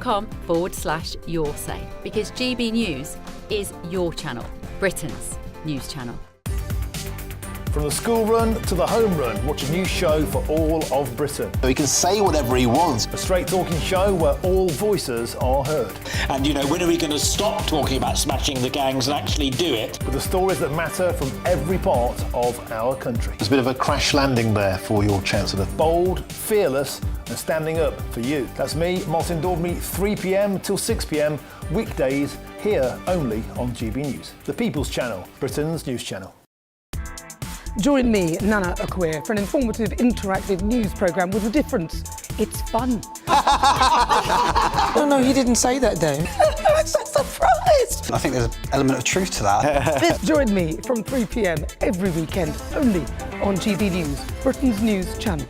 gbenews.com/your say, because GB News is your channel, Britain's news channel. From the school run to the home run, watch a new show for all of Britain. He can say whatever he wants. A straight talking show where all voices are heard. And, when are we going to stop talking about smashing the gangs and actually do it? With the stories that matter from every part of our country. There's a bit of a crash landing there for your Chancellor. Bold, fearless and standing up for you. That's me, Martin Daubney, 3 p.m. till 6 p.m, weekdays, here only on GB News. The People's Channel, Britain's news channel. Join me, Nana Okoye, for an informative, interactive news programme with a difference. It's fun. No, he didn't say that, Dave. I'm so surprised. I think there's an element of truth to that. Join me from 3 p.m. every weekend, only on GB News, Britain's news channel.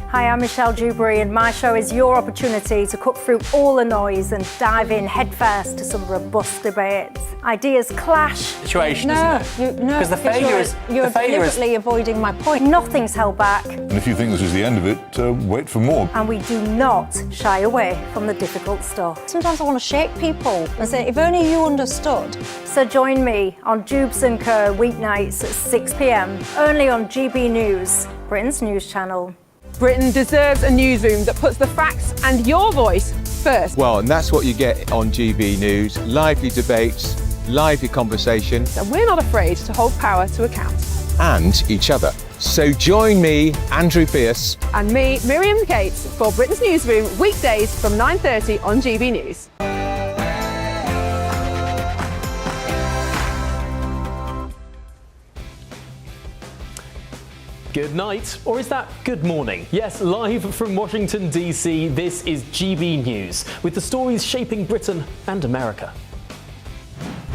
Hi, I'm Michelle Dewberry, and my show is your opportunity to cut through all the noise and dive in headfirst to some robust debates. Ideas clash. Situation, isn't it? Because the failure is you're deliberately avoiding my point. Nothing's held back. And if you think this is the end of it, wait for more. And we do not shy away from the difficult stuff. Sometimes I want to shake people and say, if only you understood. So join me on Jubes & Kerr weeknights at 6 p.m, only on GB News, Britain's news channel. Britain deserves a newsroom that puts the facts and your voice first. Well, and that's what you get on GB News. Lively debates, lively conversation. And we're not afraid to hold power to account. And each other. So join me, Andrew Pearce. And me, Miriam Cates, for Britain's Newsroom, weekdays from 9:30 on GB News. Good night, or is that good morning? Yes, live from Washington, D.C., this is GB News, with the stories shaping Britain and America.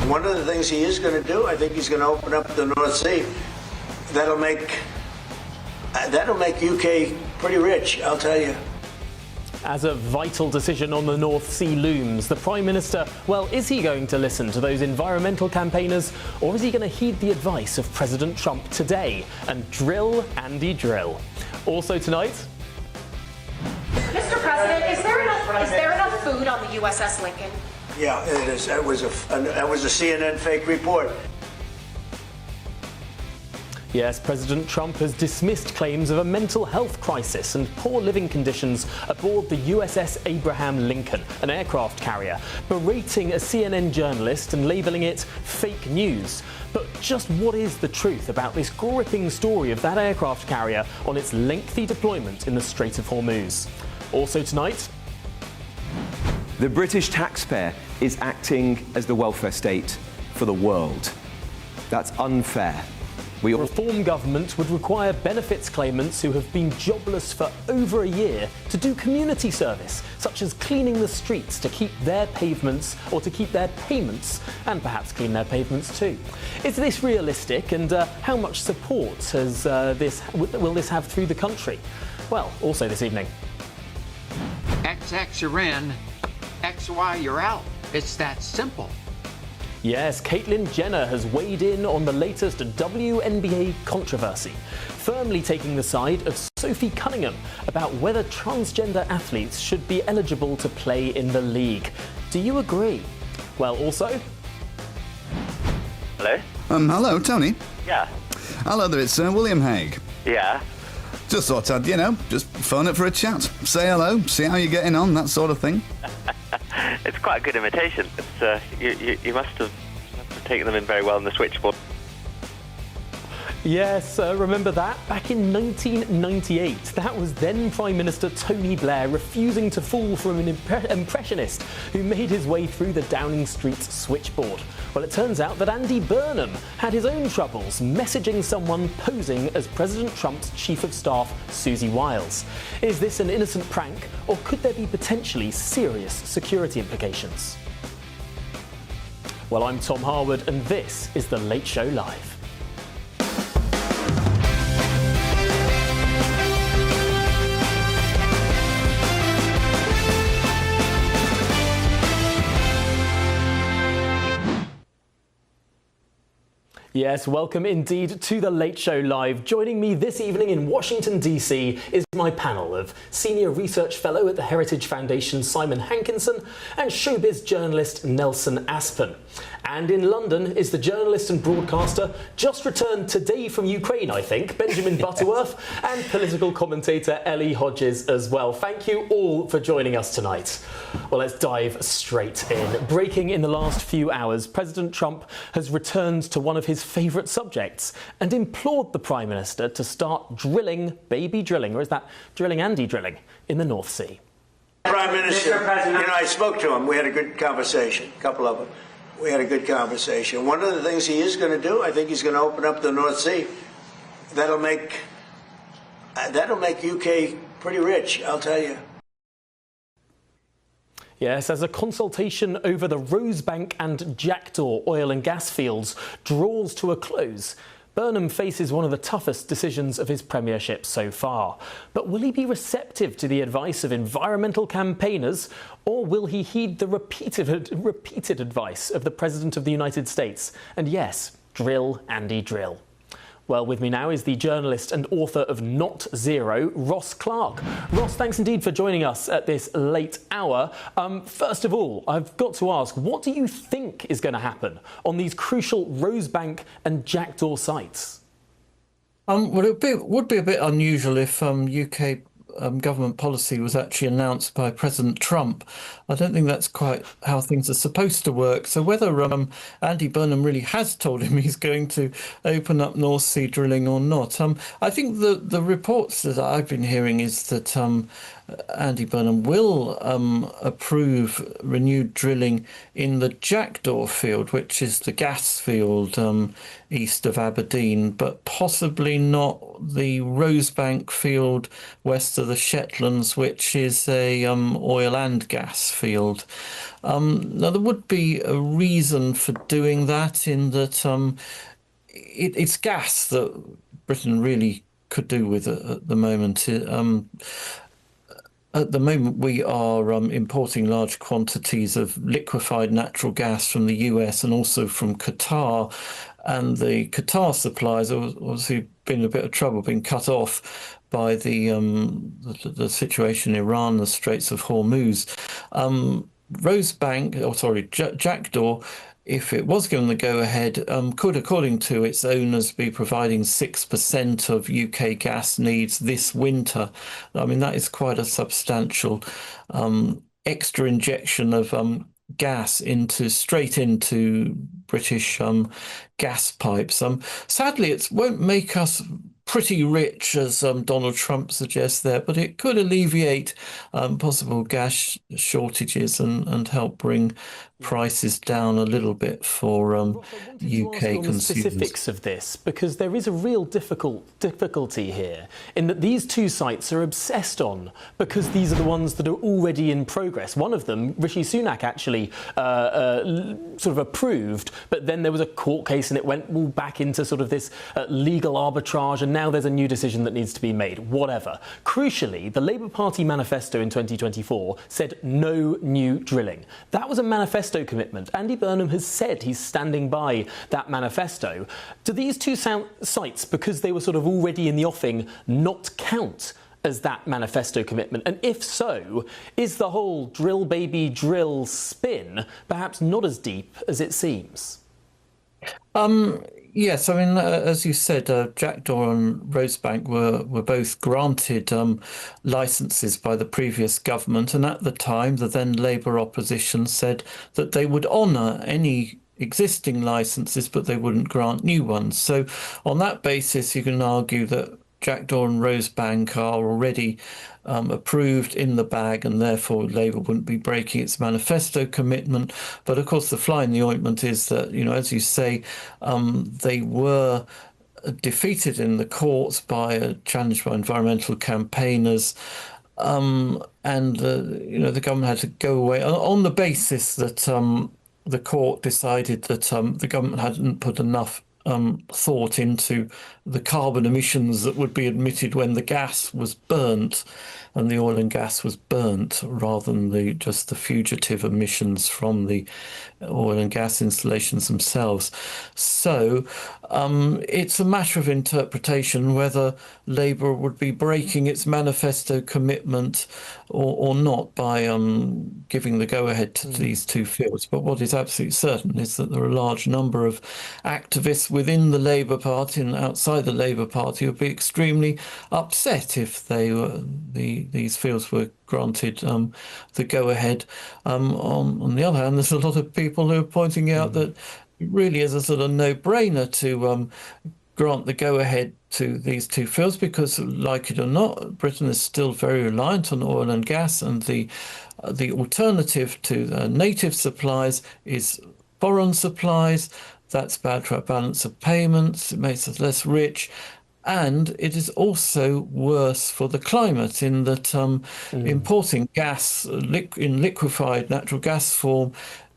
One of the things he is going to do, I think he's going to open up the North Sea. That'll make UK pretty rich, I'll tell you. As a vital decision on the North Sea looms, the Prime Minister, well, is he going to listen to those environmental campaigners, or is he going to heed the advice of President Trump today and drill Andy Drill? Also tonight... Mr. President, is there enough food on the USS Lincoln? Yeah, it is. That was a CNN fake report. Yes, President Trump has dismissed claims of a mental health crisis and poor living conditions aboard the USS Abraham Lincoln, an aircraft carrier, berating a CNN journalist and labelling it fake news. But just what is the truth about this gripping story of that aircraft carrier on its lengthy deployment in the Strait of Hormuz? Also tonight... The British taxpayer is acting as the welfare state for the world. That's unfair. A reform government would require benefits claimants who have been jobless for over a year to do community service, such as cleaning the streets to keep their pavements, or to keep their payments, and perhaps clean their pavements too. Is this realistic, and how much support will this have through the country? Well, also this evening. XX you're in, XY you're out. It's that simple. Yes, Caitlyn Jenner has weighed in on the latest WNBA controversy, firmly taking the side of Sophie Cunningham about whether transgender athletes should be eligible to play in the league. Do you agree? Well, also... Hello? Hello, Tony. Yeah. Hello there, it's William Hague. Yeah. Just thought I'd, just phone it for a chat. Say hello, see how you're getting on, that sort of thing. It's quite a good imitation. It's, you must have taken them in very well in the switchboard. Yes, remember that? Back in 1998, that was then Prime Minister Tony Blair refusing to fall for an impressionist who made his way through the Downing Street switchboard. Well, it turns out that Andy Burnham had his own troubles messaging someone posing as President Trump's Chief of Staff, Susie Wiles. Is this an innocent prank, or could there be potentially serious security implications? Well, I'm Tom Harwood, and this is The Late Show Live. Yes, welcome indeed to The Late Show Live. Joining me this evening in Washington, D.C. is my panel of Senior Research Fellow at the Heritage Foundation, Simon Hankinson, and showbiz journalist Nelson Aspen. And in London is the journalist and broadcaster, just returned today from Ukraine, I think, Benjamin Butterworth, and political commentator Ellie Hodges as well. Thank you all for joining us tonight. Well, let's dive straight in. Breaking in the last few hours, President Trump has returned to one of his favourite subjects and implored the Prime Minister to start drilling, baby drilling, or is that drilling Andy drilling, in the North Sea. Prime Minister, I spoke to him. We had a good conversation, a couple of them. We had a good conversation. One of the things he is going to do, I think he's going to open up the North Sea. That'll make UK pretty rich, I'll tell you. Yes, as a consultation over the Rosebank and Jackdaw oil and gas fields draws to a close, Burnham faces one of the toughest decisions of his premiership so far. But will he be receptive to the advice of environmental campaigners, or will he heed the repeated advice of the President of the United States? And yes, drill, Andy, drill. Well, with me now is the journalist and author of Not Zero, Ross Clark. Ross, thanks indeed for joining us at this late hour. First of all, I've got to ask, what do you think is going to happen on these crucial Rosebank and Jackdaw sites? Well, it would be a bit unusual if UK government policy was actually announced by President Trump. I don't think that's quite how things are supposed to work. So whether Andy Burnham really has told him he's going to open up North Sea drilling or not, I think the reports that I've been hearing is that Andy Burnham will approve renewed drilling in the Jackdaw field, which is the gas field east of Aberdeen, but possibly not the Rosebank field west of the Shetlands, which is a oil and gas field. Now, there would be a reason for doing that, in that it's gas that Britain really could do with at the moment. At the moment, we are importing large quantities of liquefied natural gas from the US and also from Qatar. And the Qatar supplies have obviously been in a bit of trouble, been cut off by the situation in Iran, the Straits of Hormuz. Jackdaw, if it was given the go-ahead, could, according to its owners, be providing 6% of UK gas needs this winter. I mean, that is quite a substantial extra injection of gas straight into British gas pipes. Sadly, it won't make us pretty rich, as Donald Trump suggests there, but it could alleviate possible gas shortages and help bring prices down a little bit for UK consumers. Specifics of this, because there is a real difficulty here in that these two sites are obsessed on, because these are the ones that are already in progress. One of them, Rishi Sunak actually sort of approved, but then there was a court case and it went all back into sort of this legal arbitrage, and now there's a new decision that needs to be made. Whatever. Crucially, the Labour Party manifesto in 2024 said no new drilling. That was a manifesto commitment. Andy Burnham has said he's standing by that manifesto. Do these two sites, because they were sort of already in the offing, not count as that manifesto commitment? And if so, is the whole drill baby drill spin perhaps not as deep as it seems? Yes, I mean, as you said, Jackdaw and Rosebank were both granted licences by the previous government, and at the time the then Labour opposition said that they would honour any existing licences, but they wouldn't grant new ones. So on that basis, you can argue that Jackdaw and Rosebank are already approved, in the bag, and therefore Labour wouldn't be breaking its manifesto commitment. But of course, the fly in the ointment is that, as you say, they were defeated in the courts by a challenge by environmental campaigners. The government had to go away on the basis that the court decided that the government hadn't put enough thought into the carbon emissions that would be emitted when the gas was burnt. and the oil and gas was burnt rather than just the fugitive emissions from the oil and gas installations themselves. So it's a matter of interpretation whether Labour would be breaking its manifesto commitment or not by giving the go-ahead to these two fields. But what is absolutely certain is that there are a large number of activists within the Labour Party and outside the Labour Party who would be extremely upset if these fields were granted the go-ahead. On the other hand, there's a lot of people who are pointing out that it really is a sort of no-brainer to grant the go-ahead to these two fields because, like it or not, Britain is still very reliant on oil and gas, and the alternative to native supplies is foreign supplies. That's bad for our balance of payments. It makes us less rich. And it is also worse for the climate in that importing gas in liquefied natural gas form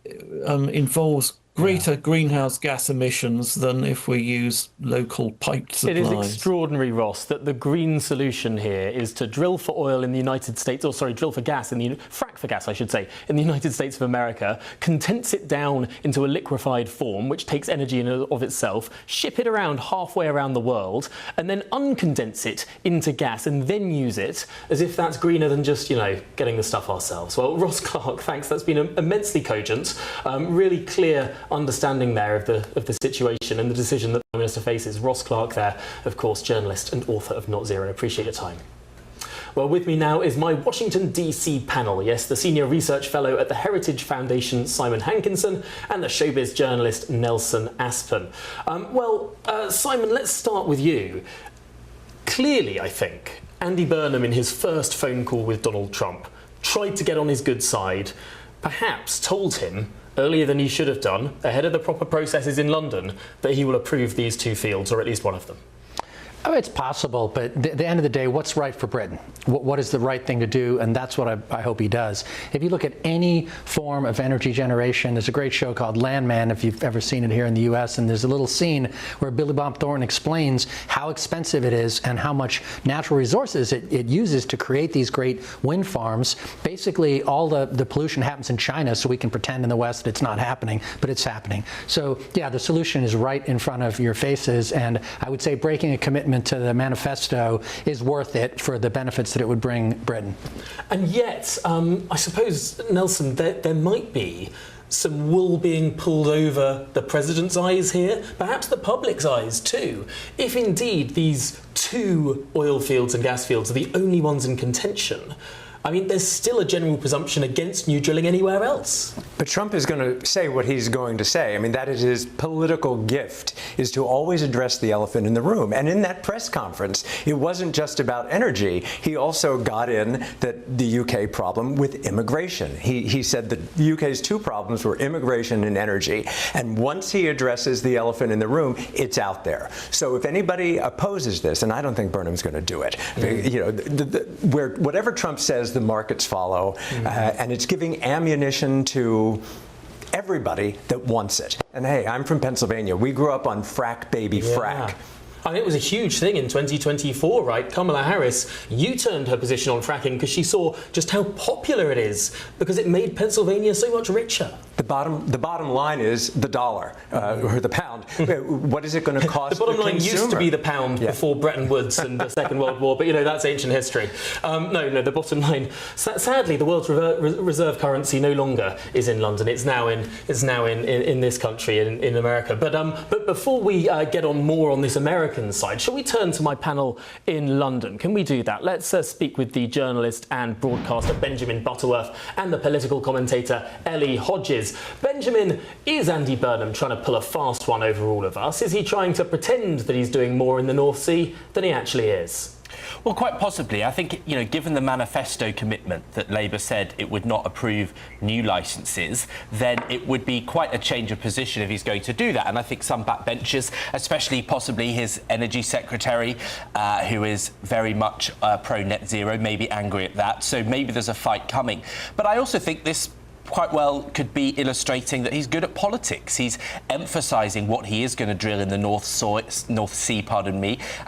involves greater greenhouse gas emissions than if we use local piped supplies. It is extraordinary, Ross, that the green solution here is to drill for oil in the United States, or sorry, drill for gas, frack for gas, I should say, in the United States of America, condense it down into a liquefied form, which takes energy in and of itself, ship it around halfway around the world, and then uncondense it into gas and then use it as if that's greener than just, getting the stuff ourselves. Well, Ross Clark, thanks. That's been immensely cogent, really clear understanding there of the situation and the decision that the Prime Minister faces. Ross Clark there, of course, journalist and author of Not Zero. Appreciate your time. Well, with me now is my Washington, D.C. panel. Yes, the Senior Research Fellow at the Heritage Foundation, Simon Hankinson, and the showbiz journalist, Nelson Aspen. Simon, let's start with you. Clearly, I think, Andy Burnham, in his first phone call with Donald Trump, tried to get on his good side, perhaps told him earlier than he should have done, ahead of the proper processes in London, that he will approve these two fields, or at least one of them. Oh, it's possible, but at the end of the day, what's right for Britain? What is the right thing to do? And that's what I hope he does. If you look at any form of energy generation, there's a great show called Landman, if you've ever seen it here in the U.S., and there's a little scene where Billy Bob Thornton explains how expensive it is and how much natural resources it uses to create these great wind farms. Basically, all the pollution happens in China, so we can pretend in the West that it's not happening, but it's happening. So, yeah, the solution is right in front of your faces, and I would say breaking a commitment to the manifesto is worth it for the benefits that it would bring Britain. And yet, I suppose, Nelson, there might be some wool being pulled over the president's eyes here, perhaps the public's eyes too, if indeed these two oil fields and gas fields are the only ones in contention. I mean, there's still a general presumption against new drilling anywhere else. But Trump is going to say what he's going to say. I mean, that is his political gift, is to always address the elephant in the room. And in that press conference, it wasn't just about energy. He also got in the UK problem with immigration. He said that the UK's two problems were immigration and energy. And once he addresses the elephant in the room, it's out there. So if anybody opposes this, and I don't think Burnham's going to do it, whatever Trump says, the markets follow, and it's giving ammunition to everybody that wants it. And hey, I'm from Pennsylvania. We grew up on frack, baby, frack. I mean, it was a huge thing in 2024, right? Kamala Harris U-turned her position on fracking because she saw just how popular it is, because it made Pennsylvania so much richer. The bottom line is the dollar or the pound. What is it going to cost? The bottom line used to be the pound before Bretton Woods and the Second World War, but that's ancient history. No, the bottom line. Sadly, the world's reserve currency no longer is in London. It's now in this country, in America. But before we get on more on this American side, shall we turn to my panel in London? Can we do that? Let's speak with the journalist and broadcaster Benjamin Butterworth and the political commentator Ellie Hodges. Benjamin, is Andy Burnham trying to pull a fast one over all of us? Is he trying to pretend that he's doing more in the North Sea than he actually is? Well, quite possibly. I think, given the manifesto commitment that Labour said it would not approve new licences, then it would be quite a change of position if he's going to do that. And I think some backbenchers, especially possibly his energy secretary, who is very much pro-net zero, may be angry at that. So maybe there's a fight coming. But I also think this quite well could be illustrating that he's good at politics. He's emphasising what he is going to drill in the North Sea,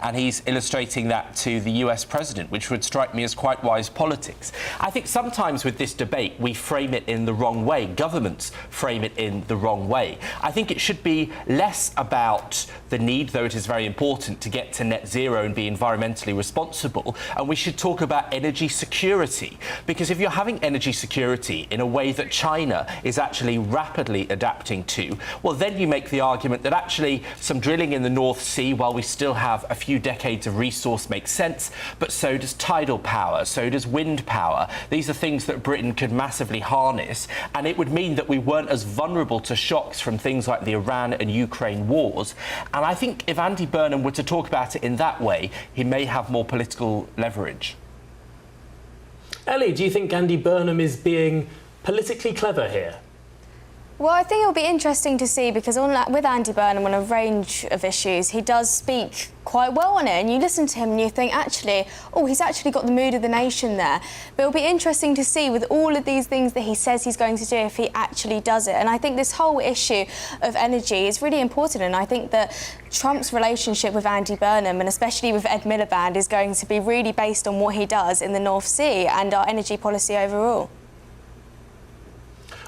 and he's illustrating that to the US president, which would strike me as quite wise politics. I think sometimes with this debate, we frame it in the wrong way. Governments frame it in the wrong way. I think it should be less about the need, though it is very important, to get to net zero and be environmentally responsible, and we should talk about energy security. Because if you're having energy security in a way that China is actually rapidly adapting to, well, then you make the argument that actually some drilling in the North Sea, while we still have a few decades of resource, makes sense, but so does tidal power, so does wind power. These are things that Britain could massively harness, and it would mean that we weren't as vulnerable to shocks from things like the Iran and Ukraine wars. And I think if Andy Burnham were to talk about it in that way, he may have more political leverage. Ellie, do you think Andy Burnham is being politically clever here? Well, I think it'll be interesting to see, because with Andy Burnham on a range of issues, he does speak quite well on it, and you listen to him and you think, actually, oh, he's actually got the mood of the nation there. But it'll be interesting to see with all of these things that he says he's going to do, if he actually does it. And I think this whole issue of energy is really important, and I think that Trump's relationship with Andy Burnham, and especially with Ed Miliband, is going to be really based on what he does in the North Sea and our energy policy overall.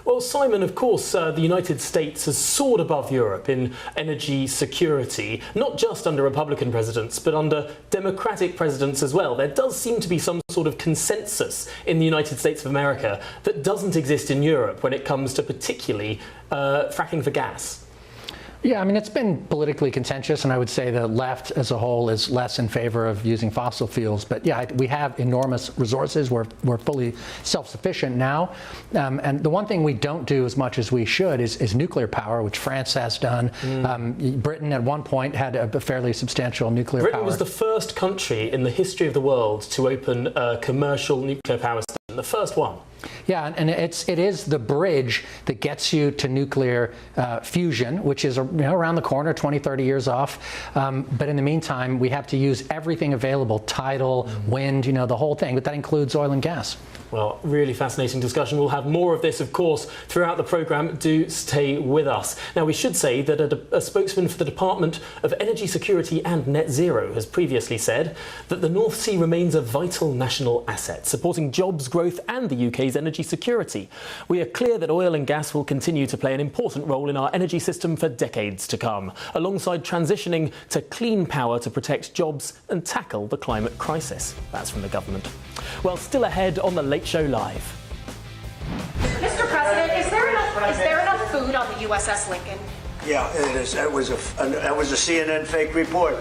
Well, Simon, of course, the United States has soared above Europe in energy security, not just under Republican presidents, but under Democratic presidents as well. There does seem to be some sort of consensus in the United States of America that doesn't exist in Europe when it comes to particularly fracking for gas. Yeah, I mean, it's been politically contentious, and I would say the left as a whole is less in favor of using fossil fuels. But yeah, we have enormous resources. We're fully self-sufficient now. And the one thing we don't do as much as we should is nuclear power, which France has done. Britain at one point had a fairly substantial nuclear Britain power. was the first country in the history of the world to open a commercial nuclear power station, the first one. Yeah, and it is the bridge that gets you to nuclear fusion, which is around the corner, 20, 30 years off. But in the meantime, we have to use everything available, tidal, wind, the whole thing. But that includes oil and gas. Well, really fascinating discussion. We'll have more of this, of course, throughout the programme. Do stay with us. Now, we should say that a spokesman for the Department of Energy Security and Net Zero has previously said that the North Sea remains a vital national asset, supporting jobs, growth and the UK's energy security. We are clear that oil and gas will continue to play an important role in our energy system for decades to come, alongside transitioning to clean power to protect jobs and tackle the climate crisis. That's from the government. Well, still ahead on the Late Show Live. Mr. President, is there enough food on the USS Lincoln? Yeah, it is. That was a CNN fake report.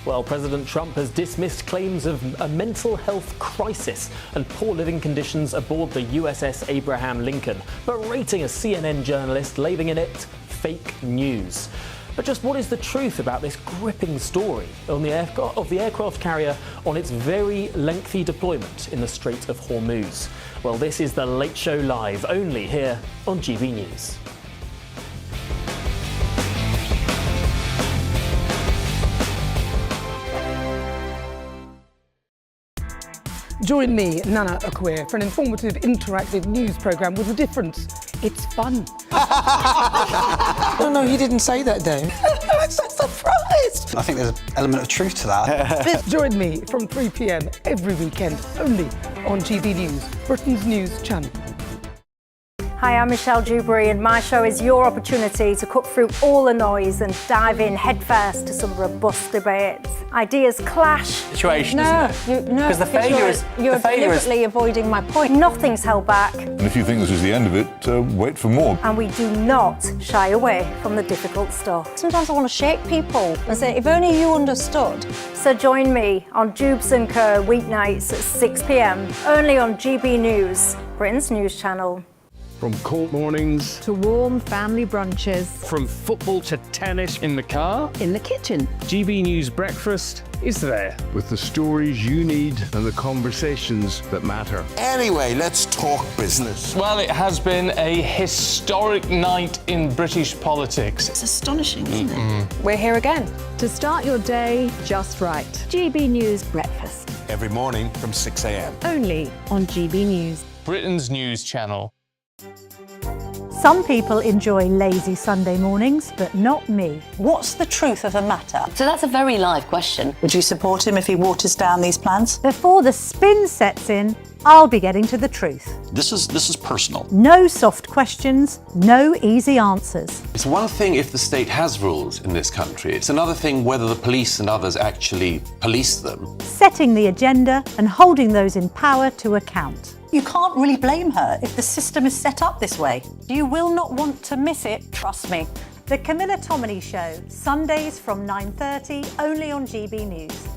Well, President Trump has dismissed claims of a mental health crisis and poor living conditions aboard the USS Abraham Lincoln, berating a CNN journalist, labelling it fake news. But just what is the truth about this gripping story of the aircraft carrier on its very lengthy deployment in the Strait of Hormuz? Well, this is the Late Show Live, only here on GB News. Join me, Nana Akwe, for an informative, interactive news programme with a difference. It's fun. No, he didn't say that, though. I'm so surprised. I think there's an element of truth to that. Join me from 3 p.m. every weekend, only on GB News, Britain's news channel. Hi, I'm Michelle Dewberry, and my show is your opportunity to cut through all the noise and dive in headfirst to some robust debates. Ideas clash. Situation, No, isn't it? because the failure is you're deliberately avoiding my point. Nothing's held back, And if you think this is the end of it, wait for more. and we do not shy away from the difficult stuff. Sometimes I want to shake people and say, if only you understood. So join me on Jubes and Kerr weeknights at 6 p.m. only on GB News, Britain's news channel. From court mornings to warm family brunches, from football to tennis in the car, in the kitchen. GB News Breakfast is there with the stories you need and the conversations that matter. Anyway, let's talk business. Well, it has been a historic night in British politics. It's astonishing, isn't it? We're here again to start your day just right. GB News Breakfast. Every morning from 6 a.m. Only on GB News. Britain's news channel. Some people enjoy lazy Sunday mornings, but not me. What's the truth of the matter? So that's a very live question. Would you support him if he waters down these plans? Before the spin sets in, I'll be getting to the truth. This is personal. No soft questions, no easy answers. It's one thing if the state has rules in this country. It's another thing whether the police and others actually police them. Setting the agenda and holding those in power to account. You can't really blame her if the system is set up this way. You will not want to miss it, trust me. The Camilla Tominey Show, Sundays from 9:30, only on GB News.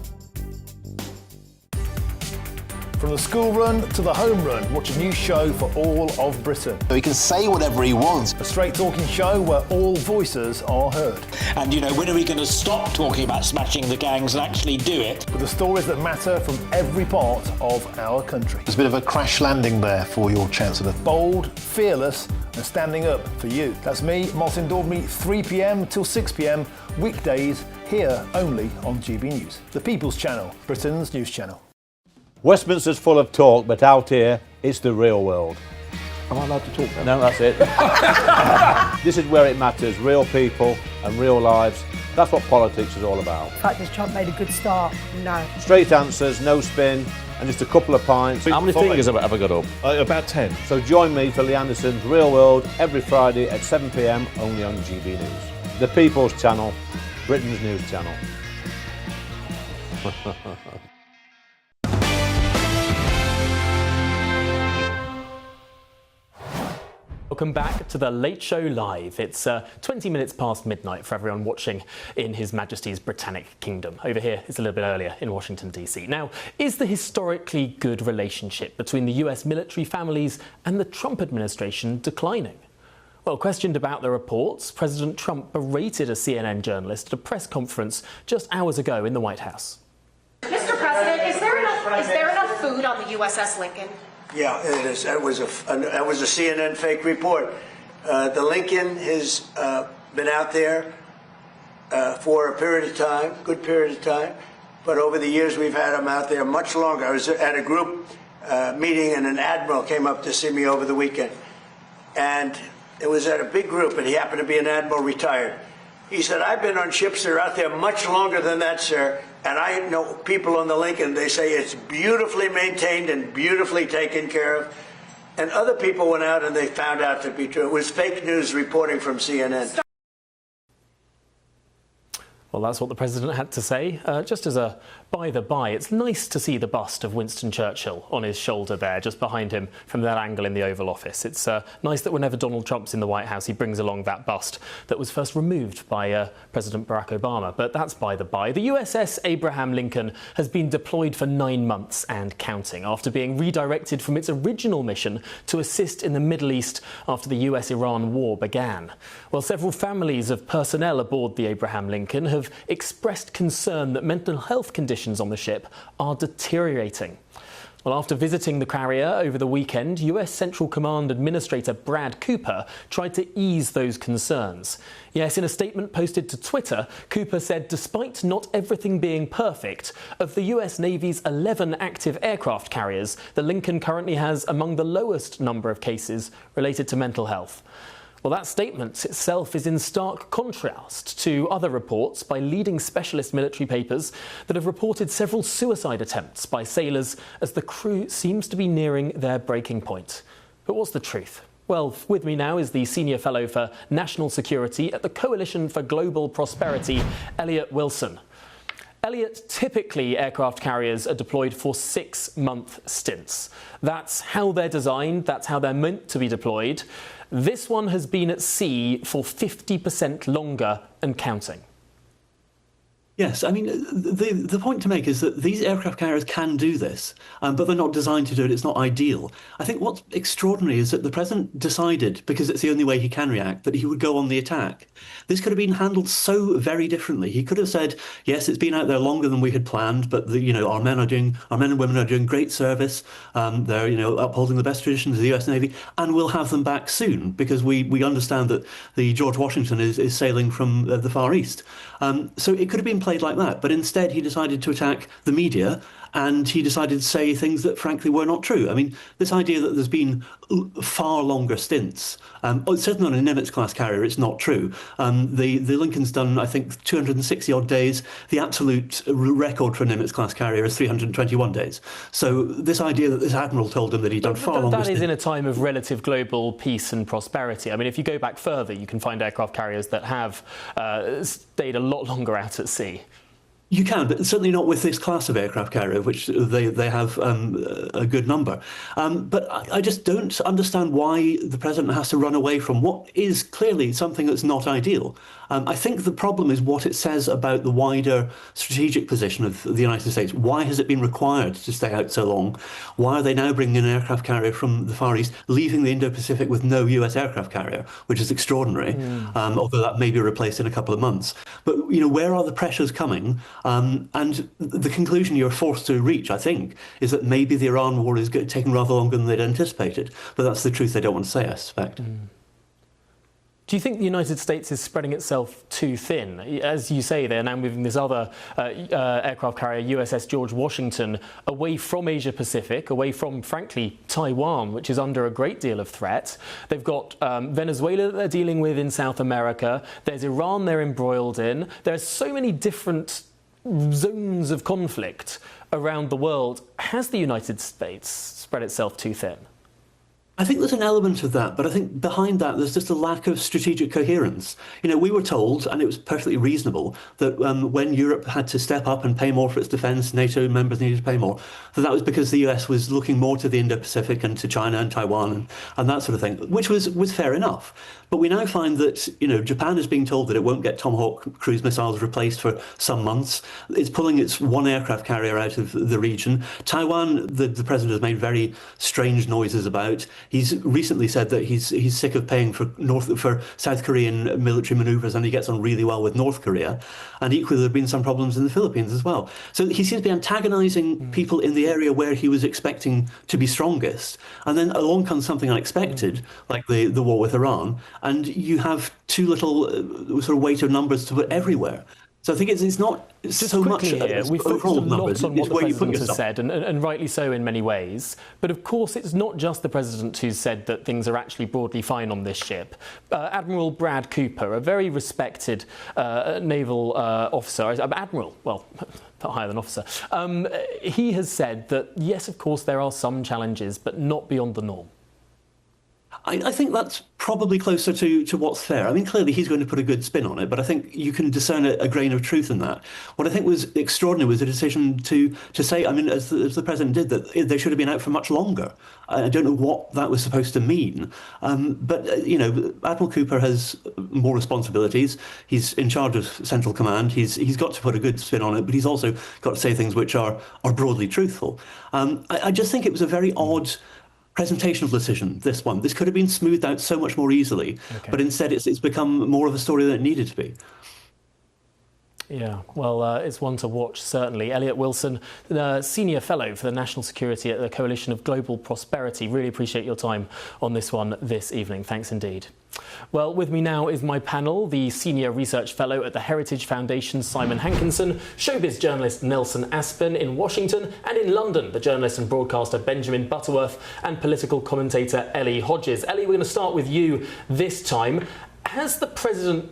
From the school run to the home run, watch a new show for all of Britain. He can say whatever he wants. A straight talking show where all voices are heard. And, when are we going to stop talking about smashing the gangs and actually do it? With the stories that matter from every part of our country. There's a bit of a crash landing there for your Chancellor. Bold, fearless and standing up for you. That's me, Martin Daubney, 3 p.m. till 6 p.m, weekdays, here only on GB News. The People's Channel, Britain's news channel. Westminster's full of talk, but out here, it's the real world. Am I allowed to talk now? No, that's it. This is where it matters, real people and real lives. That's what politics is all about. The fact that Trump made a good start, no. Straight answers, no spin, and just a couple of pints. How many fingers have I got up? About 10. So join me for Lee Anderson's Real World every Friday at 7 p.m, only on GB News. The People's Channel, Britain's news channel. Welcome back to the Late Show Live. It's 20 minutes past midnight for everyone watching in His Majesty's Britannic Kingdom. Over here, it's a little bit earlier in Washington, D.C. Now, is the historically good relationship between the US military families and the Trump administration declining? Well, questioned about the reports, President Trump berated a CNN journalist at a press conference just hours ago in the White House. Mr. President, is there enough food on the USS Lincoln? Yeah, it is. That was a CNN fake report. The Lincoln has been out there for a period of time, good period of time, but over the years we've had them out there much longer. I was at a group meeting and an admiral came up to see me over the weekend, and it was at a big group, and he happened to be an admiral retired. He said, I've been on ships that are out there much longer than that, sir, and I know people on the Lincoln, they say it's beautifully maintained and beautifully taken care of. And other people went out and they found out to be true. It was fake news reporting from CNN. Well, that's what the president had to say. Just as a by the by, it's nice to see the bust of Winston Churchill on his shoulder there, just behind him from that angle in the Oval Office. It's nice that whenever Donald Trump's in the White House, he brings along that bust that was first removed by President Barack Obama. But that's by the by. The USS Abraham Lincoln has been deployed for 9 months and counting after being redirected from its original mission to assist in the Middle East after the US-Iran war began. Well, several families of personnel aboard the Abraham Lincoln have expressed concern that mental health conditions on the ship are deteriorating. Well, after visiting the carrier over the weekend, US Central Command Administrator Brad Cooper tried to ease those concerns. Yes, in a statement posted to Twitter, Cooper said despite not everything being perfect, of the US Navy's 11 active aircraft carriers, the Lincoln currently has among the lowest number of cases related to mental health. Well, that statement itself is in stark contrast to other reports by leading specialist military papers that have reported several suicide attempts by sailors as the crew seems to be nearing their breaking point. But what's the truth? Well, with me now is the Senior Fellow for National Security at the Coalition for Global Prosperity, Elliot Wilson. Elliot, typically aircraft carriers are deployed for 6-month stints. That's how they're designed, that's how they're meant to be deployed. This one has been at sea for 50% longer and counting. Yes, I mean, the point to make is that these aircraft carriers can do this, but they're not designed to do it. It's not ideal. I think what's extraordinary is that the president decided, because it's the only way he can react, that he would go on the attack. This could have been handled so very differently. He could have said, yes, it's been out there longer than we had planned, but our men and women are doing great service. They're upholding the best traditions of the US Navy, and we'll have them back soon because we understand that the George Washington is sailing from the Far East. So it could have been played like that, but instead he decided to attack the media and he decided to say things that frankly were not true. I mean, this idea that there's been far longer stints, certainly on a Nimitz-class carrier, it's not true. The Lincoln's done, I think, 260 odd days. The absolute record for a Nimitz-class carrier is 321 days. So this idea that this admiral told him that he'd done far longer That stints... is in a time of relative global peace and prosperity. I mean, if you go back further, you can find aircraft carriers that have stayed a lot longer out at sea. You can, but certainly not with this class of aircraft carrier, which they have a good number. But I just don't understand why the president has to run away from what is clearly something that's not ideal. I think the problem is what it says about the wider strategic position of the United States. Why has it been required to stay out so long? Why are they now bringing an aircraft carrier from the Far East, leaving the Indo-Pacific with no US aircraft carrier, which is extraordinary, although that may be replaced in a couple of months. But, you know, where are the pressures coming? And the conclusion you're forced to reach, I think, is that maybe the Iran war is taking rather longer than they'd anticipated. But that's the truth they don't want to say, I suspect. Do you think the United States is spreading itself too thin? As you say, they're now moving this other aircraft carrier, USS George Washington, away from Asia-Pacific, away from, frankly, Taiwan, which is under a great deal of threat. They've got Venezuela that they're dealing with in South America. There's Iran they're embroiled in. There are so many different zones of conflict around the world. Has the United States spread itself too thin? I think there's an element of that, but I think behind that there's just a lack of strategic coherence. You know, we were told, and it was perfectly reasonable, that when Europe had to step up and pay more for its defence, NATO members needed to pay more, that was because the US was looking more to the Indo-Pacific and to China and Taiwan and that sort of thing, which was fair enough. But we now find that, you know, Japan is being told that it won't get Tomahawk cruise missiles replaced for some months. It's pulling its one aircraft carrier out of the region. Taiwan, the president has made very strange noises about. He's recently said that he's sick of paying for South Korean military manoeuvres, and he gets on really well with North Korea. And equally, there have been some problems in the Philippines as well. So he seems to be antagonising people in the area where he was expecting to be strongest. And then along comes something unexpected, like the war with Iran, and you have too little sort of weight of numbers to put everywhere. So I think it's not so much here. We've focused a lot on what the president has said, and rightly so in many ways. But of course, it's not just the president who's said that things are actually broadly fine on this ship. Admiral Brad Cooper, a very respected naval officer, admiral, well, not higher than officer, he has said that, yes, of course, there are some challenges, but not beyond the norm. I think that's probably closer to what's fair. I mean, clearly he's going to put a good spin on it, but I think you can discern a grain of truth in that. What I think was extraordinary was the decision to say, I mean, as the president did, that they should have been out for much longer. I don't know what that was supposed to mean. But, you know, Admiral Cooper has more responsibilities. He's in charge of Central Command. He's got to put a good spin on it, but he's also got to say things which are broadly truthful. I just think it was a very odd presentation of the decision, this one. This could have been smoothed out so much more easily, but instead it's become more of a story than it needed to be. Yeah, well, it's one to watch, certainly. Elliot Wilson, the Senior Fellow for the National Security at the Coalition of Global Prosperity. Really appreciate your time on this one this evening. Thanks indeed. Well, with me now is my panel, the Senior Research Fellow at the Heritage Foundation, Simon Hankinson, showbiz journalist Nelson Aspin in Washington, and in London, the journalist and broadcaster Benjamin Butterworth and political commentator Ellie Hodges. Ellie, we're going to start with you this time. Has the president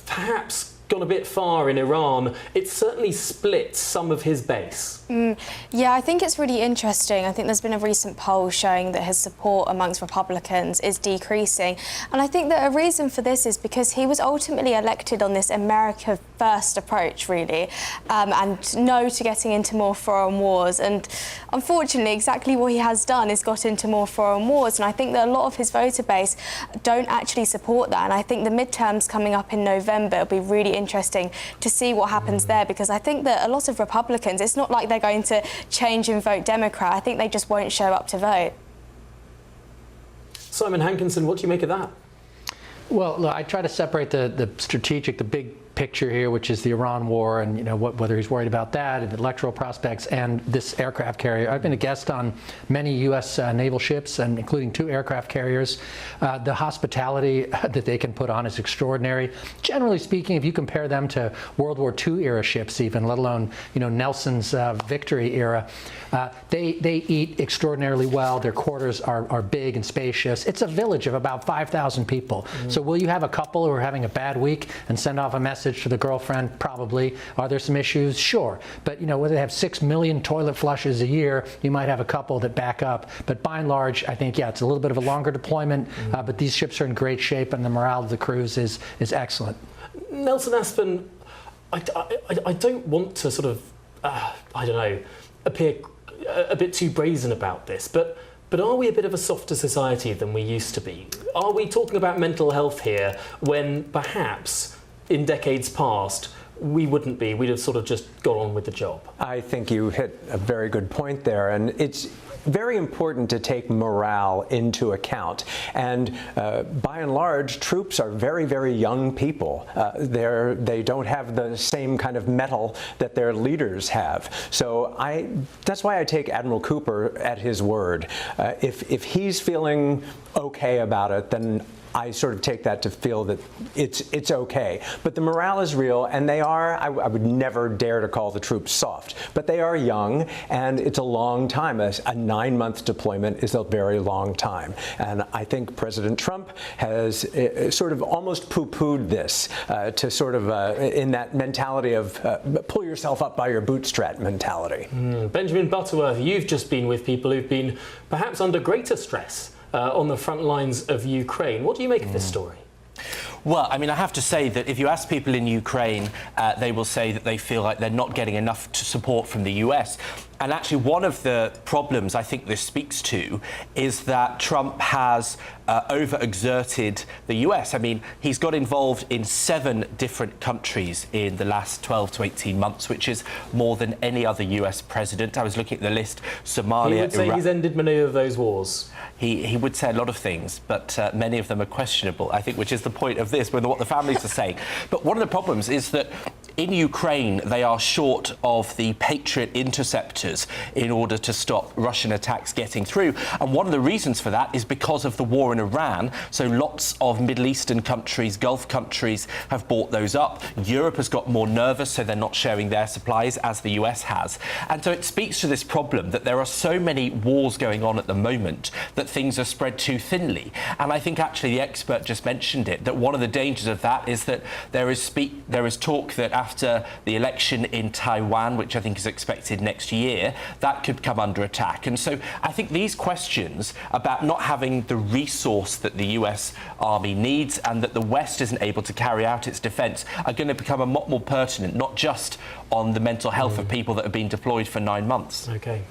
perhaps gone a bit far in Iran? It certainly split some of his base. Yeah, I think it's really interesting. I think there's been a recent poll showing that his support amongst Republicans is decreasing. And I think that a reason for this is because he was ultimately elected on this America First approach, really, and no to getting into more foreign wars. And unfortunately, exactly what he has done is got into more foreign wars. And I think that a lot of his voter base don't actually support that. And I think the midterms coming up in November will be really interesting to see what happens there, because I think that a lot of Republicans, it's not like they're going to change and vote Democrat. I think they just won't show up to vote. Simon Hankinson, what do you make of that? Well, look, I try to separate the strategic, the big picture here, which is the Iran war, and whether he's worried about that and electoral prospects and this aircraft carrier. I've been a guest on many U.S. naval ships, and including 2 aircraft carriers. The hospitality that they can put on is extraordinary. Generally speaking, if you compare them to World War II era ships, even, let alone Nelson's Victory era, they eat extraordinarily well. Their quarters are big and spacious. It's a village of about 5,000 people. So will you have a couple who are having a bad week and send off a message to the girlfriend? Probably. Are there some issues? Sure. But whether they have 6 million toilet flushes a year, you might have a couple that back up. But by and large, I think, it's a little bit of a longer deployment, but these ships are in great shape, and the morale of the crews is excellent. Nelson Aspen, I don't want to sort of, appear a bit too brazen about this, but are we a bit of a softer society than we used to be? Are we talking about mental health here when perhaps in decades past we wouldn't be? We'd have sort of just got on with the job. I think you hit a very good point there, and it's very important to take morale into account. And by and large, troops are very, very young people. They don't have the same kind of mettle that their leaders have. So that's why I take Admiral Cooper at his word. If he's feeling okay about it, then I sort of take that to feel that it's okay. But the morale is real, and they are, I would never dare to call the troops soft, but they are young, and it's a long time. A 9-month deployment is a very long time. And I think President Trump has sort of almost poo-pooed this to sort of in that mentality of pull yourself up by your bootstrap mentality. Benjamin Butterworth, you've just been with people who've been perhaps under greater stress on the front lines of Ukraine. What do you make of this story? Well, I mean, I have to say that if you ask people in Ukraine, they will say that they feel like they're not getting enough support from the US. And actually, one of the problems I think this speaks to is that Trump has overexerted the US. I mean, he's got involved in 7 different countries in the last 12 to 18 months, which is more than any other US president. I was looking at the list: Somalia, He would say Iraq. he's ended many of those wars. He would say a lot of things, but many of them are questionable, I think, which is the point of this, with what the families are saying. But one of the problems is that in Ukraine, they are short of the Patriot interceptors in order to stop Russian attacks getting through. And one of the reasons for that is because of the war in Iran. So lots of Middle Eastern countries, Gulf countries, have bought those up. Europe has got more nervous, so they're not sharing their supplies, as the US has. And so it speaks to this problem that there are so many wars going on at the moment that things are spread too thinly. And I think actually the expert just mentioned it, that one of the dangers of that is that there is talk that after the election in Taiwan, which I think is expected next year, that could come under attack. And so I think these questions about not having the resource that the US Army needs and that the West isn't able to carry out its defence are going to become a lot more pertinent, not just on the mental health of people that have been deployed for 9 months. Okay.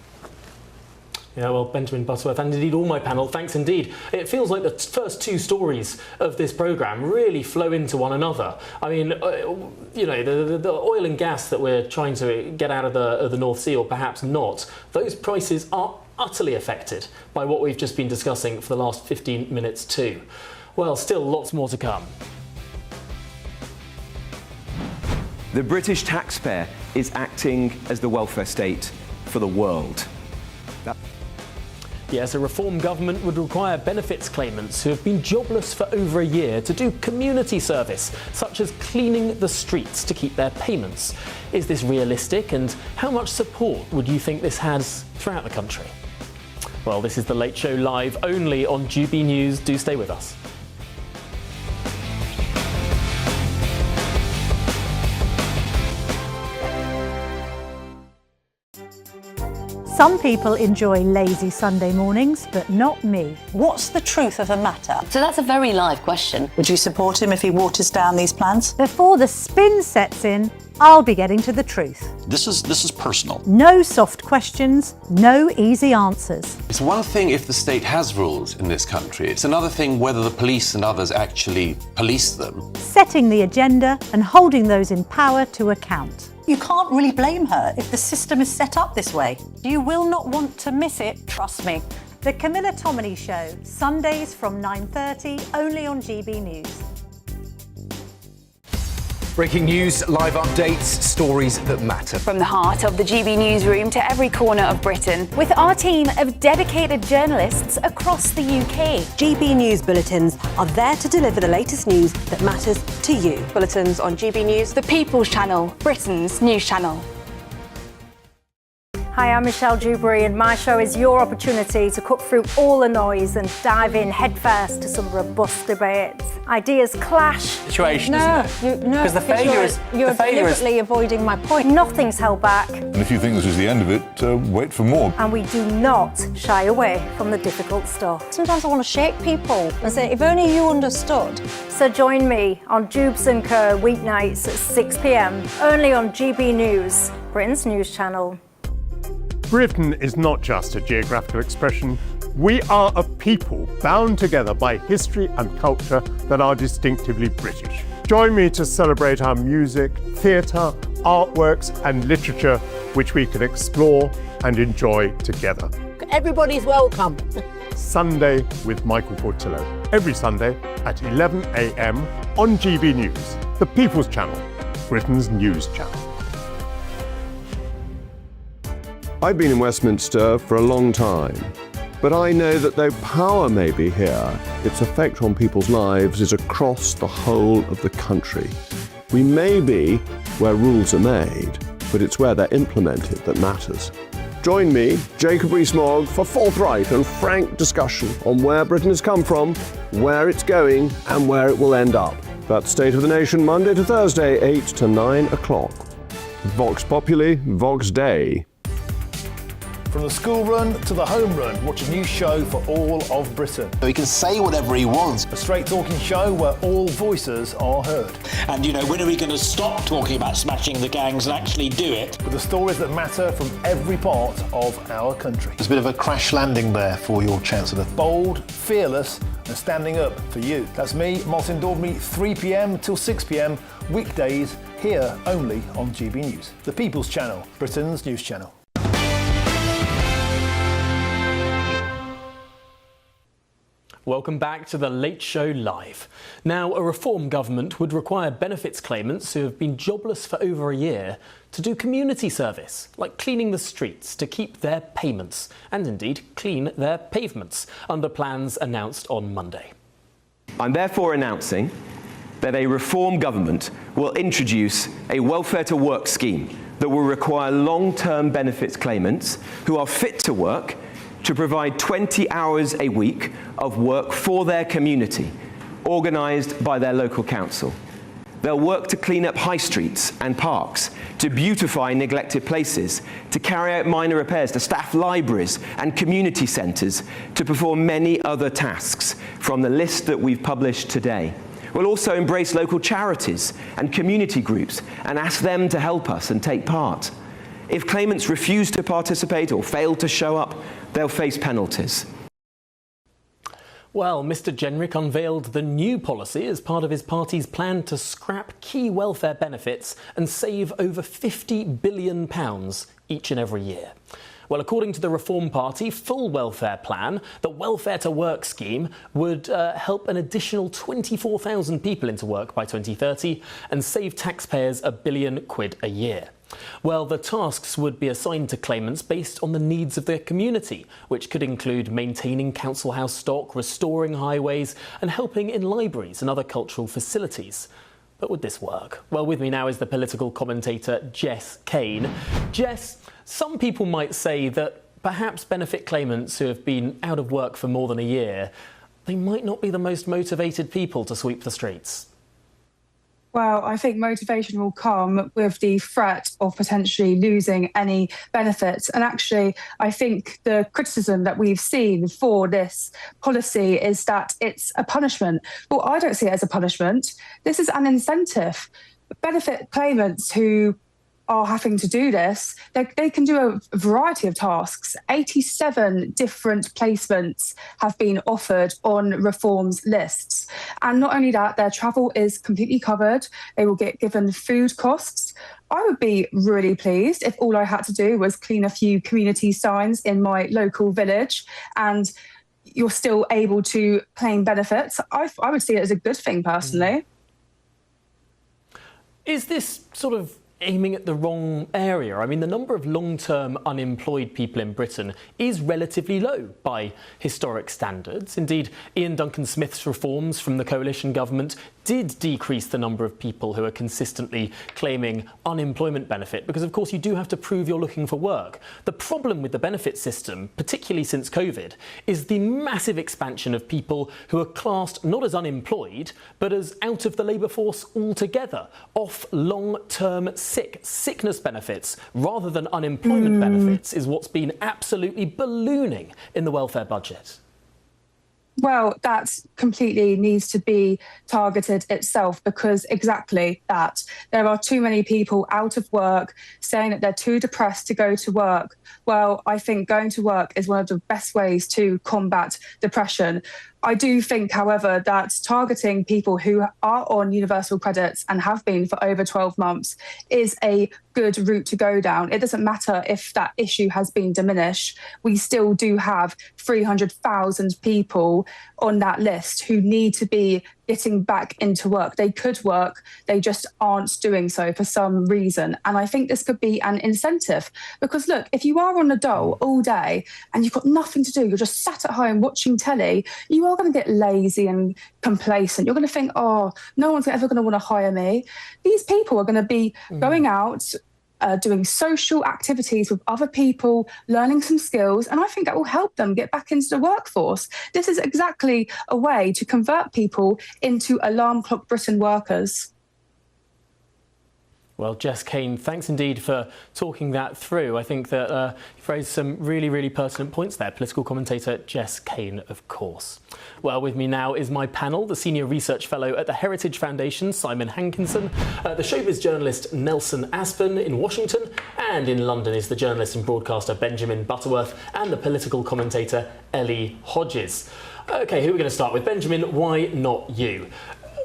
Yeah, well, Benjamin Butterworth, and indeed all my panel, thanks indeed. It feels like the first 2 stories of this programme really flow into one another. I mean, the oil and gas that we're trying to get out of the North Sea, or perhaps not, those prices are utterly affected by what we've just been discussing for the last 15 minutes too. Well, still lots more to come. The British taxpayer is acting as the welfare state for the world. Yes, a reform government would require benefits claimants who have been jobless for over a year to do community service, such as cleaning the streets to keep their payments. Is this realistic, and how much support would you think this has throughout the country? Well, this is The Late Show live only on GBNews. Do stay with us. Some people enjoy lazy Sunday mornings, but not me. What's the truth of the matter? So that's a very live question. Would you support him if he waters down these plans? Before the spin sets in, I'll be getting to the truth. This is personal. No soft questions, no easy answers. It's one thing if the state has rules in this country. It's another thing whether the police and others actually police them. Setting the agenda and holding those in power to account. You can't really blame her if the system is set up this way. You will not want to miss it, trust me. The Camilla Tominey Show, Sundays from 9:30, only on GB News. Breaking news, live updates, stories that matter. From the heart of the GB newsroom to every corner of Britain, with our team of dedicated journalists across the UK. GB News bulletins are there to deliver the latest news that matters to you. Bulletins on GB News, the People's Channel, Britain's news channel. Hi, I'm Michelle Dewberry, and my show is your opportunity to cut through all the noise and dive in headfirst to some robust debates. Ideas clash. Situation, isn't it? Because the failure is you're deliberately avoiding my point. Nothing's held back, And if you think this is the end of it, wait for more. and we do not shy away from the difficult stuff. Sometimes I want to shake people and say, if only you understood. So join me on Jubes & Co weeknights at 6 p.m. only on GB News, Britain's news channel. Britain is not just a geographical expression. We are a people bound together by history and culture that are distinctively British. Join me to celebrate our music, theatre, artworks and literature, which we can explore and enjoy together. Everybody's welcome. Sunday with Michael Portillo. Every Sunday at 11 a.m. on GB News, the People's Channel, Britain's news channel. I've been in Westminster for a long time, but I know that though power may be here, its effect on people's lives is across the whole of the country. We may be where rules are made, but it's where they're implemented that matters. Join me, Jacob Rees-Mogg, for forthright and frank discussion on where Britain has come from, where it's going, and where it will end up. That's State of the Nation, Monday to Thursday, 8 to 9 o'clock. Vox Populi, Vox Dei. From the school run to the home run, watch a new show for all of Britain. He can say whatever he wants. A straight talking show where all voices are heard. And, you know, when are we going to stop talking about smashing the gangs and actually do it? With the stories that matter from every part of our country. There's a bit of a crash landing there for your Chancellor. Bold, fearless and standing up for you. That's me, Martin Daubney, 3 p.m. till 6 p.m. weekdays here only on GB News. The People's Channel, Britain's news channel. Welcome back to the Late Show Live. Now, a reform government would require benefits claimants who have been jobless for over a year to do community service, like cleaning the streets to keep their payments and indeed clean their pavements, under plans announced on Monday. I'm therefore announcing that a reform government will introduce a welfare to work scheme that will require long-term benefits claimants who are fit to work to provide 20 hours a week of work for their community, organised by their local council. They'll work to clean up high streets and parks, to beautify neglected places, to carry out minor repairs, to staff libraries and community centres, to perform many other tasks from the list that we've published today. We'll also embrace local charities and community groups and ask them to help us and take part. If claimants refuse to participate or fail to show up, they'll face penalties. Well, Mr Jenrick unveiled the new policy as part of his party's plan to scrap key welfare benefits and save over £50 billion each and every year. Well, according to the Reform Party full welfare plan, the Welfare to Work scheme would help an additional 24,000 people into work by 2030 and save taxpayers £1 billion a year. Well, the tasks would be assigned to claimants based on the needs of their community, which could include maintaining council house stock, restoring highways and helping in libraries and other cultural facilities. But would this work? Well, with me now is the political commentator Jess Kane. Jess, some people might say that perhaps benefit claimants who have been out of work for more than a year, they might not be the most motivated people to sweep the streets. Well, I think motivation will come with the threat of potentially losing any benefits. And actually, I think the criticism that we've seen for this policy is that it's a punishment. Well, I don't see it as a punishment. This is an incentive. Benefit claimants who are having to do this, they can do a variety of tasks. 87 different placements have been offered on reform's lists. And not only that, their travel is completely covered. They will get given food costs. I would be really pleased if all I had to do was clean a few community signs in my local village and you're still able to claim benefits. I would see it as a good thing personally. Is this sort of aiming at the wrong area? I mean, the number of long-term unemployed people in Britain is relatively low by historic standards. Indeed, Ian Duncan Smith's reforms from the coalition government did decrease the number of people who are consistently claiming unemployment benefit, because of course you do have to prove you're looking for work. The problem with the benefit system, particularly since COVID, is the massive expansion of people who are classed not as unemployed, but as out of the labour force altogether, off long-term sickness benefits rather than unemployment benefits, is what's been absolutely ballooning in the welfare budget. Well, that completely needs to be targeted itself, because exactly that. There are too many people out of work saying that they're too depressed to go to work. Well, I think going to work is one of the best ways to combat depression. I do think, however, that targeting people who are on universal credits and have been for over 12 months is a good route to go down. It doesn't matter if that issue has been diminished. We still do have 300,000 people on that list who need to be getting back into work. They could work, they just aren't doing so for some reason. And I think this could be an incentive, because look, if you are on a dole all day and you've got nothing to do, you're just sat at home watching telly, you are going to get lazy and complacent. You're going to think, oh, no one's ever going to want to hire me. These people are going to be going out, doing social activities with other people, learning some skills, and I think that will help them get back into the workforce. This is exactly a way to convert people into alarm clock Britain workers. Well, Jess Kane, thanks indeed for talking that through. I think that you've raised some really, really pertinent points there. Political commentator Jess Kane, of course. Well, with me now is my panel, the Senior Research Fellow at the Heritage Foundation, Simon Hankinson, the showbiz journalist Nelson Aspin in Washington, and in London is the journalist and broadcaster Benjamin Butterworth, and the political commentator Ellie Hodges. OK, who are we going to start with? Benjamin, why not you?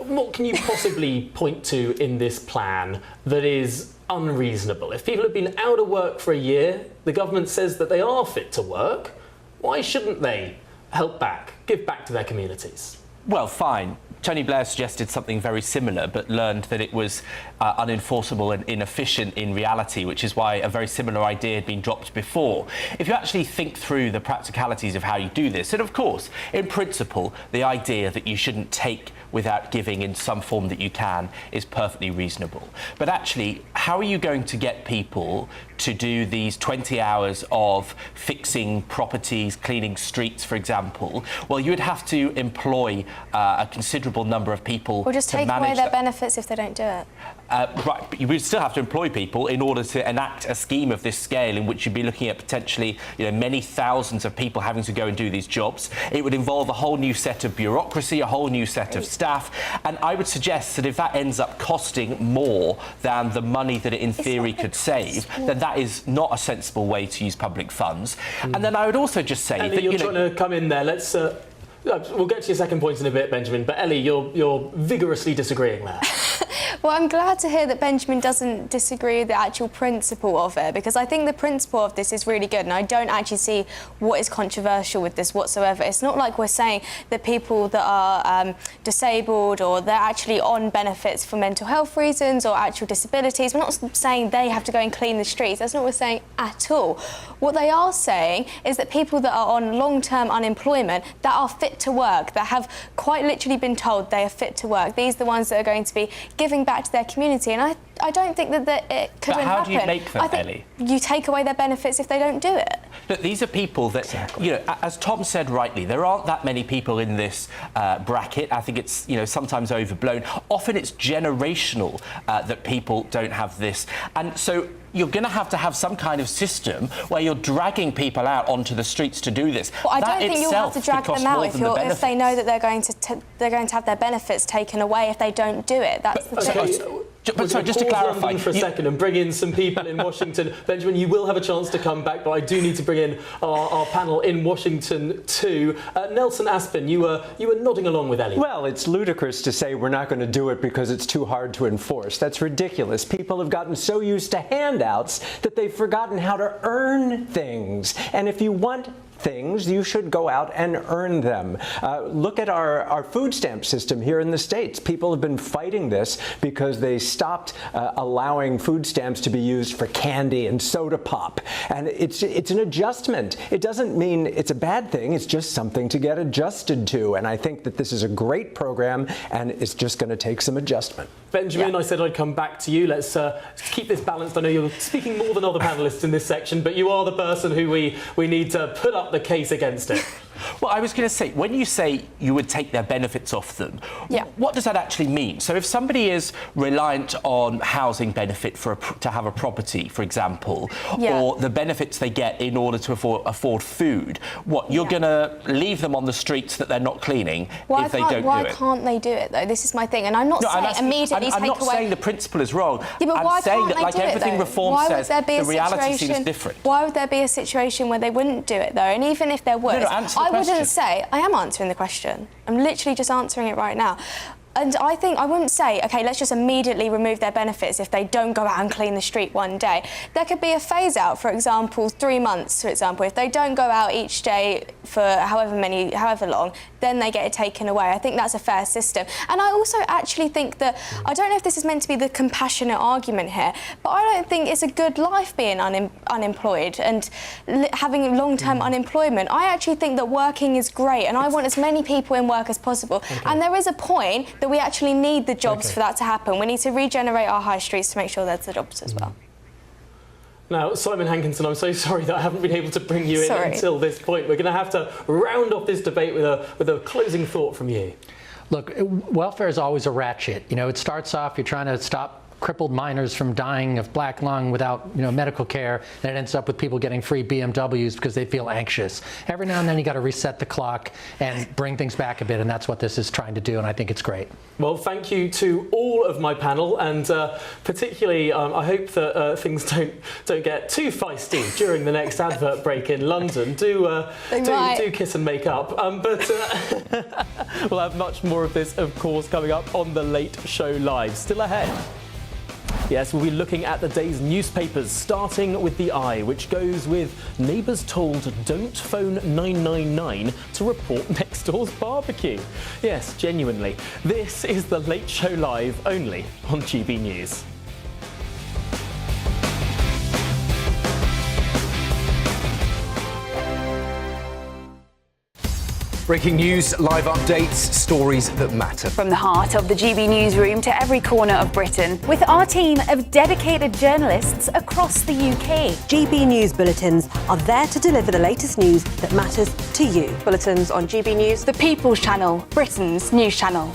What can you possibly point to in this plan that is unreasonable? If people have been out of work for a year, the government says that they are fit to work, why shouldn't they help back, give back to their communities? Well, fine. Tony Blair suggested something very similar, but learned that it was unenforceable and inefficient in reality, which is why a very similar idea had been dropped before. If you actually think through the practicalities of how you do this, and of course, in principle, the idea that you shouldn't take without giving in some form that you can is perfectly reasonable. But actually, how are you going to get people to do these 20 hours of fixing properties, cleaning streets, for example? Well, you would have to employ a considerable number of people. Or just take away their benefits if they don't do it. Right, but you would still have to employ people in order to enact a scheme of this scale, in which you'd be looking at potentially, many thousands of people having to go and do these jobs. It would involve a whole new set of bureaucracy, a whole new set of staff, and I would suggest that if that ends up costing more than the money that it in theory could save, then that is not a sensible way to use public funds. And then I would also just say Ellie, that you're trying to come in there. Let's. We'll get to your second point in a bit, Benjamin. But Ellie, you're vigorously disagreeing there. Well, I'm glad to hear that Benjamin doesn't disagree with the actual principle of it, because I think the principle of this is really good, and I don't actually see what is controversial with this whatsoever. It's not like we're saying that people that are disabled or they're actually on benefits for mental health reasons or actual disabilities. We're not saying they have to go and clean the streets. That's not what we're saying at all. What they are saying is that people that are on long-term unemployment, that are fit to work, that have quite literally been told they are fit to work, these are the ones that are going to be giving back to their community, and I don't think that it couldn't happen. How do you make them, Ellie? You take away their benefits if they don't do it. Look, these are people that, as Tom said rightly, there aren't that many people in this bracket. I think it's, sometimes overblown. Often it's generational that people don't have this. And so you're going to have some kind of system where you're dragging people out onto the streets to do this. Well, I don't think you'll have to drag them out if they know that they're going to have their benefits taken away if they don't do it. That's the thing. But sorry, just to clarify for a second and bring in some people in Washington. Benjamin, you will have a chance to come back, but I do need to bring in our panel in Washington too. Nelson Aspin, you were nodding along with Ellie. Well, it's ludicrous to say we're not going to do it because it's too hard to enforce. That's ridiculous. People have gotten so used to handouts that they've forgotten how to earn things. And if you want things, you should go out and earn them. Look at our food stamp system here in the States. People have been fighting this because they stopped allowing food stamps to be used for candy and soda pop. And it's an adjustment. It doesn't mean it's a bad thing. It's just something to get adjusted to. And I think that this is a great program, and it's just going to take some adjustment. Benjamin, I said I'd come back to you. Let's keep this balanced. I know you're speaking more than other panellists in this section, but you are the person who we need to put up the case against it. Well, I was going to say, when you say you would take their benefits off them, what does that actually mean? So if somebody is reliant on housing benefit to have a property, for example, or the benefits they get in order to afford food, you're going to leave them on the streets that they're not cleaning if they don't do it? Why can't they do it, though? This is my thing. And I'm not saying immediately take away... I'm not saying the principle is wrong. Yeah, but I'm saying that, like do everything reform says, the reality seems different. Why would there be a situation where they wouldn't do it, though? And even if there was, I wouldn't say... I am answering the question. I'm literally just answering it right now. And I think I wouldn't say, OK, let's just immediately remove their benefits if they don't go out and clean the street one day. There could be a phase out, for example, 3 months, for example. If they don't go out each day for however long, then they get it taken away. I think that's a fair system. And I also actually think that, I don't know if this is meant to be the compassionate argument here, but I don't think it's a good life being unemployed and having long-term unemployment. I actually think that working is great, and I want as many people in work as possible. And there is a point that we actually need the jobs for that to happen. We need to regenerate our high streets to make sure there's the jobs as well. Now, Simon Hankinson, I'm so sorry that I haven't been able to bring you in until this point. We're going to have to round off this debate with a closing thought from you. Look, welfare is always a ratchet. You know, it starts off, you're trying to stop crippled miners from dying of black lung without, medical care, and it ends up with people getting free BMWs because they feel anxious. Every now and then you got to reset the clock and bring things back a bit, and that's what this is trying to do, and I think it's great. Well, thank you to all of my panel, and particularly I hope that things don't get too feisty during the next advert break in London. Do kiss and make up. But we'll have much more of this, of course, coming up on The Late Show Live. Still ahead. Yes, we'll be looking at the day's newspapers, starting with The Eye, which goes with neighbours told don't phone 999 to report next door's barbecue. Yes, genuinely. This is The Late Show Live, only on GB News. Breaking news, live updates, stories that matter. From the heart of the GB newsroom to every corner of Britain, with our team of dedicated journalists across the UK. GB News bulletins are there to deliver the latest news that matters to you. Bulletins on GB News, the People's Channel, Britain's news channel.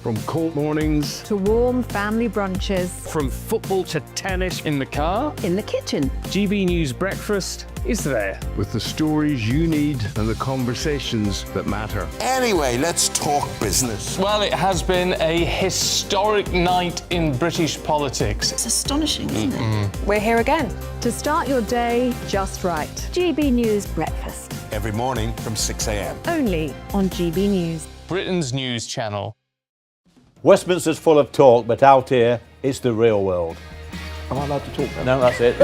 From court mornings to warm family brunches. From football to tennis in the car. In the kitchen. GB News Breakfast is there. With the stories you need and the conversations that matter. Anyway, let's talk business. Well, it has been a historic night in British politics. It's astonishing, isn't it? We're here again. To start your day just right. GB News Breakfast. Every morning from 6 a.m. Only on GB News. Britain's news channel. Westminster's full of talk, but out here, it's the real world. Am I allowed to talk now? No, that's it.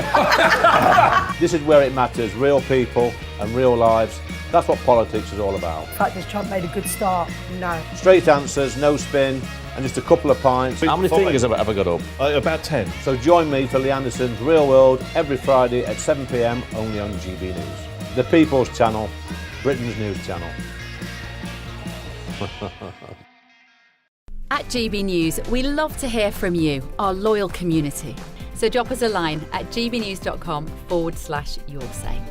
This is where it matters, real people and real lives. That's what politics is all about. In fact, this Trump made a good start. No. Straight answers, no spin, and just a couple of pints. How many fingers have I ever got up? About 10. So join me for Lee Anderson's Real World every Friday at 7 p.m, only on GB News. The People's Channel, Britain's news channel. At GB News, we love to hear from you, our loyal community. So drop us a line at gbnews.com/your say.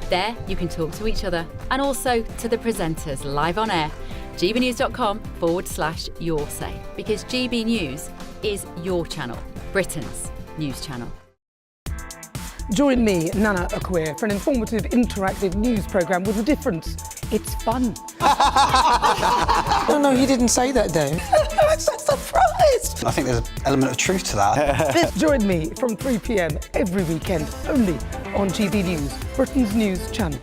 There you can talk to each other and also to the presenters live on air. gbnews.com/your say, because GB News is your channel, Britain's news channel. Join me, Nana Akwe, for an informative, interactive news programme with a difference. It's fun. No, he didn't say that, though. I'm so surprised. I think there's an element of truth to that. Join me from 3 p.m. every weekend, only on GB News, Britain's news channel.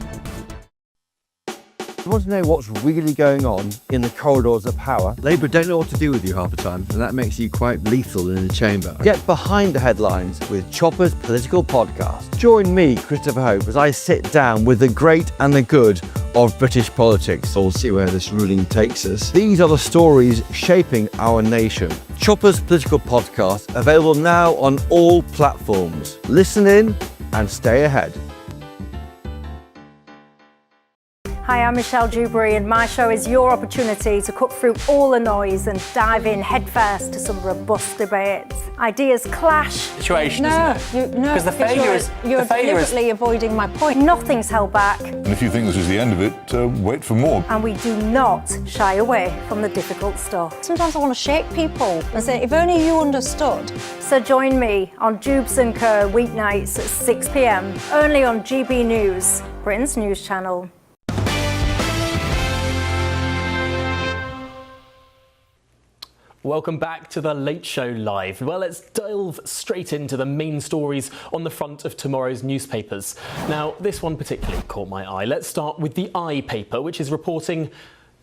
You want to know what's really going on in the corridors of power? Labour don't know what to do with you half the time, and that makes you quite lethal in the chamber. Get behind the headlines with Chopper's Political Podcast. Join me, Christopher Hope, as I sit down with the great and the good of British politics. We'll see where this ruling takes us. These are the stories shaping our nation. Chopper's Political Podcast, available now on all platforms. Listen in and stay ahead. Hi, I'm Michelle Dewberry, and my show is your opportunity to cut through all the noise and dive in headfirst to some robust debates. Ideas clash. Situation, No, isn't it? Because the failure is you're deliberately avoiding my point. Nothing's held back, And if you think this is the end of it, wait for more. and we do not shy away from the difficult stuff. Sometimes I want to shake people and say, if only you understood. So join me on Jubes & Co. weeknights at 6 p.m. only on GB News, Britain's news channel. Welcome back to the Late Show Live. Well, let's delve straight into the main stories on the front of tomorrow's newspapers. Now, this one particularly caught my eye. Let's start with the I paper, which is reporting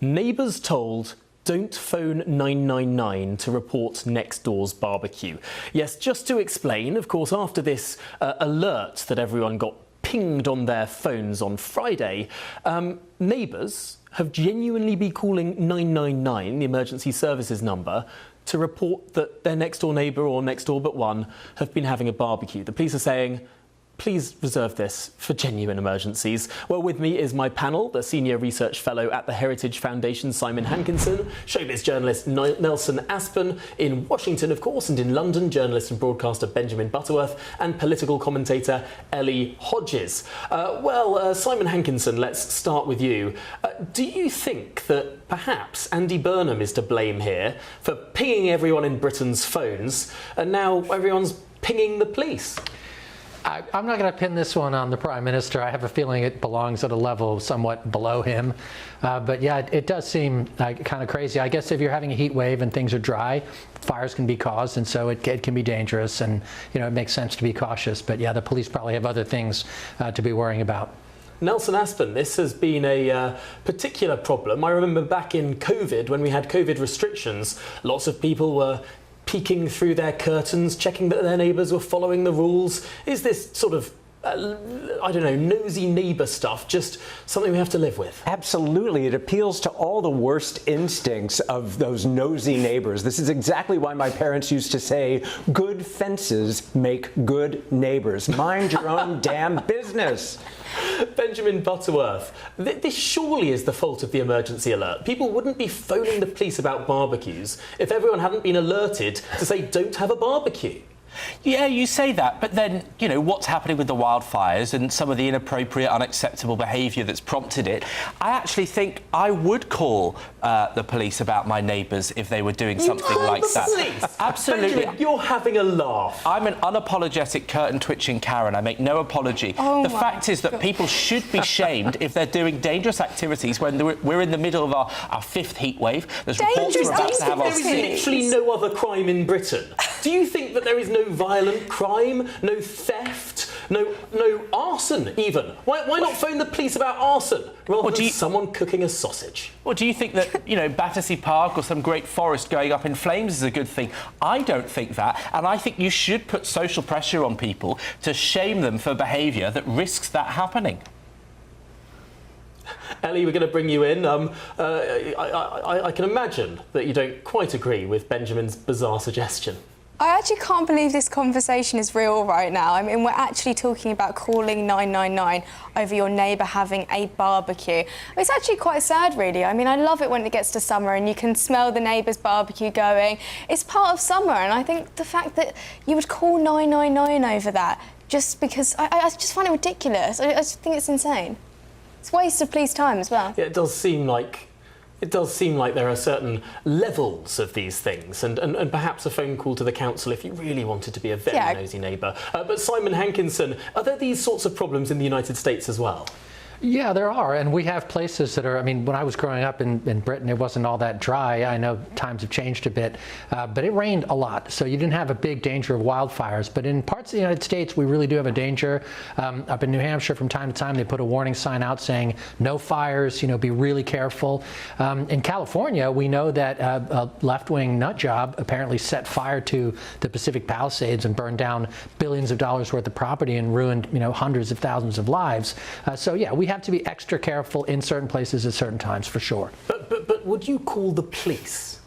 neighbours told don't phone 999 to report next door's barbecue. Yes, just to explain, of course, after this alert that everyone got pinged on their phones on Friday, neighbours have genuinely been calling 999, the emergency services number, to report that their next door neighbour or next door but one have been having a barbecue. The police are saying, please reserve this for genuine emergencies. Well, with me is my panel, the Senior Research Fellow at the Heritage Foundation, Simon Hankinson, showbiz journalist Nelson Aspen, in Washington, of course, and in London, journalist and broadcaster Benjamin Butterworth, and political commentator Ellie Hodges. Simon Hankinson, let's start with you. Do you think that perhaps Andy Burnham is to blame here for pinging everyone in Britain's phones, and now everyone's pinging the police? I'm not going to pin this one on the Prime Minister. I have a feeling it belongs at a level somewhat below him. But yeah, it does seem kind of crazy. I guess if you're having a heat wave and things are dry, fires can be caused, and so it can be dangerous, and it makes sense to be cautious. But yeah, the police probably have other things to be worrying about. Nelson Aspen, this has been a particular problem. I remember back in COVID, when we had COVID restrictions, lots of people were peeking through their curtains, checking that their neighbours were following the rules. Is this sort of, nosy neighbour stuff just something we have to live with? Absolutely. It appeals to all the worst instincts of those nosy neighbours. This is exactly why my parents used to say, good fences make good neighbours. Mind your own damn business. Benjamin Butterworth, this surely is the fault of the emergency alert. People wouldn't be phoning the police about barbecues if everyone hadn't been alerted to say don't have a barbecue. Yeah, you say that, but then, what's happening with the wildfires and some of the inappropriate, unacceptable behaviour that's prompted it, I actually think I would call the police about my neighbours if they were doing something like that. Police? Absolutely. Benjamin, you're having a laugh. I'm an unapologetic curtain-twitching Karen. I make no apology. The fact is that people should be shamed if they're doing dangerous activities when we're in the middle of our fifth heat wave. There's reports we're about to have our sixth. There is literally no other crime in Britain. Do you think that there is no violent crime, no theft, no arson even? Why not phone the police about arson rather than someone cooking a sausage? Or do you think that, Battersea Park or some great forest going up in flames is a good thing? I don't think that, and I think you should put social pressure on people to shame them for behaviour that risks that happening. Ellie, we're going to bring you in. I can imagine that you don't quite agree with Benjamin's bizarre suggestion. I actually can't believe this conversation is real right now. I mean, we're actually talking about calling 999 over your neighbour having a barbecue. It's actually quite sad, really. I mean, I love it when it gets to summer and you can smell the neighbour's barbecue going. It's part of summer, and I think the fact that you would call 999 over that just because... I just find it ridiculous. I just think it's insane. It's a waste of police time as well. Yeah, it does seem like there are certain levels of these things, and perhaps a phone call to the council if you really wanted to be a very nosy neighbour. But Simon Hankinson, are there these sorts of problems in the United States as well? Yeah, there are, and we have places that are, I mean, when I was growing up in Britain, it wasn't all that dry. I know times have changed a bit, but it rained a lot, so you didn't have a big danger of wildfires. But in parts of the United States, we really do have a danger. Up in New Hampshire, from time to time, they put a warning sign out saying, no fires, be really careful. In California, we know that a left-wing nut job apparently set fire to the Pacific Palisades and burned down billions of dollars worth of property and ruined, hundreds of thousands of lives. So yeah, we have to be extra careful in certain places at certain times, for sure. But would you call the police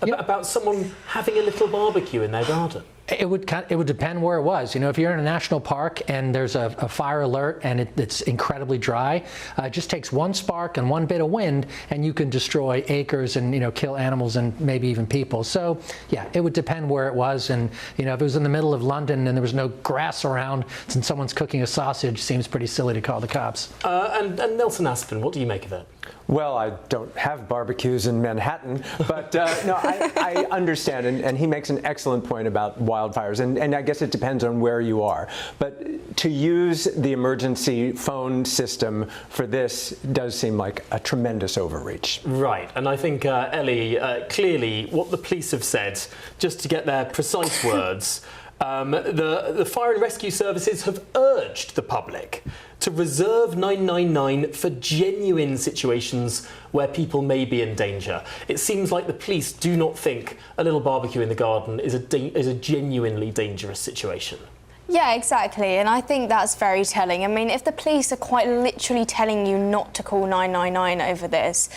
about someone having a little barbecue in their garden? It would depend where it was. If you're in a national park and there's a fire alert and it's incredibly dry, it just takes one spark and one bit of wind and you can destroy acres and kill animals and maybe even people. So yeah, it would depend where it was. And if it was in the middle of London and there was no grass around and someone's cooking a sausage, seems pretty silly to call the cops. And Nelson Aspin, what do you make of it? Well, I don't have barbecues in Manhattan, but no, I understand, and he makes an excellent point about wildfires, and I guess it depends on where you are. But to use the emergency phone system for this does seem like a tremendous overreach. Right, and I think, Ellie, clearly what the police have said, just to get their precise words, the fire and rescue services have urged the public to reserve 999 for genuine situations where people may be in danger. It seems like the police do not think a little barbecue in the garden is a genuinely dangerous situation. Yeah, exactly, and I think that's very telling. I mean, if the police are quite literally telling you not to call 999 over this,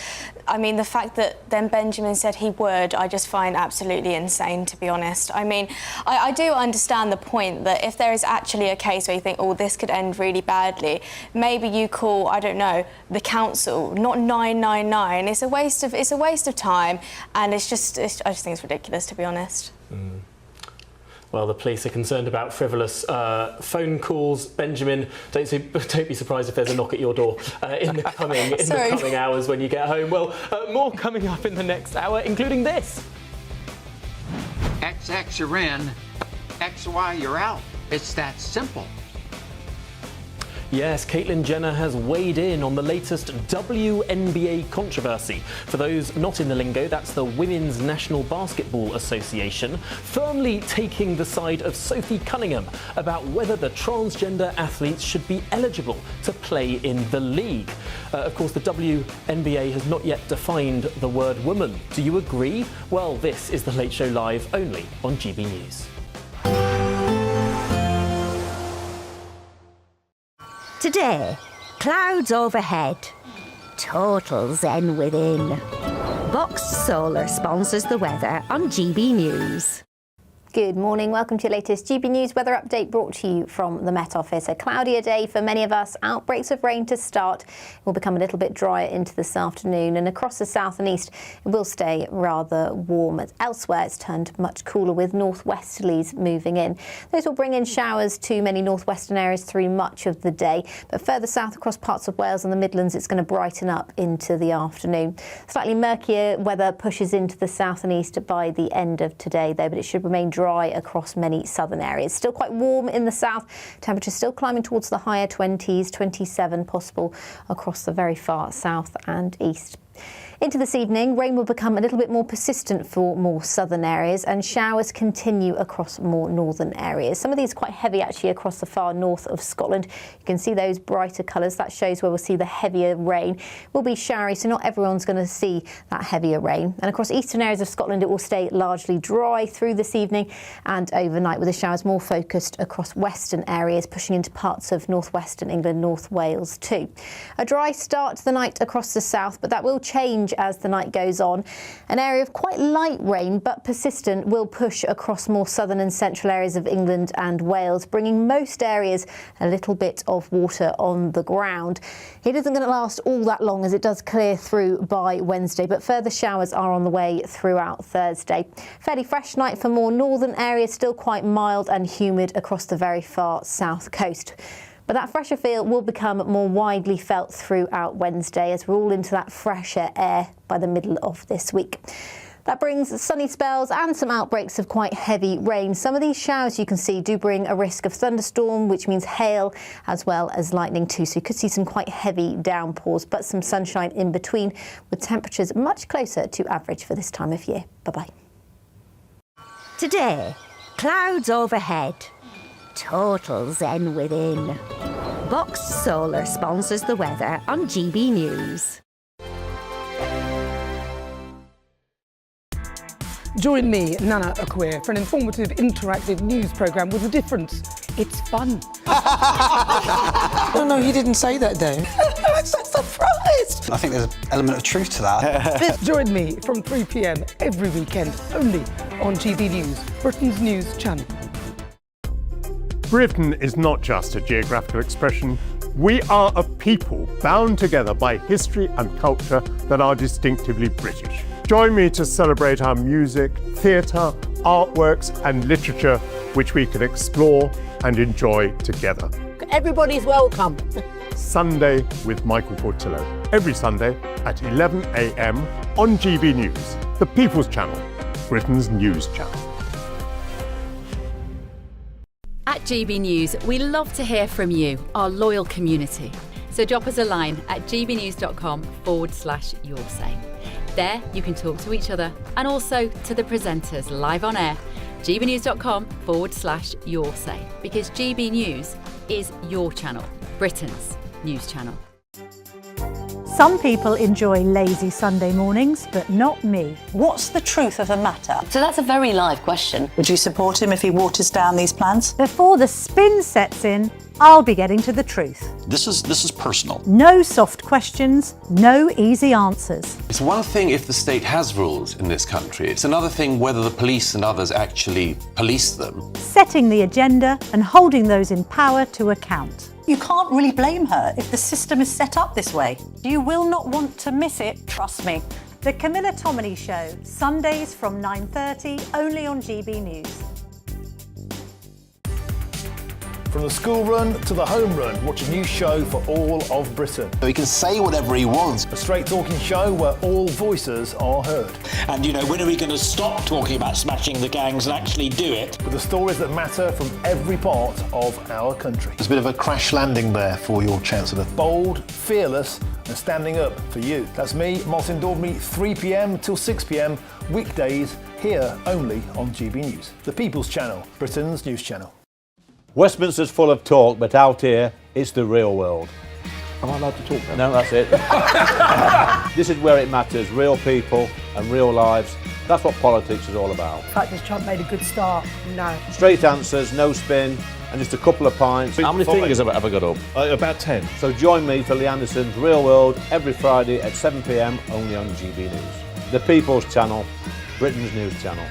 I mean, the fact that then Benjamin said he would, I just find absolutely insane, to be honest. I mean, I do understand the point that if there is actually a case where you think, oh, this could end really badly, maybe you call, I don't know, the council, not 999. It's a waste of time, and I just think it's ridiculous, to be honest. Mm. Well, the police are concerned about frivolous phone calls. Benjamin, don't be surprised if there's a knock at your door in the coming hours when you get home. Well, more coming up in the next hour, including this. XX you're in, XY you're out. It's that simple. Yes, Caitlyn Jenner has weighed in on the latest WNBA controversy. For those not in the lingo, that's the Women's National Basketball Association, firmly taking the side of Sophie Cunningham about whether the transgender athletes should be eligible to play in the league. Of course, the WNBA has not yet defined the word woman. Do you agree? Well, this is The Late Show Live, only on GB News. Today, clouds overhead, total zen within. Boxed Solar sponsors the weather on GB News. Good morning, welcome to your latest GB News weather update brought to you from the Met Office. A cloudier day for many of us, outbreaks of rain to start. It will become a little bit drier into this afternoon, and across the south and east it will stay rather warm. Elsewhere it's turned much cooler with northwesterlies moving in. Those will bring in showers to many northwestern areas through much of the day, but further south across parts of Wales and the Midlands it's going to brighten up into the afternoon. Slightly murkier weather pushes into the south and east by the end of today though, but it should remain dry across many southern areas. Still quite warm in the south, temperatures still climbing towards the higher 20s, 27 possible across the very far south and east. Into this evening, rain will become a little bit more persistent for more southern areas and showers continue across more northern areas. Some of these quite heavy actually across the far north of Scotland. You can see those brighter colours. That shows where we'll see the heavier rain. It will be showery, so not everyone's going to see that heavier rain. And across eastern areas of Scotland, it will stay largely dry through this evening and overnight, with the showers more focused across western areas, pushing into parts of northwestern England, North Wales too. A dry start to the night across the south, but that will change as the night goes on. An area of quite light rain but persistent will push across more southern and central areas of England and Wales, bringing most areas a little bit of water on the ground. It isn't going to last all that long as it does clear through by Wednesday, but further showers are on the way throughout Thursday. Fairly fresh night for more northern areas, still quite mild and humid across the very far south coast. But that fresher feel will become more widely felt throughout Wednesday as we're all into that fresher air by the middle of this week. That brings sunny spells and some outbreaks of quite heavy rain. Some of these showers you can see do bring a risk of thunderstorm, which means hail as well as lightning too. So you could see some quite heavy downpours, but some sunshine in between, with temperatures much closer to average for this time of year. Bye-bye. Today, clouds overhead. Total zen within. Boxed Solar sponsors the weather on GB News. Join me, Nana Akweer, for an informative, interactive news programme with a difference. It's fun. No, he didn't say that, though. I'm so surprised. I think there's an element of truth to that. Join me from 3 p.m. every weekend, only on GB News, Britain's news channel. Britain is not just a geographical expression. We are a people bound together by history and culture that are distinctively British. Join me to celebrate our music, theatre, artworks and literature, which we can explore and enjoy together. Everybody's welcome. Sunday with Michael Portillo, every Sunday at 11 a.m. on GB News, the People's Channel, Britain's news channel. At GB News, we love to hear from you, our loyal community. So drop us a line at gbnews.com/yoursay. There you can talk to each other and also to the presenters live on air. gbnews.com/yoursay, because GB News is your channel, Britain's news channel. Some people enjoy lazy Sunday mornings, but not me. What's the truth of the matter? So that's a very live question. Would you support him if he waters down these plans? Before the spin sets in, I'll be getting to the truth. This is personal. No soft questions, no easy answers. It's one thing if the state has rules in this country. It's another thing whether the police and others actually police them. Setting the agenda and holding those in power to account. You can't really blame her if the system is set up this way. You will not want to miss it, trust me. The Camilla Tominey Show, Sundays from 9:30, only on GB News. From the school run to the home run, watch a new show for all of Britain. He can say whatever he wants. A straight talking show where all voices are heard. And when are we going to stop talking about smashing the gangs and actually do it? With the stories that matter from every part of our country. There's a bit of a crash landing there for your Chancellor. Bold, fearless and standing up for you. That's me, Martin Daubney, 3 p.m. till 6 p.m, weekdays, here only on GB News. The People's Channel, Britain's news channel. Westminster's full of talk, but out here, it's the real world. Am I allowed to talk now? No, that's it. This is where it matters, real people and real lives. That's what politics is all about. The fact is Trump made a good start. No. Straight answers, no spin, and just a couple of pints. How many fingers have I got up? About 10. So join me for Lee Anderson's Real World every Friday at 7 p.m, only on GB News. The People's Channel, Britain's news channel.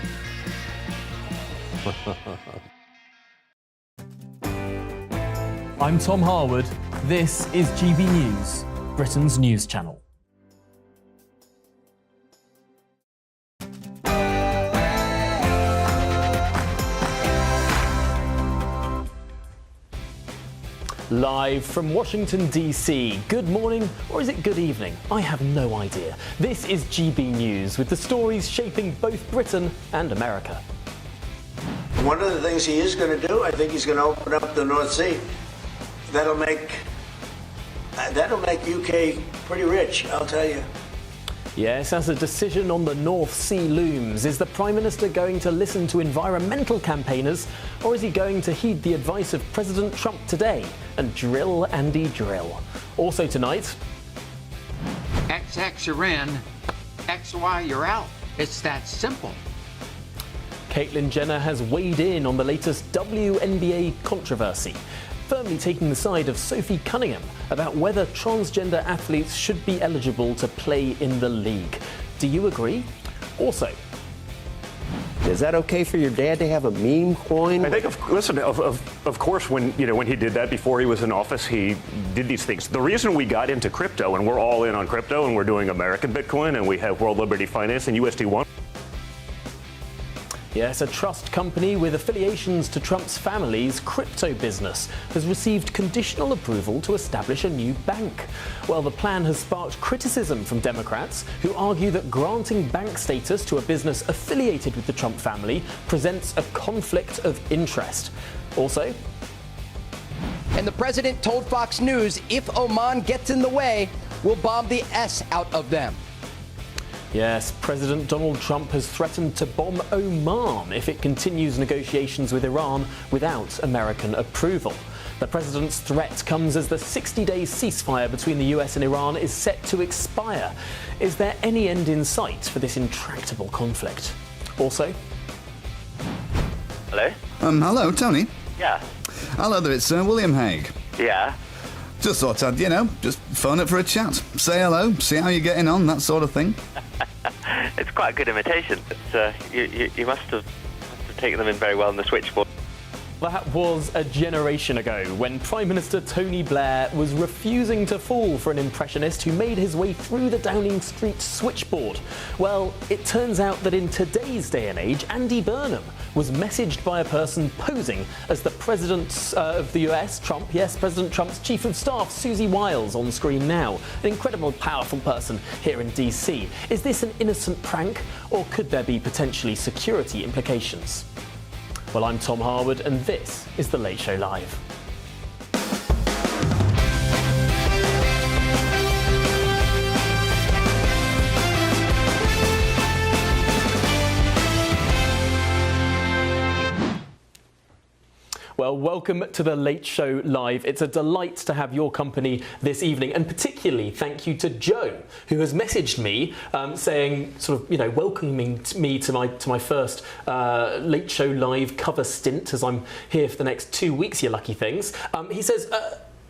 I'm Tom Harwood. This is GB News, Britain's news channel. Live from Washington, D.C. Good morning, or is it good evening? I have no idea. This is GB News with the stories shaping both Britain and America. One of the things he is going to do, I think he's going to open up the North Sea. That'll make UK pretty rich, I'll tell you. Yes, as a decision on the North Sea looms, is the Prime Minister going to listen to environmental campaigners, or is he going to heed the advice of President Trump today and drill Andy drill? Also tonight, XX you're in, XY you're out. It's that simple. Caitlyn Jenner has weighed in on the latest WNBA controversy, firmly taking the side of Sophie Cunningham about whether transgender athletes should be eligible to play in the league. Do you agree? Also, is that okay for your dad to have a meme coin? I think, of course, when he did that before he was in office, he did these things. The reason we got into crypto, and we're all in on crypto, and we're doing American Bitcoin, and we have World Liberty Finance and USD1. Yes, a trust company with affiliations to Trump's family's crypto business has received conditional approval to establish a new bank. Well, the plan has sparked criticism from Democrats who argue that granting bank status to a business affiliated with the Trump family presents a conflict of interest. Also, and the president told Fox News if Oman gets in the way, we'll bomb the S out of them. yes, President Donald Trump has threatened to bomb Oman if it continues negotiations with Iran without American approval. The president's threat comes as the 60-day ceasefire between the US and Iran is set to expire. Is there any end in sight for this intractable conflict? Also... Hello? Hello, Tony. Yeah. Hello there, it's William Hague. Yeah. Just thought I'd, just phone it for a chat. Say hello, see how you're getting on, that sort of thing. It's quite a good imitation, but you must have taken them in very well on the switchboard. That was a generation ago when Prime Minister Tony Blair was refusing to fall for an impressionist who made his way through the Downing Street switchboard. Well, it turns out that in today's day and age, Andy Burnham was messaged by a person posing as the President of the US, Trump, yes, President Trump's Chief of Staff, Susie Wiles, on screen now. An incredible, powerful person here in DC. Is this an innocent prank, or could there be potentially security implications? Well, I'm Tom Harwood, and this is The Late Show Live. Well, welcome to The Late Show Live. It's a delight to have your company this evening, and particularly thank you to Joe, who has messaged me saying, welcoming me to my first Late Show Live cover stint, as I'm here for the next 2 weeks, you lucky things. He says,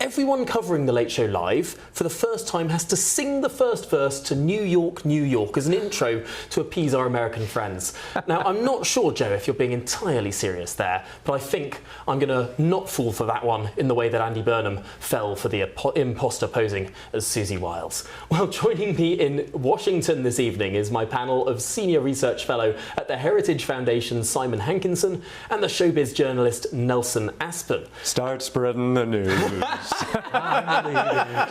everyone covering The Late Show Live for the first time has to sing the first verse to New York, New York as an intro to appease our American friends. Now, I'm not sure, Joe, if you're being entirely serious there, but I think I'm going to not fall for that one in the way that Andy Burnham fell for the imposter posing as Susie Wiles. Well, joining me in Washington this evening is my panel of Senior Research Fellow at the Heritage Foundation, Simon Hankinson, and the showbiz journalist, Nelson Aspen. Start spreading the news.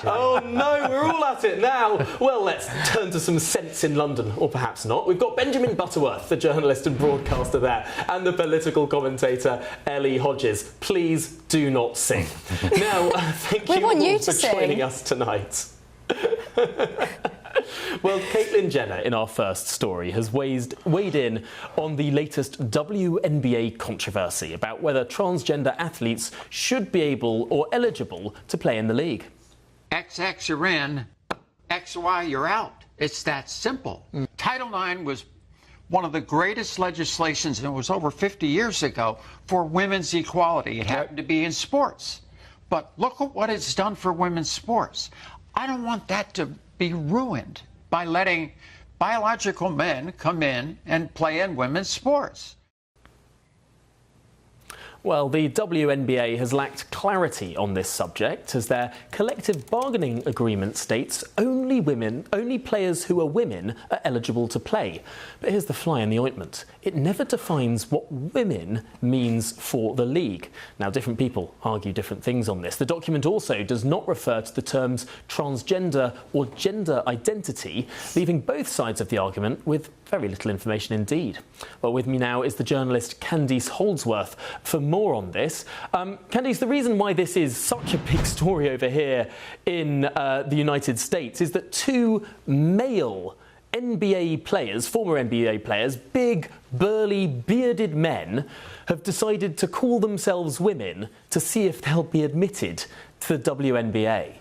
Oh no, we're all at it now. Well, let's turn to some sense in London, or perhaps not. We've got Benjamin Butterworth, the journalist and broadcaster there, and the political commentator Ellie Hodges. Please do not sing. Now, thank you all for joining us tonight. Well, Caitlyn Jenner, in our first story, has weighed in on the latest WNBA controversy about whether transgender athletes should be able or eligible to play in the league. XX you're in, XY you're out. It's that simple. Title IX was one of the greatest legislations, and it was over 50 years ago, for women's equality. It happened to be in sports. But look at what it's done for women's sports. I don't want that to be ruined by letting biological men come in and play in women's sports. Well, the WNBA has lacked clarity on this subject, as their collective bargaining agreement states only players who are women are eligible to play. But here's the fly in the ointment. It never defines what women means for the league. Now, different people argue different things on this. The document also does not refer to the terms transgender or gender identity, leaving both sides of the argument with very little information indeed. Well, with me now is the journalist Candice Holdsworth for more on this. Candice, the reason why this is such a big story over here in the United States is that two male NBA players, former NBA players, big, burly, bearded men, have decided to call themselves women to see if they'll be admitted to the WNBA.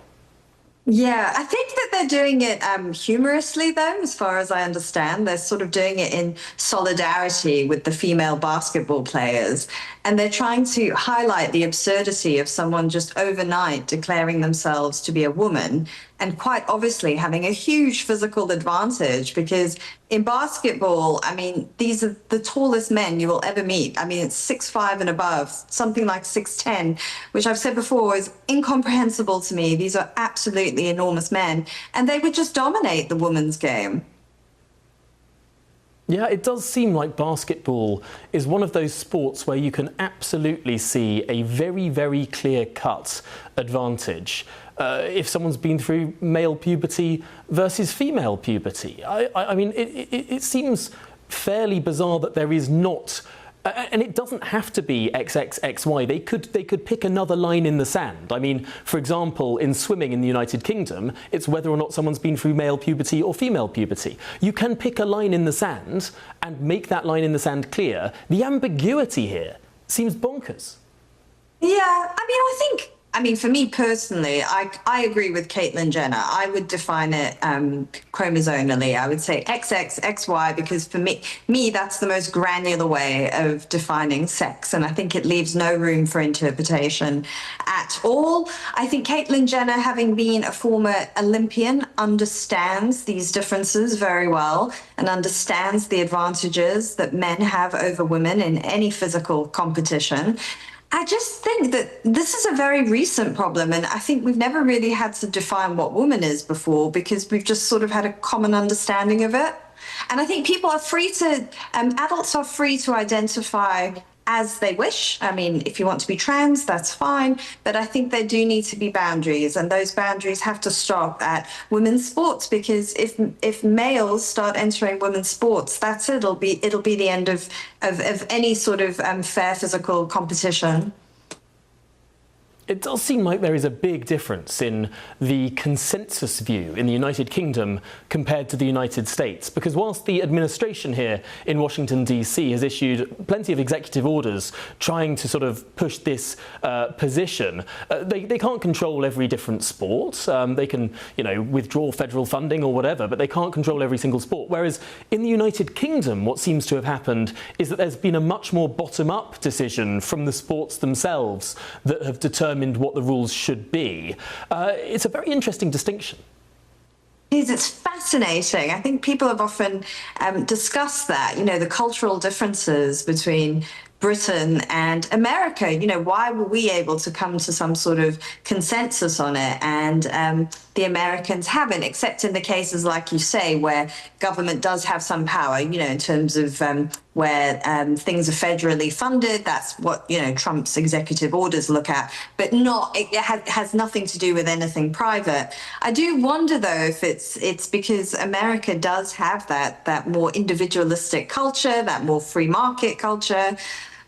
Yeah, I think that they're doing it humorously, though, as far as I understand. They're sort of doing it in solidarity with the female basketball players. And they're trying to highlight the absurdity of someone just overnight declaring themselves to be a woman and quite obviously having a huge physical advantage, because in basketball, I mean, these are the tallest men you will ever meet. I mean, it's 6'5" and above, something like 6'10", which I've said before is incomprehensible to me. These are absolutely enormous men, and they would just dominate the women's game. Yeah, it does seem like basketball is one of those sports where you can absolutely see a very, very clear-cut advantage if someone's been through male puberty versus female puberty. I mean, it seems fairly bizarre that there is not... and it doesn't have to be XXXY. They could pick another line in the sand. I mean, for example, in swimming in the United Kingdom, it's whether or not someone's been through male puberty or female puberty. You can pick a line in the sand and make that line in the sand clear. The ambiguity here seems bonkers. Yeah, I mean, for me personally, I agree with Caitlyn Jenner. I would define it chromosomally. I would say XXXY because for me, that's the most granular way of defining sex. And I think it leaves no room for interpretation at all. I think Caitlyn Jenner, having been a former Olympian, understands these differences very well and understands the advantages that men have over women in any physical competition. I just think that this is a very recent problem, and I think we've never really had to define what woman is before because we've just sort of had a common understanding of it. And I think people are free to, adults are free to identify as they wish. I mean, if you want to be trans, that's fine. But I think there do need to be boundaries, and those boundaries have to stop at women's sports because if males start entering women's sports, that's it. It'll be the end of any sort of fair physical competition. It does seem like there is a big difference in the consensus view in the United Kingdom compared to the United States, because whilst the administration here in Washington, D.C. has issued plenty of executive orders trying to sort of push this position, they can't control every different sport. They can, withdraw federal funding or whatever, but they can't control every single sport. Whereas in the United Kingdom, what seems to have happened is that there's been a much more bottom-up decision from the sports themselves that have determined what the rules should be. It's a very interesting distinction. It's fascinating. I think people have often discussed that, the cultural differences between Britain and America. Why were we able to come to some sort of consensus on it and the Americans haven't, except in the cases, like you say, where government does have some power, in terms of where things are federally funded. That's what, Trump's executive orders look at, but it has nothing to do with anything private. I do wonder, though, if it's because America does have that more individualistic culture, that more free market culture,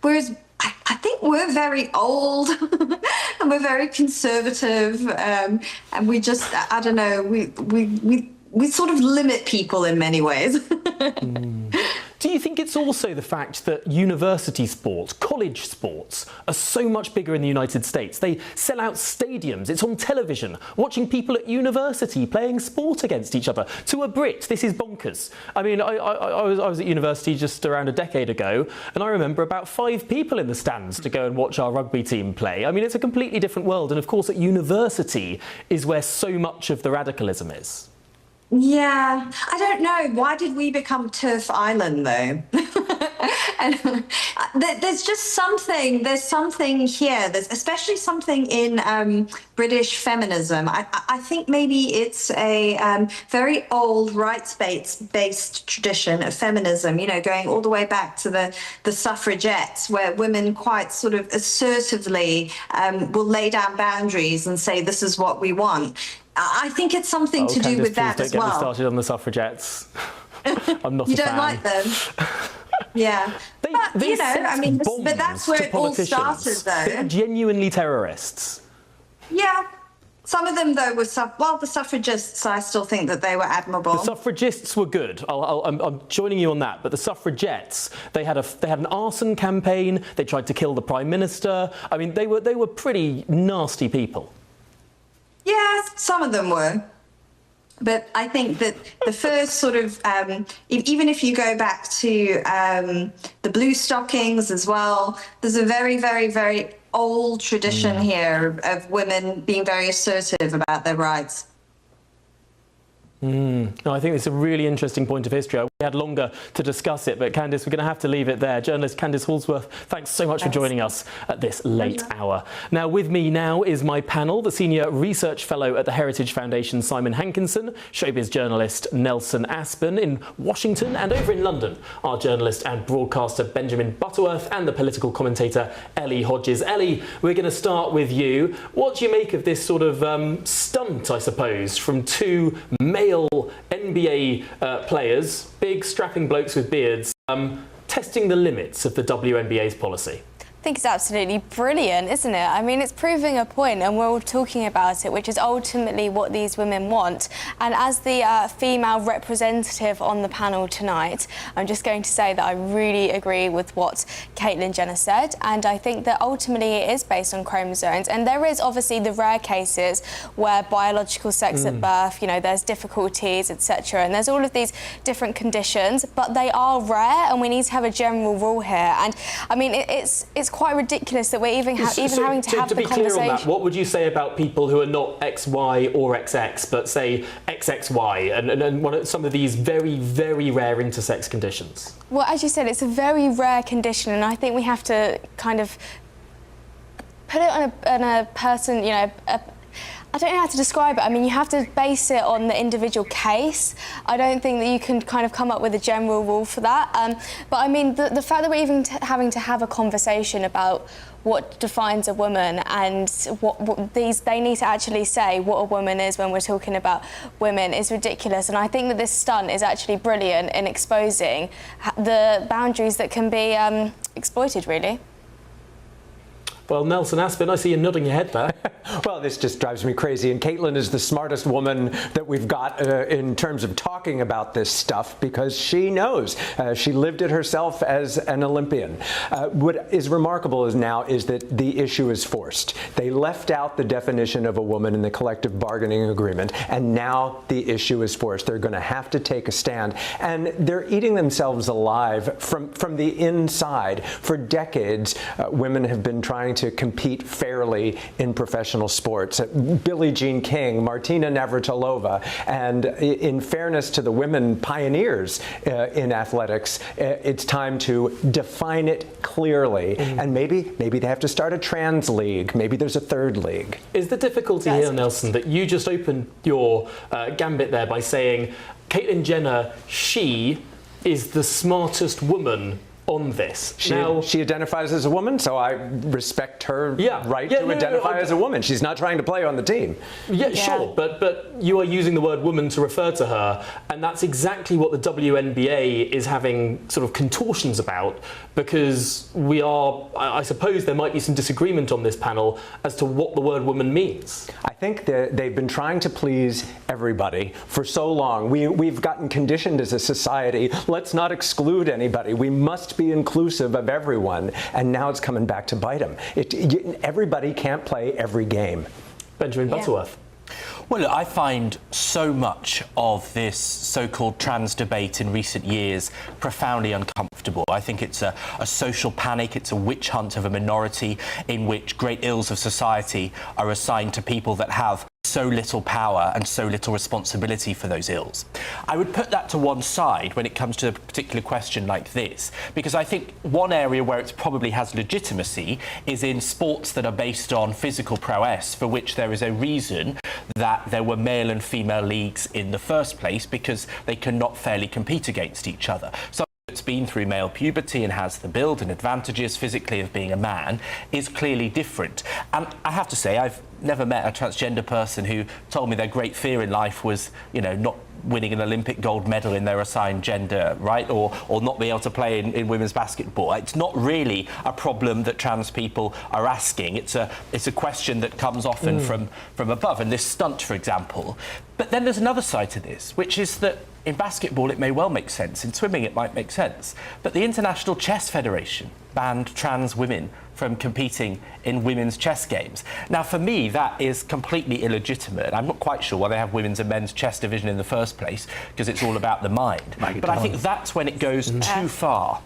whereas I think we're very old and we're very conservative, and we just, I don't know, we sort of limit people in many ways. Do you think it's also the fact that university sports, college sports, are so much bigger in the United States? They sell out stadiums, it's on television, watching people at university playing sport against each other. To a Brit, this is bonkers. I mean, I was at university just around a decade ago, and I remember about 5 people in the stands to go and watch our rugby team play. I mean, it's a completely different world, and of course at university is where so much of the radicalism is. Yeah, I don't know. Why did we become Turf Island, though? And there's just something, there's something here, there's especially something in British feminism. I think maybe it's a very old rights-based tradition of feminism, going all the way back to the suffragettes, where women quite sort of assertively will lay down boundaries and say, this is what we want. I think it's something to do with that as well. Don't get me started on the suffragettes. I'm not a fan. You don't like them? Yeah. But that's where it all started, though. They're genuinely terrorists. Yeah. Some of them, though, were the suffragists, I still think that they were admirable. The suffragists were good. I'm joining you on that. But the suffragettes, they had an arson campaign. They tried to kill the Prime Minister. I mean, they were pretty nasty people. Yeah, some of them were. But I think that the first sort of, even if you go back to the blue stockings as well, there's a very, very, very old tradition here of women being very assertive about their rights. No, I think it's a really interesting point of history. had longer to discuss it, but Candice, we're going to have to leave it there. Journalist Candice Hallsworth, thanks so much for joining us at this late hour. Now, with me now is my panel, the Senior Research Fellow at the Heritage Foundation, Simon Hankinson, showbiz journalist Nelson Aspen in Washington, and over in London, our journalist and broadcaster Benjamin Butterworth, and the political commentator Ellie Hodges. Ellie, we're going to start with you. What do you make of this sort of stunt, I suppose, from two male NBA players, big strapping blokes with beards, testing the limits of the WNBA's policy? I think it's absolutely brilliant, isn't it? I mean, it's proving a point, and we're all talking about it, which is ultimately what these women want. And as the female representative on the panel tonight, I'm just going to say that I really agree with what Caitlyn Jenner said, and I think that ultimately it is based on chromosomes. And there is obviously the rare cases where biological sex at birth, you know, there's difficulties, etc., and there's all of these different conditions, but they are rare, and we need to have a general rule here. And I mean, it's quite ridiculous that we're even having to have the conversation. To be clear on that, what would you say about people who are not XY or XX, but say XXY, and some of these very, very rare intersex conditions? Well, as you said, it's a very rare condition, and I think we have to kind of put it on a person, you know, I don't know how to describe it. I mean, you have to base it on the individual case. I don't think that you can kind of come up with a general rule for that. But I mean, the fact that we're even having to have a conversation about what defines a woman and what they need to actually say what a woman is when we're talking about women is ridiculous. And I think that this stunt is actually brilliant in exposing the boundaries that can be exploited, really. Well, Nelson Aspen, I see you nodding your head there. Well, this just drives me crazy. And Caitlyn is the smartest woman that we've got in terms of talking about this stuff, because she knows. She lived it herself as an Olympian. What is remarkable is that the issue is forced. They left out the definition of a woman in the collective bargaining agreement, and now the issue is forced. They're going to have to take a stand. And they're eating themselves alive from the inside. For decades, women have been trying to compete fairly in professional sports. Billie Jean King, Martina Navratilova, and in fairness to the women pioneers in athletics, it's time to define it clearly. And maybe they have to start a trans league. Maybe there's a third league. Is the difficulty here, Nelson, that you just opened your gambit there by saying Caitlyn Jenner, she is the smartest woman on this? She identifies as a woman, so I respect her right to identify as a woman. She's not trying to play on the team. Sure, but you are using the word woman to refer to her, and that's exactly what the WNBA is having sort of contortions about, because I suppose there might be some disagreement on this panel as to what the word woman means. I think that they've been trying to please everybody for so long. We've gotten conditioned as a society. Let's not exclude anybody. We must be inclusive of everyone, and now it's coming back to bite them. Everybody can't play every game. Benjamin Butterworth. Well, look, I find so much of this so-called trans debate in recent years profoundly uncomfortable. I think it's a social panic, it's a witch hunt of a minority in which great ills of society are assigned to people that have so little power and so little responsibility for those ills. I would put that to one side when it comes to a particular question like this, because I think one area where it probably has legitimacy is in sports that are based on physical prowess, for which there is a reason that there were male and female leagues in the first place, because they cannot fairly compete against each other. So it's been through male puberty and has the build and advantages physically of being a man is clearly different. And I have to say, I've never met a transgender person who told me their great fear in life was, you know, not winning an Olympic gold medal in their assigned gender, right? Or not being able to play in women's basketball. It's not really a problem that trans people are asking. It's a question that comes often from above. And this stunt, for example. But then there's another side to this, which is that in basketball it may well make sense. In swimming it might make sense. But the International Chess Federation banned trans women from competing in women's chess games. Now, for me, that is completely illegitimate. I'm not quite sure why they have women's and men's chess division in the first place, because it's all about the mind. But I think that's when it goes too far.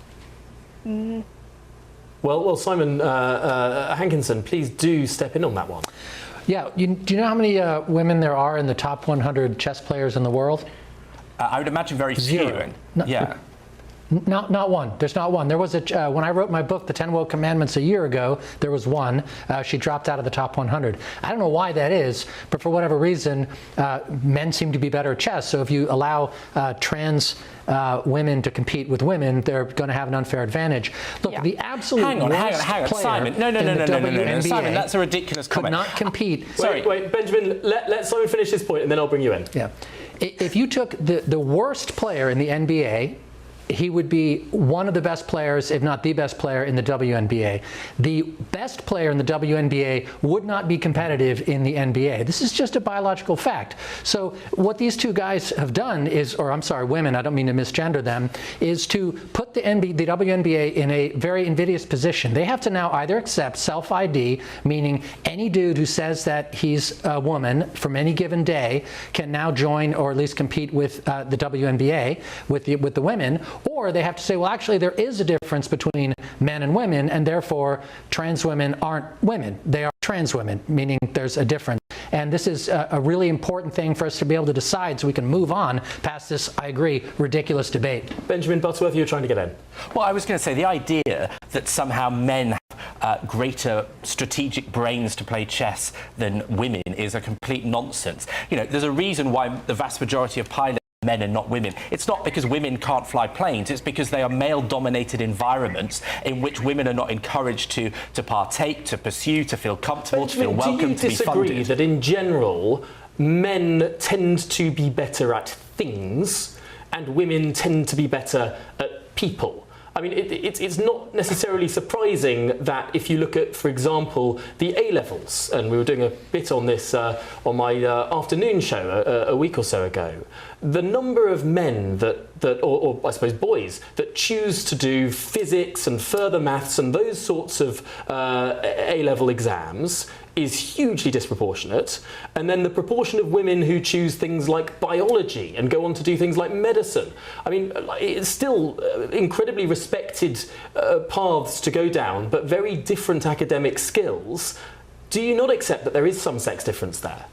Well, Simon Hankinson, please do step in on that one. Yeah, do you know how many women there are in the top 100 chess players in the world? I would imagine very Zero. few. Yeah. Not one. There's not one. There was when I wrote my book, The 10 Woke Commandments, a year ago, there was one. She dropped out of the top 100. I don't know why that is, but for whatever reason, men seem to be better at chess. So if you allow trans women to compete with women, they're going to have an unfair advantage. Look, the absolute hang on, Simon. No, Simon, that's a ridiculous comment. Could not compete. Wait, Benjamin, let Simon finish his point, and then I'll bring you in. Yeah. If you took the worst player in the NBA, he would be one of the best players, if not the best player in the WNBA. The best player in the WNBA would not be competitive in the NBA. This is just a biological fact. So what these two guys have done is, or I'm sorry, women, I don't mean to misgender them, is to put the WNBA in a very invidious position. They have to now either accept self-ID, meaning any dude who says that he's a woman from any given day can now join or at least compete with the WNBA, with the women, or they have to say, well, actually, there is a difference between men and women, and therefore trans women aren't women. They are trans women, meaning there's a difference. And this is a really important thing for us to be able to decide so we can move on past this, I agree, ridiculous debate. Benjamin Butterworth, you were trying to get in. Well, I was going to say the idea that somehow men have greater strategic brains to play chess than women is a complete nonsense. You know, there's a reason why the vast majority of pilots men and not women. It's not because women can't fly planes, it's because they are male-dominated environments in which women are not encouraged to partake, to pursue, to feel comfortable, to feel welcome, to be funded. Do you disagree that in general men tend to be better at things and women tend to be better at people? I mean, it's not necessarily surprising that if you look at, for example, the A-levels, and we were doing a bit on this on my afternoon show a week or so ago, the number of men or I suppose boys, that choose to do physics and further maths and those sorts of A-level exams is hugely disproportionate, and then the proportion of women who choose things like biology and go on to do things like medicine. I mean, it's still incredibly respected paths to go down, but very different academic skills. Do you not accept that there is some sex difference there?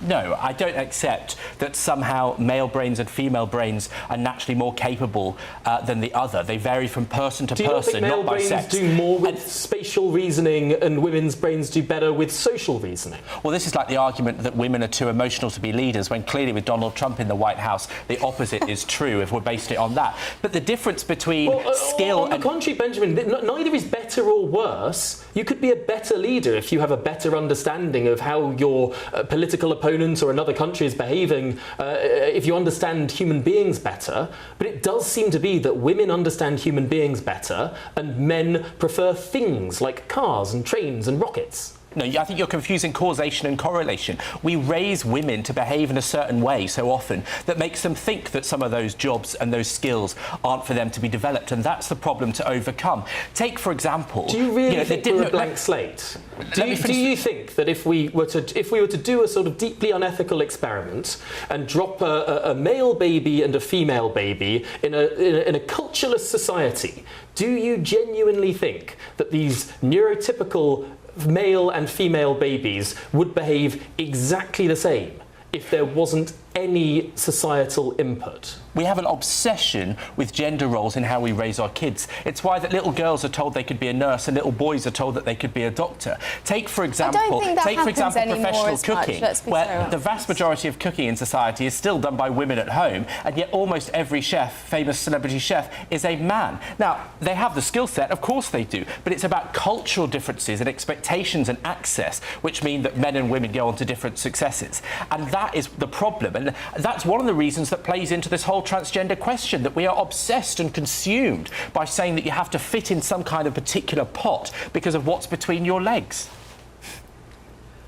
No, I don't accept that somehow male brains and female brains are naturally more capable than the other. They vary from person to person, not by sex. Do you not think male brains do more with spatial reasoning and women's brains do better with social reasoning? Well, this is like the argument that women are too emotional to be leaders, when clearly with Donald Trump in the White House, the opposite is true if we're based it on that. But the difference between skill and... On the contrary, Benjamin, neither is better or worse. You could be a better leader if you have a better understanding of how your political opponent or another country is behaving, if you understand human beings better. But it does seem to be that women understand human beings better and men prefer things like cars and trains and rockets. No, I think you're confusing causation and correlation. We raise women to behave in a certain way so often that makes them think that some of those jobs and those skills aren't for them to be developed, and that's the problem to overcome. Take, for example... Do you really think we're a blank slate? Do you think that if we were to do a sort of deeply unethical experiment and drop a male baby and a female baby in a cultureless society, do you genuinely think that these neurotypical male and female babies would behave exactly the same if there wasn't any societal input? We have an obsession with gender roles in how we raise our kids. It's why that little girls are told they could be a nurse and little boys are told that they could be a doctor. Take, for example, professional cooking, where the vast majority of cooking in society is still done by women at home, and yet almost every chef, famous celebrity chef, is a man. Now, they have the skill set, of course they do, but it's about cultural differences and expectations and access, which mean that men and women go on to different successes. And that is the problem, and that's one of the reasons that plays into this whole transgender question, that we are obsessed and consumed by saying that you have to fit in some kind of particular pot because of what's between your legs.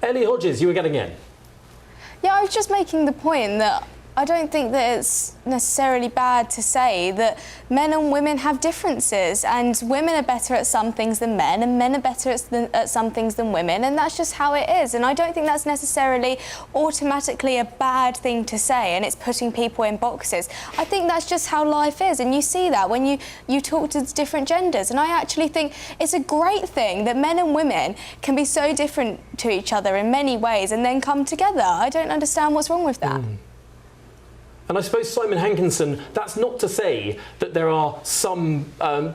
Ellie Hodges, you were getting in. Yeah, I was just making the point that I don't think that it's necessarily bad to say that men and women have differences, and women are better at some things than men, and men are better at some things than women, and that's just how it is. And I don't think that's necessarily automatically a bad thing to say, and it's putting people in boxes. I think that's just how life is, and you see that when you talk to different genders. And I actually think it's a great thing that men and women can be so different to each other in many ways and then come together. I don't understand what's wrong with that. And I suppose, Simon Hankinson, that's not to say that there are some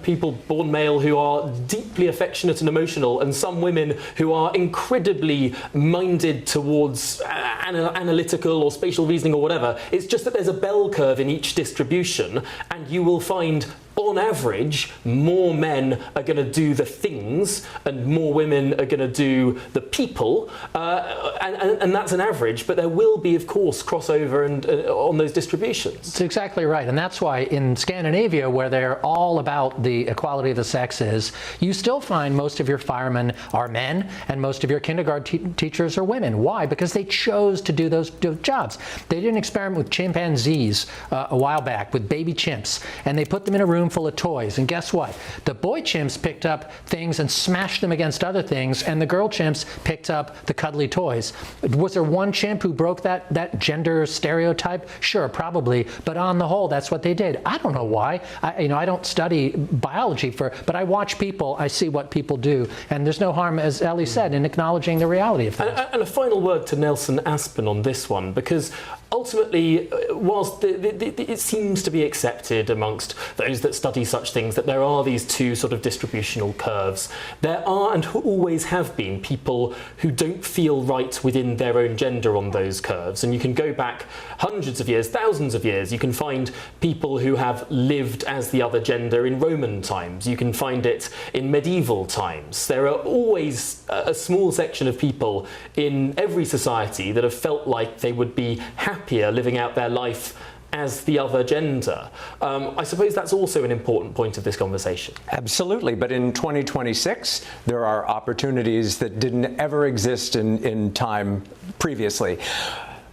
people born male who are deeply affectionate and emotional, and some women who are incredibly minded towards analytical or spatial reasoning or whatever. It's just that there's a bell curve in each distribution, and you will find, on average, more men are going to do the things and more women are going to do the people, and that's an average, but there will be, of course, crossover and on those distributions. That's exactly right, and that's why in Scandinavia, where they're all about the equality of the sexes, you still find most of your firemen are men and most of your kindergarten teachers are women. Why? Because they chose to do those jobs. They did an experiment with chimpanzees a while back, with baby chimps, and they put them in a room full of toys, and guess what? The boy chimps picked up things and smashed them against other things, and the girl chimps picked up the cuddly toys. Was there one chimp who broke that gender stereotype? Sure, probably, but on the whole, that's what they did. I don't know why. I don't study biology, but I watch people, I see what people do, and there's no harm, as Ellie said, in acknowledging the reality of things. And a final word to Nelson Aspen on this one, because ultimately, whilst it seems to be accepted amongst those that study such things that there are these two sort of distributional curves, there are and always have been people who don't feel right within their own gender on those curves. And you can go back hundreds of years, thousands of years. You can find people who have lived as the other gender in Roman times. You can find it in medieval times. There are always a small section of people in every society that have felt like they would be happier living out their life as the other gender. I suppose that's also an important point of this conversation. Absolutely, but in 2026, there are opportunities that didn't ever exist in time previously.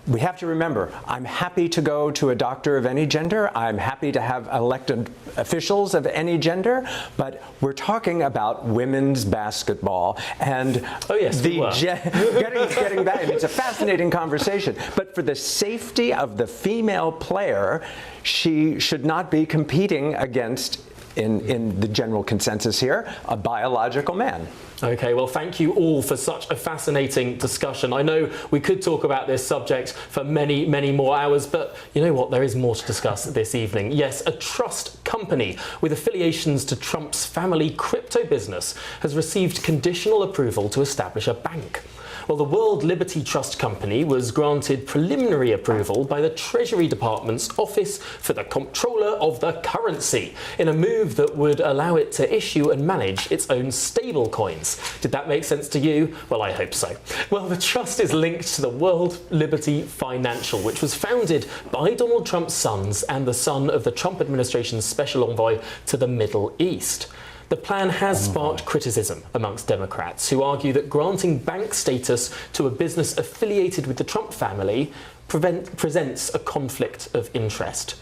We have to remember, I'm happy to go to a doctor of any gender. I'm happy to have elected officials of any gender, but we're talking about women's basketball and getting back. It's a fascinating conversation, but for the safety of the female player, she should not be competing against, in the general consensus here, a biological man. Okay, well, thank you all for such a fascinating discussion. I know we could talk about this subject for many, many more hours, but you know what? There is more to discuss this evening. Yes, a trust company with affiliations to Trump's family crypto business has received conditional approval to establish a bank. Well, the World Liberty Trust Company was granted preliminary approval by the Treasury Department's Office for the Comptroller of the Currency in a move that would allow it to issue and manage its own stablecoins. Did that make sense to you? Well, I hope so. Well, the trust is linked to the World Liberty Financial, which was founded by Donald Trump's sons and the son of the Trump administration's special envoy to the Middle East. The plan has sparked criticism amongst Democrats who argue that granting bank status to a business affiliated with the Trump family presents a conflict of interest.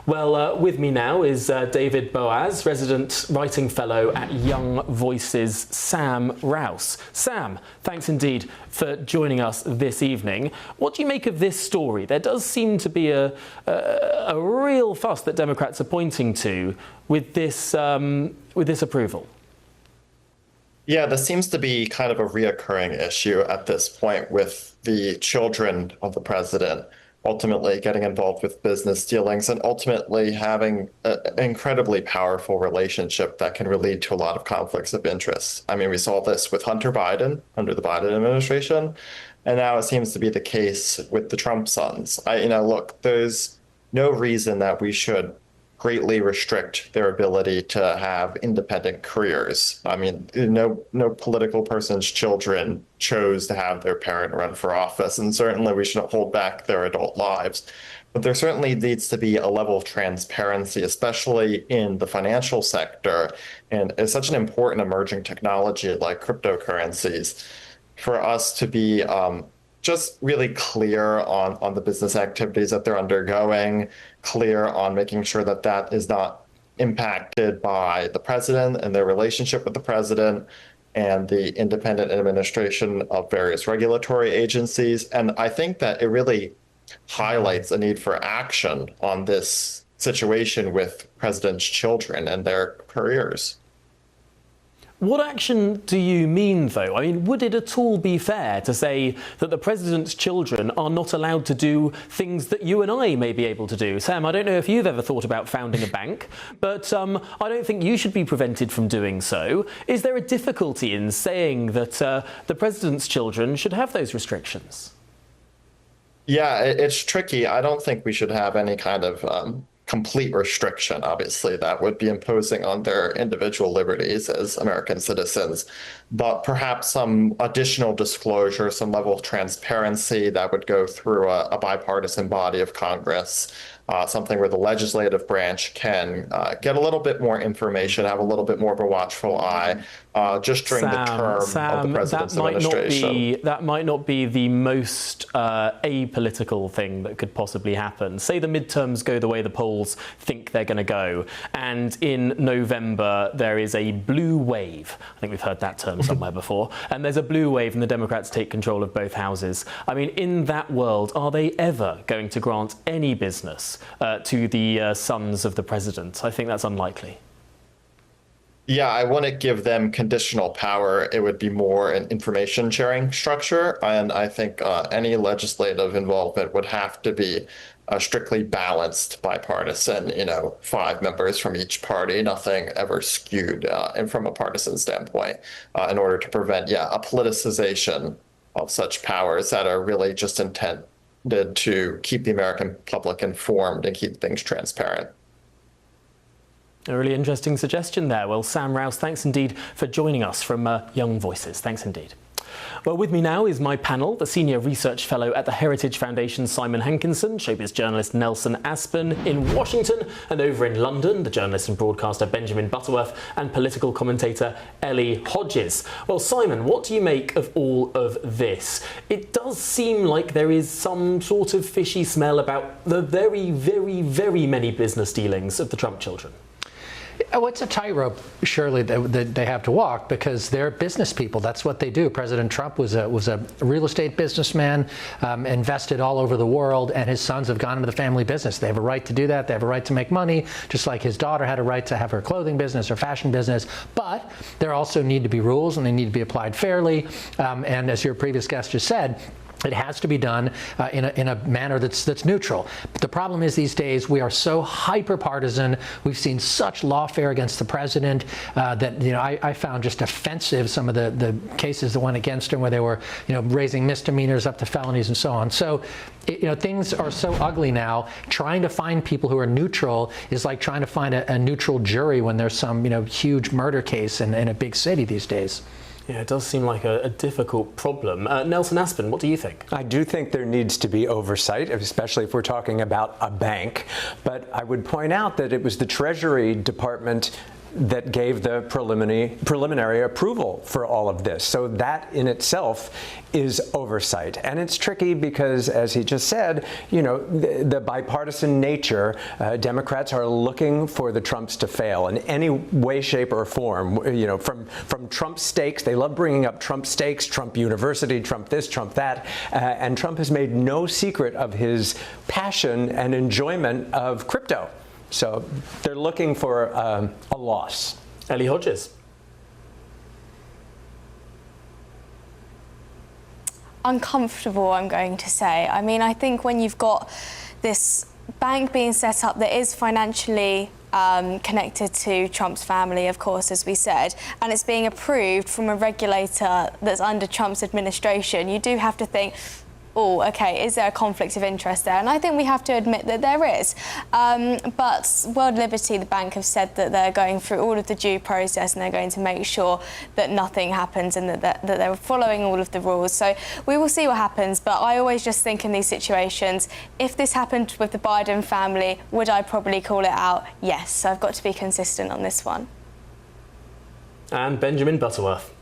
Well, with me now is David Boaz, resident writing fellow at Young Voices, Sam Rouse. Sam, thanks indeed for joining us this evening. What do you make of this story? There does seem to be a real fuss that Democrats are pointing to with this approval. Yeah, this seems to be kind of a reoccurring issue at this point with the children of the president ultimately getting involved with business dealings and ultimately having an incredibly powerful relationship that can lead to a lot of conflicts of interest. I mean, we saw this with Hunter Biden under the Biden administration, and now it seems to be the case with the Trump sons. Look, there's no reason that we should greatly restrict their ability to have independent careers. I mean, no political person's children chose to have their parent run for office, and certainly we shouldn't hold back their adult lives. But there certainly needs to be a level of transparency, especially in the financial sector, and it's such an important emerging technology like cryptocurrencies, for us to be just really clear on the business activities that they're undergoing, clear on making sure that that is not impacted by the president and their relationship with the president and the independent administration of various regulatory agencies. And I think that it really highlights a need for action on this situation with president's children and their careers. What action do you mean, though? I mean, would it at all be fair to say that the president's children are not allowed to do things that you and I may be able to do? Sam, I don't know if you've ever thought about founding a bank, but I don't think you should be prevented from doing so. Is there a difficulty in saying that the president's children should have those restrictions? Yeah, it's tricky. I don't think we should have any kind of complete restriction. Obviously, that would be imposing on their individual liberties as American citizens, but perhaps some additional disclosure, some level of transparency that would go through a bipartisan body of Congress, something where the legislative branch can get a little bit more information, have a little bit more of a watchful eye, just during the term of the president's administration. That might not be the most apolitical thing that could possibly happen. Say the midterms go the way the polls think they're going to go, and in November there is a blue wave. I think we've heard that term somewhere before. And there's a blue wave and the Democrats take control of both houses. I mean, in that world, are they ever going to grant any business to the sons of the president? I think that's unlikely. Yeah, I wouldn't give them conditional power. It would be more an information sharing structure. And I think any legislative involvement would have to be strictly balanced, bipartisan, 5 members from each party, nothing ever skewed and from a partisan standpoint, in order to prevent, a politicization of such powers that are really just intended to keep the American public informed and keep things transparent. A really interesting suggestion there. Well, Sam Rouse, thanks indeed for joining us from Young Voices. Thanks indeed. Well, with me now is my panel, the Senior Research Fellow at the Heritage Foundation, Simon Hankinson, showbiz journalist Nelson Aspen in Washington, and over in London, the journalist and broadcaster Benjamin Butterworth and political commentator Ellie Hodges. Well, Simon, what do you make of all of this? It does seem like there is some sort of fishy smell about the very, very, very many business dealings of the Trump children. Oh, it's a tightrope, surely, that they have to walk, because they're business people. That's what they do. President Trump was a real estate businessman, invested all over the world, and his sons have gone into the family business. They have a right to do that. They have a right to make money, just like his daughter had a right to have her clothing business or fashion business. But there also need to be rules, and they need to be applied fairly. And as your previous guest just said, it has to be done in a manner that's neutral. But the problem is these days we are so hyper-partisan. We've seen such lawfare against the president that I found just offensive some of the cases that went against him, where they were raising misdemeanors up to felonies and so on. So things are so ugly now. Trying to find people who are neutral is like trying to find a neutral jury when there's some huge murder case in a big city these days. Yeah, it does seem like a difficult problem. Nelson Aspen, what do you think? I do think there needs to be oversight, especially if we're talking about a bank. But I would point out that it was the Treasury Department that gave the preliminary approval for all of this. So that in itself is oversight. And it's tricky because, as he just said, the bipartisan nature, Democrats are looking for the Trumps to fail in any way, shape, or form. From Trump stakes, they love bringing up Trump stakes, Trump University, Trump this, Trump that. And Trump has made no secret of his passion and enjoyment of crypto. So they're looking for a loss. Ellie Hodges. Uncomfortable, I'm going to say. I mean, I think when you've got this bank being set up that is financially connected to Trump's family, of course, as we said, and it's being approved from a regulator that's under Trump's administration, you do have to think, oh, okay, is there a conflict of interest there? And I think we have to admit that there is. But World Liberty, the bank, have said that they're going through all of the due process and they're going to make sure that nothing happens and that they're following all of the rules. So we will see what happens. But I always just think in these situations, if this happened with the Biden family, would I probably call it out? Yes. So I've got to be consistent on this one. And Benjamin Butterworth.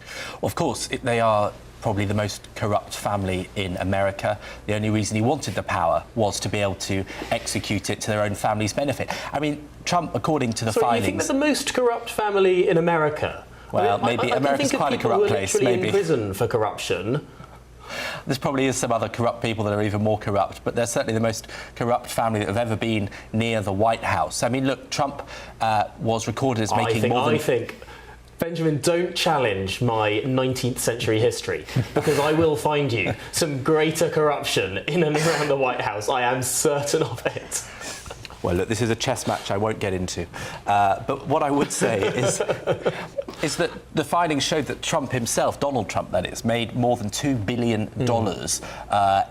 Of course, they are probably the most corrupt family in America. The only reason he wanted the power was to be able to execute it to their own family's benefit. I mean, Trump, according to the filings... you think they're the most corrupt family in America? Well, maybe America's quite a corrupt place. Maybe in prison for corruption. There's probably some other corrupt people that are even more corrupt, but they're certainly the most corrupt family that have ever been near the White House. I mean, look, Trump was recorded as making more than... Benjamin, don't challenge my 19th century history, because I will find you some greater corruption in and around the White House. I am certain of it. Well, look, this is a chess match I won't get into. But what I would say is that the findings showed that Trump himself, Donald Trump that is, made more than $2 billion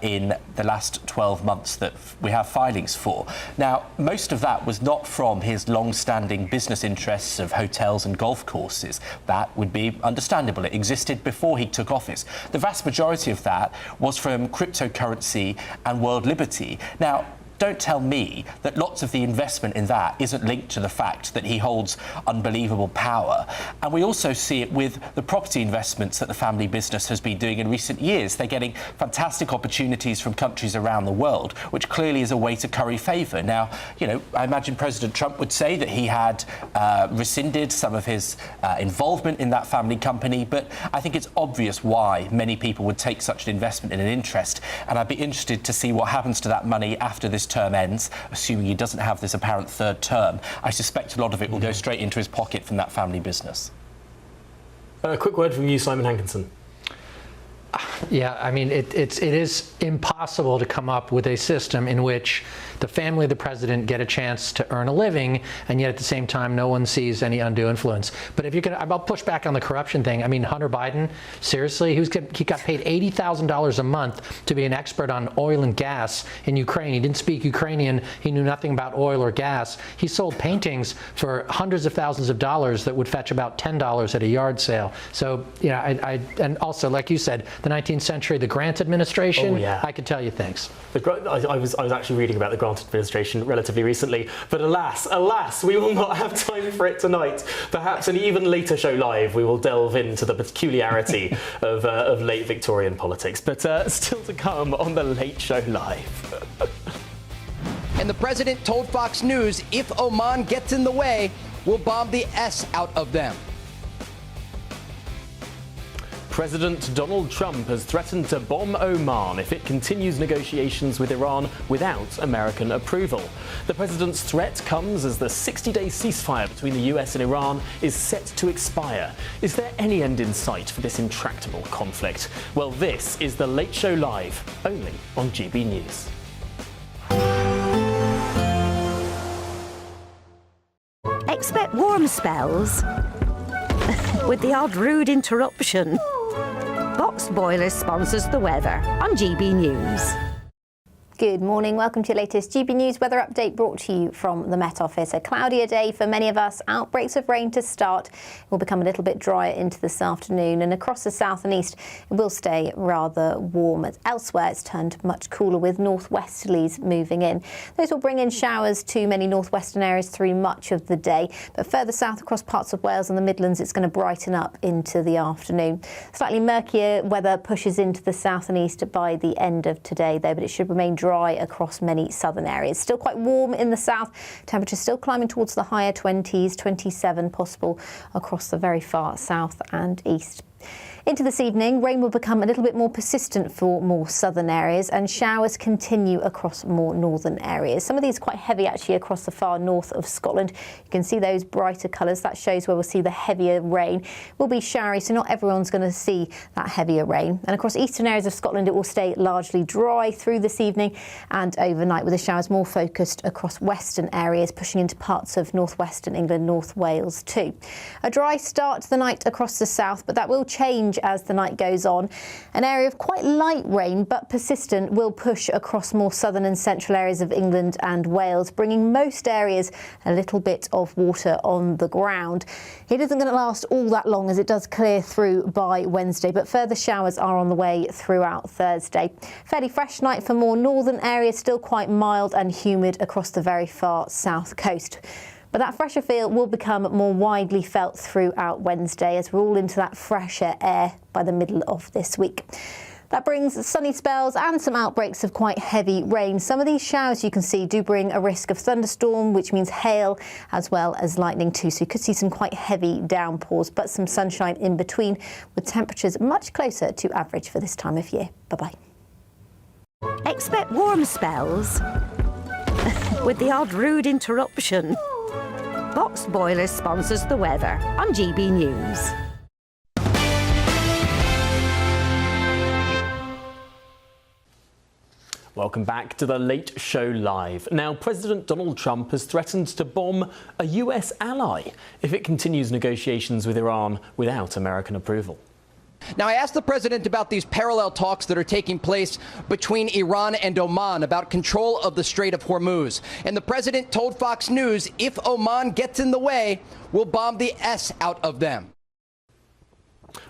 in the last 12 months that we have filings for. Now, most of that was not from his long-standing business interests of hotels and golf courses. That would be understandable. It existed before he took office. The vast majority of that was from cryptocurrency and world liberty. Now, don't tell me that lots of the investment in that isn't linked to the fact that he holds unbelievable power. And we also see it with the property investments that the family business has been doing in recent years. They're getting fantastic opportunities from countries around the world, which clearly is a way to curry favour. Now, you know, I imagine President Trump would say that he had rescinded some of his involvement in that family company, but I think it's obvious why many people would take such an investment and an interest. And I'd be interested to see what happens to that money after this term ends, assuming he doesn't have this apparent third term. I suspect a lot of it will go straight into his pocket from that family business. A quick word from you, Simon Hankinson. Yeah, I mean, it is impossible to come up with a system in which the family of the president get a chance to earn a living, and yet at the same time no one sees any undue influence. But if you're going to, I'll push back on the corruption thing. I mean, Hunter Biden, seriously, he got paid $80,000 a month to be an expert on oil and gas in Ukraine. He didn't speak Ukrainian. He knew nothing about oil or gas. He sold paintings for hundreds of thousands of dollars that would fetch about $10 at a yard sale. So, you know, and also, like you said, the 19th century, the Grant administration, I could tell you things. I was actually reading about the Grant administration relatively recently, but alas, we will not have time for it tonight. Perhaps an even later show live, we will delve into the peculiarity of late Victorian politics. But still to come on the Late Show Live. And the president told Fox News if Oman gets in the way, we'll bomb the S out of them. President Donald Trump has threatened to bomb Oman if it continues negotiations with Iran without American approval. The president's threat comes as the 60-day ceasefire between the US and Iran is set to expire. Is there any end in sight for this intractable conflict? Well, this is The Late Show Live, only on GB News. Expect warm spells with the odd rude interruption. Box Boilers sponsors the weather on GB News. Good morning. Welcome to your latest GB News weather update brought to you from the Met Office. A cloudier day for many of us. Outbreaks of rain to start. It will become a little bit drier into this afternoon, and across the south and east it will stay rather warm. Elsewhere it's turned much cooler with northwesterlies moving in. Those will bring in showers to many northwestern areas through much of the day, but further south across parts of Wales and the Midlands it's going to brighten up into the afternoon. Slightly murkier weather pushes into the south and east by the end of today though, but it should remain dry across many southern areas. Still quite warm in the south. Temperatures still climbing towards the higher 20s, 27 possible across the very far south and east. Into this evening, rain will become a little bit more persistent for more southern areas and showers continue across more northern areas. Some of these quite heavy actually across the far north of Scotland. You can see those brighter colours. That shows where we'll see the heavier rain. It will be showery, so not everyone's going to see that heavier rain. And across eastern areas of Scotland, it will stay largely dry through this evening and overnight, with the showers more focused across western areas, pushing into parts of northwestern England, North Wales too. A dry start to the night across the south, but that will change as the night goes on. An area of quite light rain but persistent will push across more southern and central areas of England and Wales, bringing most areas a little bit of water on the ground. It isn't going to last all that long as it does clear through by Wednesday, but further showers are on the way throughout Thursday. Fairly fresh night for more northern areas, still quite mild and humid across the very far south coast. But that fresher feel will become more widely felt throughout Wednesday as we're all into that fresher air by the middle of this week. That brings sunny spells and some outbreaks of quite heavy rain. Some of these showers you can see do bring a risk of thunderstorm, which means hail as well as lightning too. So you could see some quite heavy downpours, but some sunshine in between, with temperatures much closer to average for this time of year. Bye-bye. Expect warm spells with the odd rude interruption. Boxed Boilers sponsors the weather on GB News. Welcome back to the Late Show Live. Now, President Donald Trump has threatened to bomb a US ally if it continues negotiations with Iran without American approval. Now, I asked the president about these parallel talks that are taking place between Iran and Oman about control of the Strait of Hormuz. And the president told Fox News if Oman gets in the way, we'll bomb the S out of them.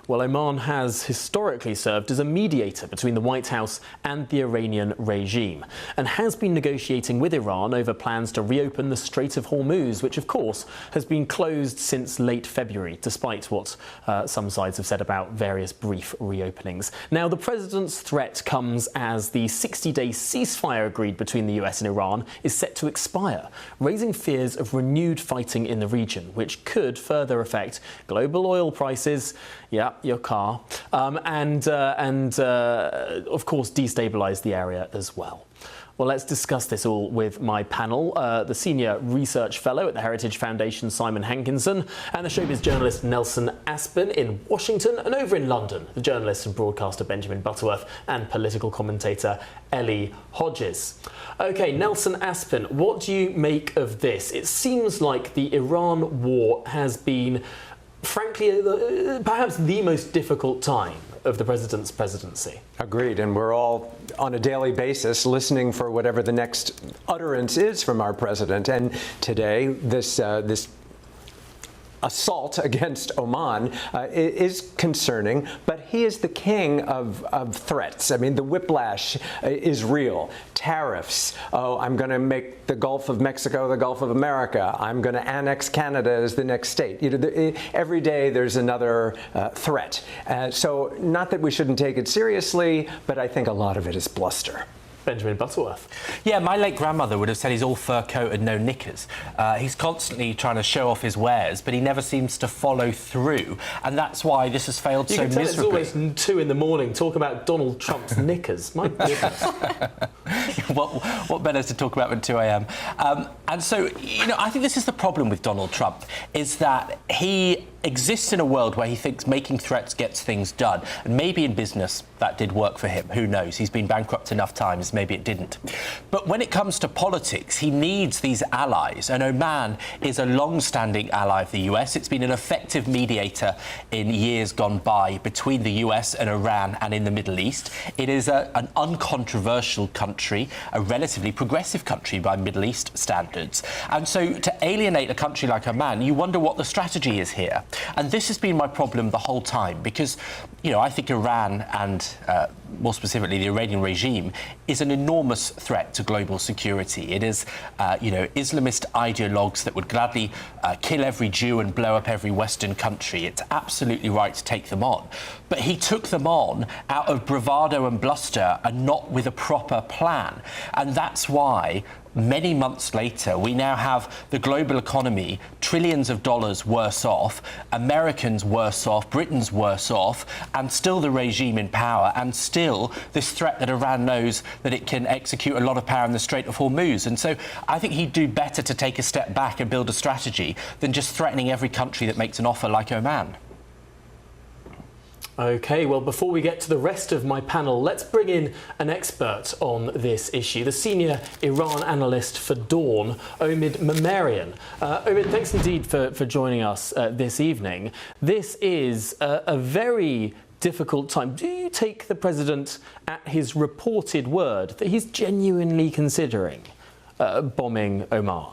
Well, Oman has historically served as a mediator between the White House and the Iranian regime and has been negotiating with Iran over plans to reopen the Strait of Hormuz, which, of course, has been closed since late February, despite what some sides have said about various brief reopenings. Now, the president's threat comes as the 60-day ceasefire agreed between the US and Iran is set to expire, raising fears of renewed fighting in the region, which could further affect global oil prices, your car, and of course destabilise the area as well. Well, let's discuss this all with my panel, the Senior Research Fellow at the Heritage Foundation, Simon Hankinson, and the showbiz journalist Nelson Aspin in Washington, and over in London, the journalist and broadcaster Benjamin Butterworth and political commentator Ellie Hodges. OK, Nelson Aspin, what do you make of this? It seems like the Iran war has been, frankly, perhaps the most difficult time of the president's presidency. Agreed, and we're all on a daily basis listening for whatever the next utterance is from our president. And today, this assault against Oman is concerning, but he is the king of threats. I mean, the whiplash is real. Tariffs. Oh, I'm going to make the Gulf of Mexico the Gulf of America. I'm going to annex Canada as the next state. You know, every day there's another threat. So not that we shouldn't take it seriously, but I think a lot of it is bluster. Benjamin Butterworth. Yeah, my late grandmother would have said he's all fur coat and no knickers. He's constantly trying to show off his wares, but he never seems to follow through, and that's why this has failed so miserably. It's always 2 in the morning. Talk about Donald Trump's knickers. My goodness. What better to talk about than 2 a.m. And so, you know, I think this is the problem with Donald Trump, is that he exists in a world where he thinks making threats gets things done. And maybe in business that did work for him. Who knows? He's been bankrupt enough times, maybe it didn't. But when it comes to politics, he needs these allies. And Oman is a long-standing ally of the US. It's been an effective mediator in years gone by between the US and Iran and in the Middle East. It is an uncontroversial country, a relatively progressive country by Middle East standards. And so to alienate a country like Oman, you wonder what the strategy is here. And this has been my problem the whole time, because, you know, I think Iran and more specifically the Iranian regime is an enormous threat to global security. It is, you know, Islamist ideologues that would gladly kill every Jew and blow up every Western country. It's absolutely right to take them on. But he took them on out of bravado and bluster and not with a proper plan. And that's why many months later, we now have the global economy trillions of dollars worse off, Americans worse off, Britain's worse off, and still the regime in power, and still this threat that Iran knows that it can execute a lot of power in the Strait of Hormuz. And so I think he'd do better to take a step back and build a strategy than just threatening every country that makes an offer like Oman. OK, well, before we get to the rest of my panel, let's bring in an expert on this issue, the senior Iran analyst for Dawn, Omid Memarian. Omid, thanks indeed for joining us this evening. This is a very difficult time. Do you take the president at his reported word that he's genuinely considering bombing Oman?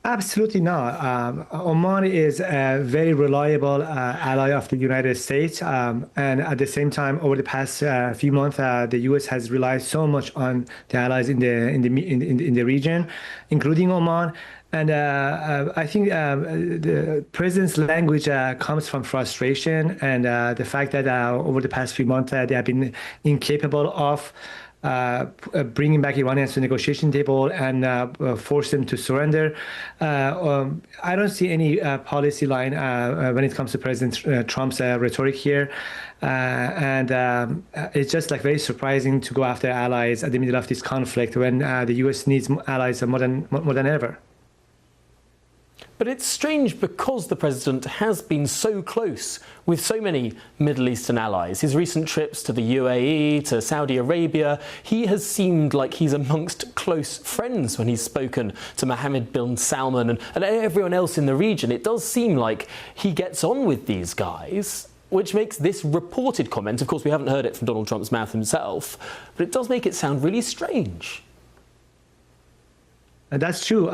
Absolutely not. Oman is a very reliable ally of the United States, and at the same time, over the past few months, the U.S. has relied so much on the allies in the region, including Oman. And I think the president's language comes from frustration and the fact that over the past few months they have been incapable of bringing back Iranians to the negotiation table and force them to surrender. I don't see any policy line when it comes to President Trump's rhetoric here. And it's just like very surprising to go after allies at the middle of this conflict when the U.S. needs allies more than ever. But it's strange because the president has been so close with so many Middle Eastern allies. His recent trips to the UAE, to Saudi Arabia, he has seemed like he's amongst close friends when he's spoken to Mohammed bin Salman and everyone else in the region. It does seem like he gets on with these guys, which makes this reported comment, of course we haven't heard it from Donald Trump's mouth himself, but it does make it sound really strange. That's true.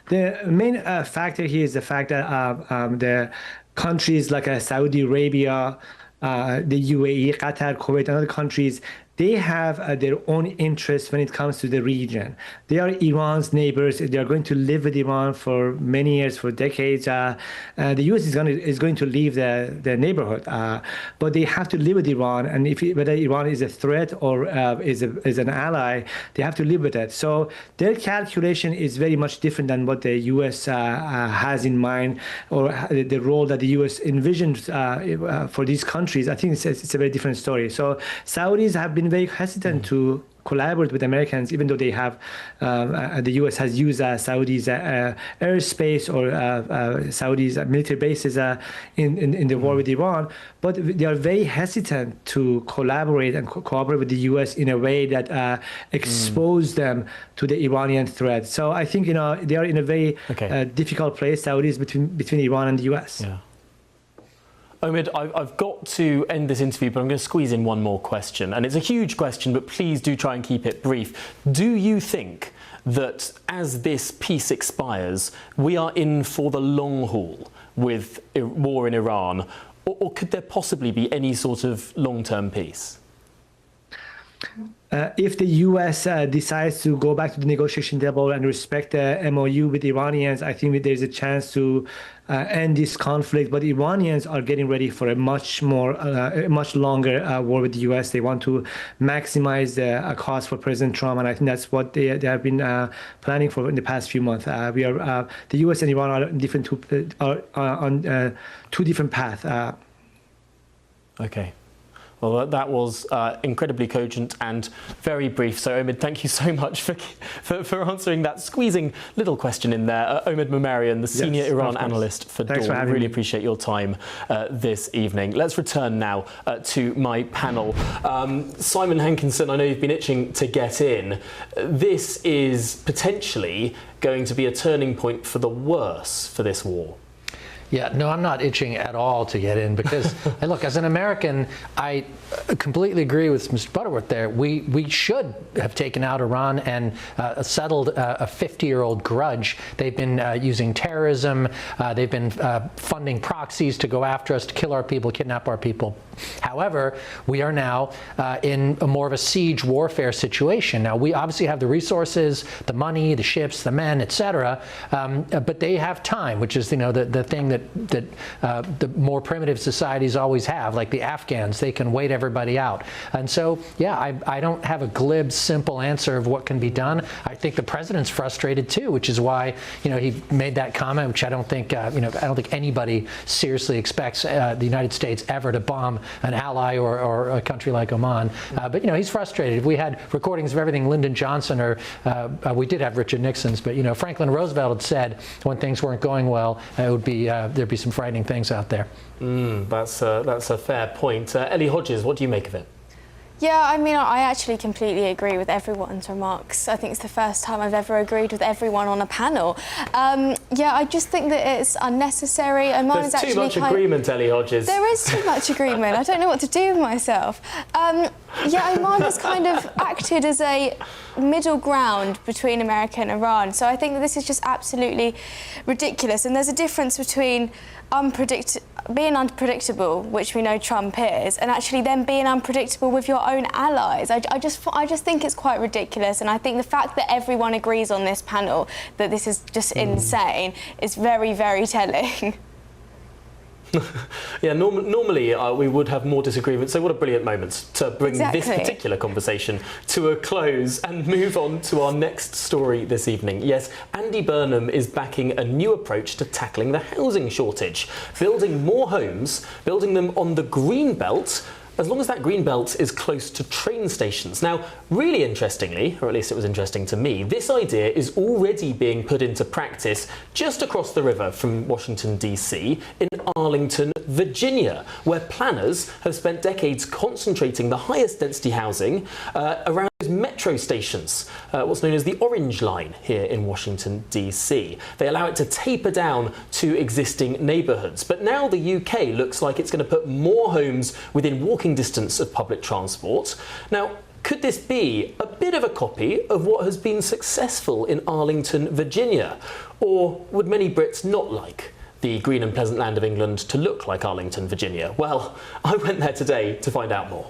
The main factor here is the fact that the countries like Saudi Arabia, the UAE, Qatar, Kuwait, and other countries, they have their own interests when it comes to the region. They are Iran's neighbors. They are going to live with Iran for many years, for decades. The U.S. is going to leave the neighborhood, but they have to live with Iran. And whether Iran is a threat or is an ally, they have to live with it. So their calculation is very much different than what the U.S. has in mind, or the role that the U.S. envisioned for these countries. I think it's a very different story. So Saudis have been very hesitant to collaborate with Americans, even though they have the U.S. has used Saudi's airspace or Saudi's military bases in the war with Iran. But they are very hesitant to collaborate and cooperate with the U.S. in a way that expose them to the Iranian threat. So I think they are in a very difficult place, Saudis, between Iran and the U.S. Yeah. Omid, I've got to end this interview, but I'm going to squeeze in one more question. And it's a huge question, but please do try and keep it brief. Do you think that as this peace expires, we are in for the long haul with war in Iran? Or could there possibly be any sort of long-term peace? If the U.S. decides to go back to the negotiation table and respect the MOU with the Iranians, I think that there's a chance to end this conflict. But the Iranians are getting ready for a much longer war with the U.S. They want to maximize the cost for President Trump, and I think that's what they have been planning for in the past few months. The U.S. and Iran are on two different paths. Okay. Well, that was incredibly cogent and very brief. So, Omid, thank you so much for answering that squeezing little question in there. Omid Memarian, the senior Iran analyst for Dawn. I really appreciate your time this evening. Let's return now to my panel. Simon Hankinson, I know you've been itching to get in. This is potentially going to be a turning point for the worse for this war. Yeah, no, I'm not itching at all to get in because, look, as an American, I completely agree with Mr. Butterworth there. We should have taken out Iran and settled a 50-year-old grudge. They've been using terrorism. They've been funding proxies to go after us, to kill our people, kidnap our people. However, we are now in more of a siege warfare situation. Now, we obviously have the resources, the money, the ships, the men, etc. But they have time, which is, the thing that the more primitive societies always have, like the Afghans. They can wait everybody out. And so, yeah, I don't have a glib, simple answer of what can be done. I think the president's frustrated too, which is why, he made that comment, which I don't think, I don't think anybody seriously expects the United States ever to bomb an ally or a country like Oman. But, he's frustrated. If we had recordings of everything Lyndon Johnson or we did have Richard Nixon's, but, Franklin Roosevelt had said when things weren't going well, it would be there'd be some frightening things out there. That's a fair point. Ellie Hodges, what do you make of it? Yeah, I actually completely agree with everyone's remarks. I think it's the first time I've ever agreed with everyone on a panel. Yeah, I just think that it's unnecessary. There's too much agreement, Ellie Hodges. There is too much agreement. I don't know what to do with myself. Yeah, Oman has kind of acted as a middle ground between America and Iran. So I think that this is just absolutely ridiculous. And there's a difference between being unpredictable, which we know Trump is, and actually then being unpredictable with your own allies. I just think it's quite ridiculous, and I think the fact that everyone agrees on this panel that this is just insane is very, very telling. Yeah, normally we would have more disagreement, so what a brilliant moment to bring this particular conversation to a close and move on to our next story this evening. Yes, Andy Burnham is backing a new approach to tackling the housing shortage, building more homes, building them on the green belt, as long as that green belt is close to train stations. Now, really interestingly, or at least it was interesting to me, this idea is already being put into practice just across the river from Washington, D.C., in Arlington, Virginia, where planners have spent decades concentrating the highest density housing around metro stations, what's known as the Orange Line here in Washington, D.C. They allow it to taper down to existing neighbourhoods. But now the UK looks like it's going to put more homes within walking distance of public transport. Now, could this be a bit of a copy of what has been successful in Arlington, Virginia? Or would many Brits not like the green and pleasant land of England to look like Arlington, Virginia? Well, I went there today to find out more.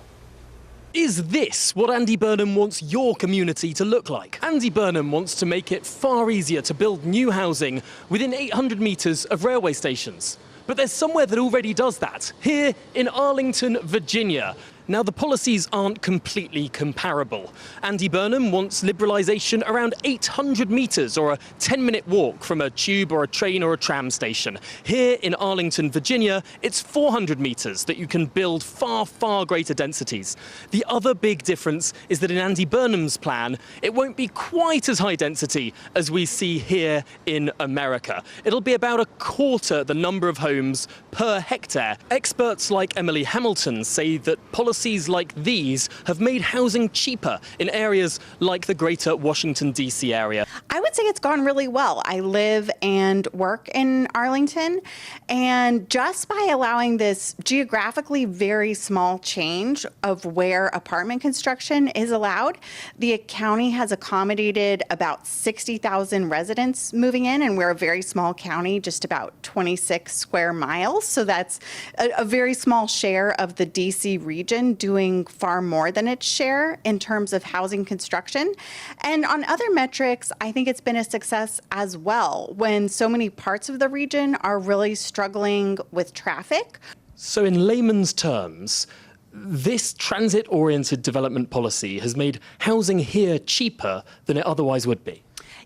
Is this what Andy Burnham wants your community to look like? Andy Burnham wants to make it far easier to build new housing within 800 metres of railway stations. But there's somewhere that already does that, here in Arlington, Virginia. Now, the policies aren't completely comparable. Andy Burnham wants liberalisation around 800 metres or a 10-minute walk from a tube or a train or a tram station. Here in Arlington, Virginia, it's 400 metres that you can build far, far greater densities. The other big difference is that in Andy Burnham's plan, it won't be quite as high density as we see here in America. It'll be about a quarter the number of homes per hectare. Experts like Emily Hamilton say that policies like these have made housing cheaper in areas like the greater Washington, D.C. area. I would say it's gone really well. I live and work in Arlington, and just by allowing this geographically very small change of where apartment construction is allowed, the county has accommodated about 60,000 residents moving in, and we're a very small county, just about 26 square miles. So that's a very small share of the D.C. region doing far more than its share in terms of housing construction. And on other metrics, I think it's been a success as well when so many parts of the region are really struggling with traffic. So in layman's terms, this transit-oriented development policy has made housing here cheaper than it otherwise would be.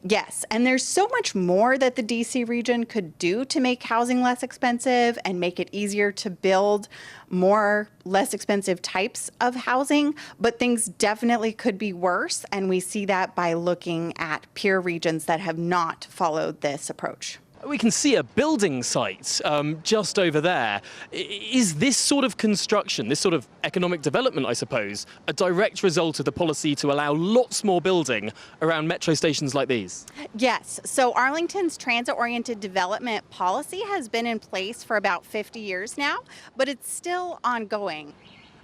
Yes, and there's so much more that the DC region could do to make housing less expensive and make it easier to build more less expensive types of housing, but things definitely could be worse, and we see that by looking at peer regions that have not followed this approach. We can see a building site just over there. Is this sort of construction, this sort of economic development, I suppose, a direct result of the policy to allow lots more building around metro stations like these? Yes. So Arlington's transit-oriented development policy has been in place for about 50 years now, but it's still ongoing.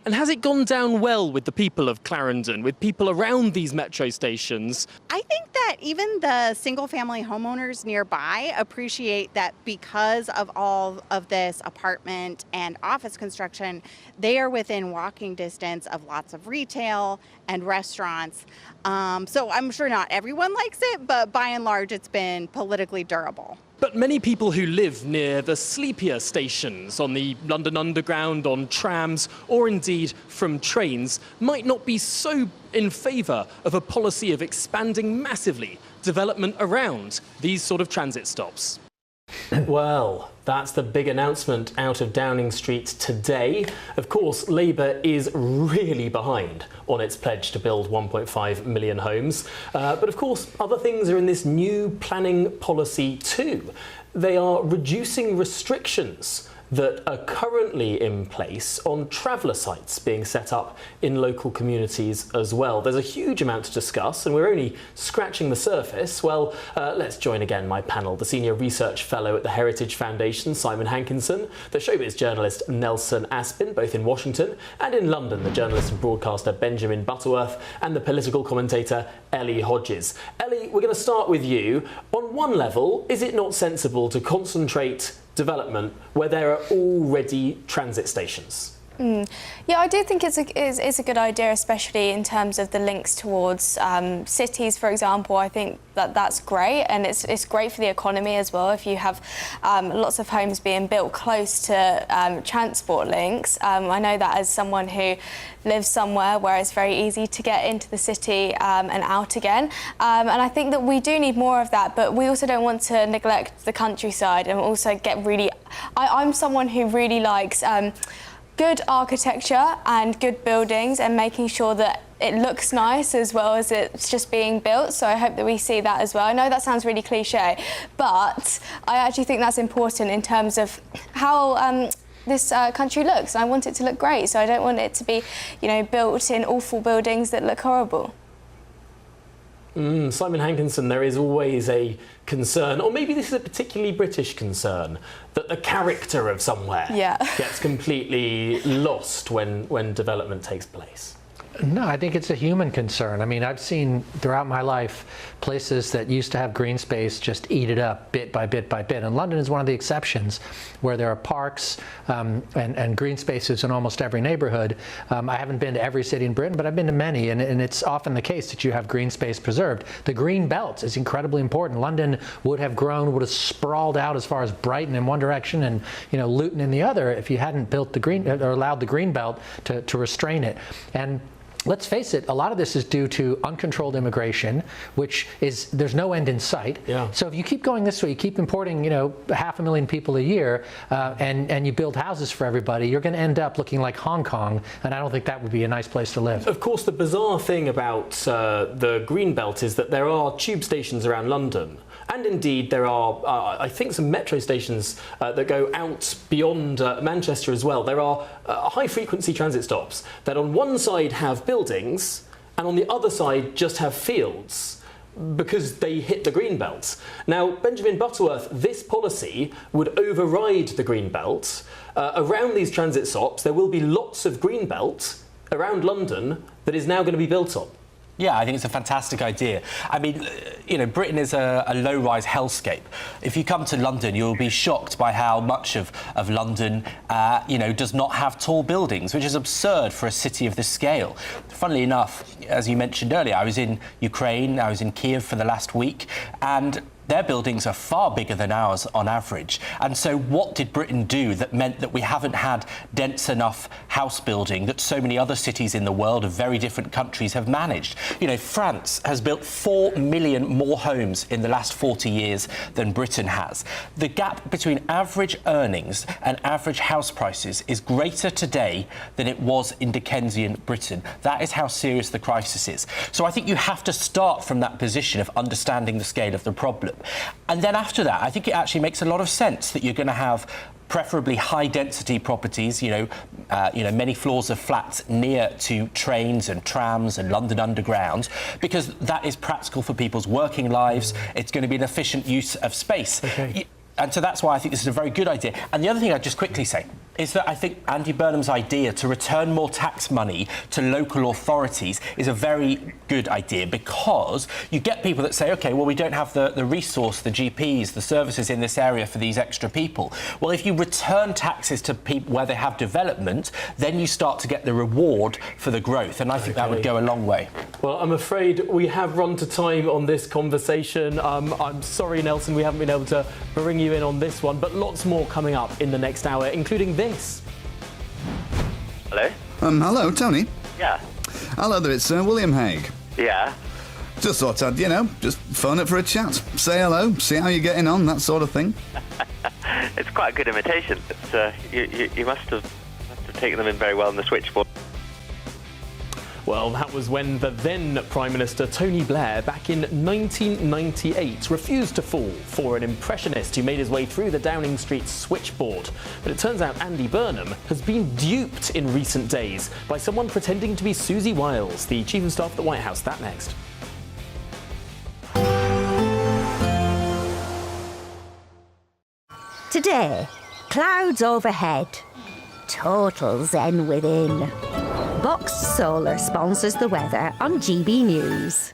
And has it gone down well with the people of Clarendon, with people around these metro stations? I think that even the single-family homeowners nearby appreciate that because of all of this apartment and office construction, they are within walking distance of lots of retail and restaurants. So I'm sure not everyone likes it, but by and large, it's been politically durable. But many people who live near the sleepier stations on the London Underground, on trams, or indeed from trains, might not be so in favour of a policy of expanding massively development around these sort of transit stops. Well, that's the big announcement out of Downing Street today. Of course, Labour is really behind on its pledge to build 1.5 million homes. But of course, other things are in this new planning policy too. They are reducing restrictions that are currently in place on traveller sites being set up in local communities as well. There's a huge amount to discuss, and we're only scratching the surface. Well, let's join again my panel, the Senior Research Fellow at the Heritage Foundation, Simon Hankinson, the showbiz journalist Nelson Aspin, both in Washington, and in London, the journalist and broadcaster Benjamin Butterworth, and the political commentator Ellie Hodges. Ellie, we're going to start with you. On one level, is it not sensible to concentrate development where there are already transit stations? Yeah, I do think it's a good idea, especially in terms of the links towards cities, for example. I think that's great, and it's great for the economy as well if you have lots of homes being built close to transport links. I know that as someone who lives somewhere where it's very easy to get into the city and out again. And I think that we do need more of that, but we also don't want to neglect the countryside and also get really... I'm someone who really likes... good architecture and good buildings and making sure that it looks nice as well as it's just being built. So I hope that we see that as well. I know that sounds really cliche, but I actually think that's important in terms of how this country looks. I want it to look great, so I don't want it to be, built in awful buildings that look horrible. Simon Hankinson, there is always a concern, or maybe this is a particularly British concern, that the character of somewhere gets completely lost when development takes place. No, I think it's a human concern. I mean, I've seen throughout my life places that used to have green space just eat it up bit by bit by bit. And London is one of the exceptions where there are parks and green spaces in almost every neighborhood. I haven't been to every city in Britain, but I've been to many, and it's often the case that you have green space preserved. The green belt is incredibly important. London would have sprawled out as far as Brighton in one direction and Luton in the other if you hadn't built the green or allowed the green belt to restrain it. And let's face it, a lot of this is due to uncontrolled immigration, which is, there's no end in sight. Yeah. So if you keep going this way, you keep importing, 500,000 people a year, and you build houses for everybody, you're going to end up looking like Hong Kong, and I don't think that would be a nice place to live. Of course, the bizarre thing about the green belt is that there are tube stations around London. And indeed, there are, I think, some metro stations that go out beyond Manchester as well. There are high-frequency transit stops that on one side have buildings and on the other side just have fields because they hit the green belt. Now, Benjamin Butterworth, this policy would override the green belt. Around these transit stops, there will be lots of green belt around London that is now going to be built on. Yeah, I think it's a fantastic idea. I mean, Britain is a low-rise hellscape. If you come to London, you'll be shocked by how much of London, does not have tall buildings, which is absurd for a city of this scale. Funnily enough, as you mentioned earlier, I was in Ukraine, I was in Kiev for the last week, and their buildings are far bigger than ours on average. And so what did Britain do that meant that we haven't had dense enough house building that so many other cities in the world of very different countries have managed? France has built 4 million more homes in the last 40 years than Britain has. The gap between average earnings and average house prices is greater today than it was in Dickensian Britain. That is how serious the crisis is. So I think you have to start from that position of understanding the scale of the problem. And then after that, I think it actually makes a lot of sense that you're going to have preferably high-density properties, many floors of flats near to trains and trams and London Underground, because that is practical for people's working lives. It's going to be an efficient use of space. Okay. And so that's why I think this is a very good idea. And the other thing I'd just quickly say is that I think Andy Burnham's idea to return more tax money to local authorities is a very good idea, because you get people that say, OK, well, we don't have the resource, the GPs, the services in this area for these extra people. Well, if you return taxes to people where they have development, then you start to get the reward for the growth. And I think that would go a long way. Well, I'm afraid we have run to time on this conversation. I'm sorry, Nelson, we haven't been able to bring you in on this one, but lots more coming up in the next hour, including this. Hello? Hello, Tony. Yeah. Hello there, it's William Hague. Yeah. Just thought I'd, just phone it for a chat. Say hello, see how you're getting on, that sort of thing. It's quite a good imitation. But, you must have taken them in very well on the switchboard. Well, that was when the then Prime Minister Tony Blair, back in 1998, refused to fall for an impressionist who made his way through the Downing Street switchboard. But it turns out Andy Burnham has been duped in recent days by someone pretending to be Susie Wiles, the Chief of Staff at the White House. That next. Today, clouds overhead, total zen within. Boxed Solar sponsors the weather on GB News.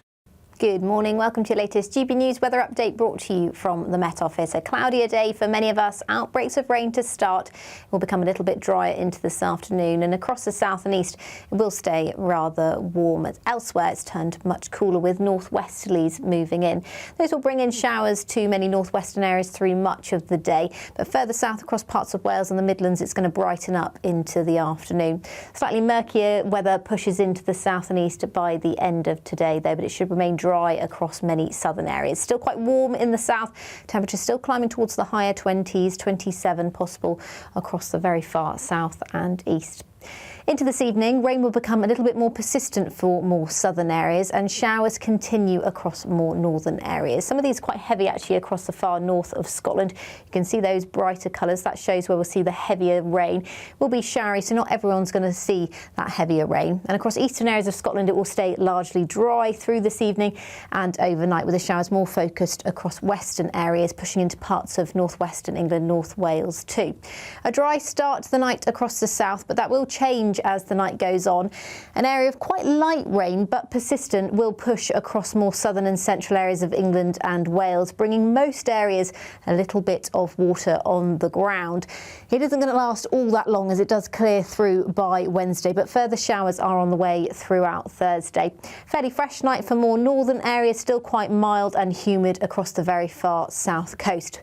Good morning. Welcome to your latest GB News weather update, brought to you from the Met Office. A cloudier day for many of us. Outbreaks of rain to start. It will become a little bit drier into this afternoon, and across the south and east it will stay rather warm. Elsewhere it's turned much cooler with northwesterlies moving in. Those will bring in showers to many northwestern areas through much of the day, but further south across parts of Wales and the Midlands it's going to brighten up into the afternoon. Slightly murkier weather pushes into the south and east by the end of today though, but it should remain dry dry across many southern areas. Still quite warm in the south. Temperatures still climbing towards the higher 20s, 27 possible across the very far south and east. Into this evening, rain will become a little bit more persistent for more southern areas and showers continue across more northern areas. Some of these quite heavy actually across the far north of Scotland. You can see those brighter colours. That shows where we'll see the heavier rain. It will be showery, so not everyone's going to see that heavier rain. And across eastern areas of Scotland, it will stay largely dry through this evening and overnight, with the showers more focused across western areas, pushing into parts of northwestern England, North Wales too. A dry start to the night across the south, but that will change as the night goes on. An area of quite light rain but persistent will push across more southern and central areas of England and Wales, bringing most areas a little bit of water on the ground. It isn't going to last all that long as it does clear through by Wednesday, but further showers are on the way throughout Thursday. Fairly fresh night for more northern areas, still quite mild and humid across the very far south coast.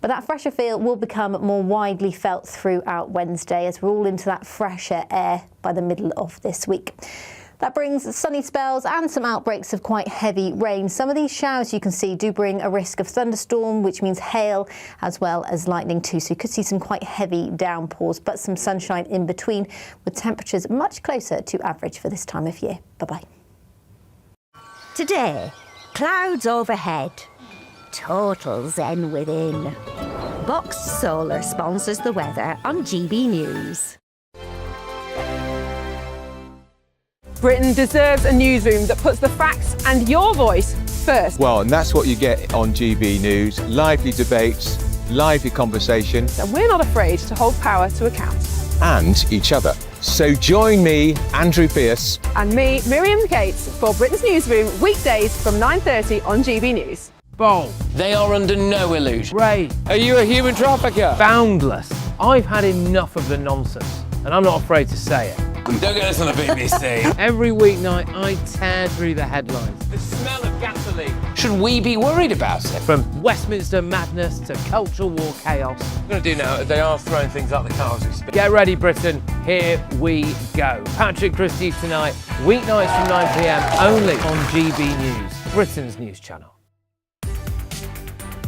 But that fresher feel will become more widely felt throughout Wednesday as we're all into that fresher air by the middle of this week. That brings sunny spells and some outbreaks of quite heavy rain. Some of these showers you can see do bring a risk of thunderstorm, which means hail as well as lightning too. So you could see some quite heavy downpours, but some sunshine in between, with temperatures much closer to average for this time of year. Bye-bye. Today, clouds overhead. Total zen within. Boxed Solar sponsors the weather on GB News. Britain deserves a newsroom that puts the facts and your voice first. Well, and that's what you get on GB News. Lively debates, lively conversation. And we're not afraid to hold power to account. And each other. So join me, Andrew Pierce. And me, Miriam Cates, for Britain's Newsroom, weekdays from 9:30 on GB News. Bold. They are under no illusion. Ray. Are you a human trafficker? Boundless. I've had enough of the nonsense, and I'm not afraid to say it. Don't get us on the BBC. Every weeknight, I tear through the headlines. The smell of gasoline. Should we be worried about it? From Westminster madness to cultural war chaos. What I'm going to do now, they are throwing things out the car as we speak. Get ready, Britain. Here we go. Patrick Christys tonight, weeknights from 9 p.m, only on GB News, Britain's news channel.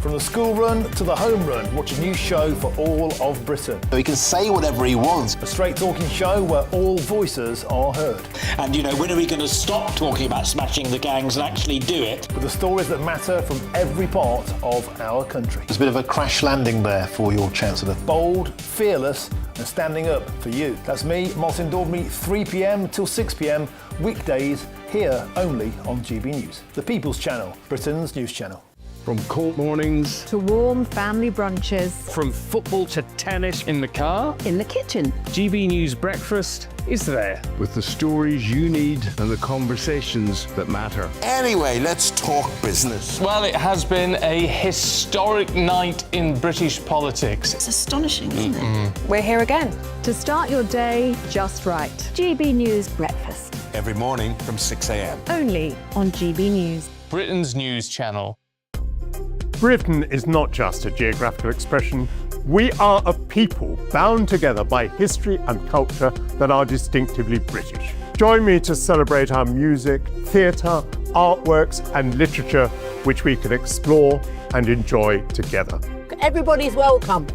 From the school run to the home run, watch a new show for all of Britain. So he can say whatever he wants. A straight talking show where all voices are heard. And you know, when are we going to stop talking about smashing the gangs and actually do it? With the stories that matter from every part of our country. There's a bit of a crash landing there for your Chancellor. Bold, fearless and standing up for you. That's me, Martin Daubney, 3 p.m. till 6 p.m, weekdays, here only on GB News. The People's Channel, Britain's news channel. From court mornings to warm family brunches, from football to tennis in the car, in the kitchen. GB News Breakfast is there with the stories you need and the conversations that matter. Anyway, let's talk business. Well, it has been a historic night in British politics. It's astonishing, isn't it? We're here again to start your day just right. GB News Breakfast. Every morning from 6 a.m. Only on GB News. Britain's news channel. Britain is not just a geographical expression. We are a people bound together by history and culture that are distinctively British. Join me to celebrate our music, theatre, artworks and literature, which we can explore and enjoy together. Everybody's welcome.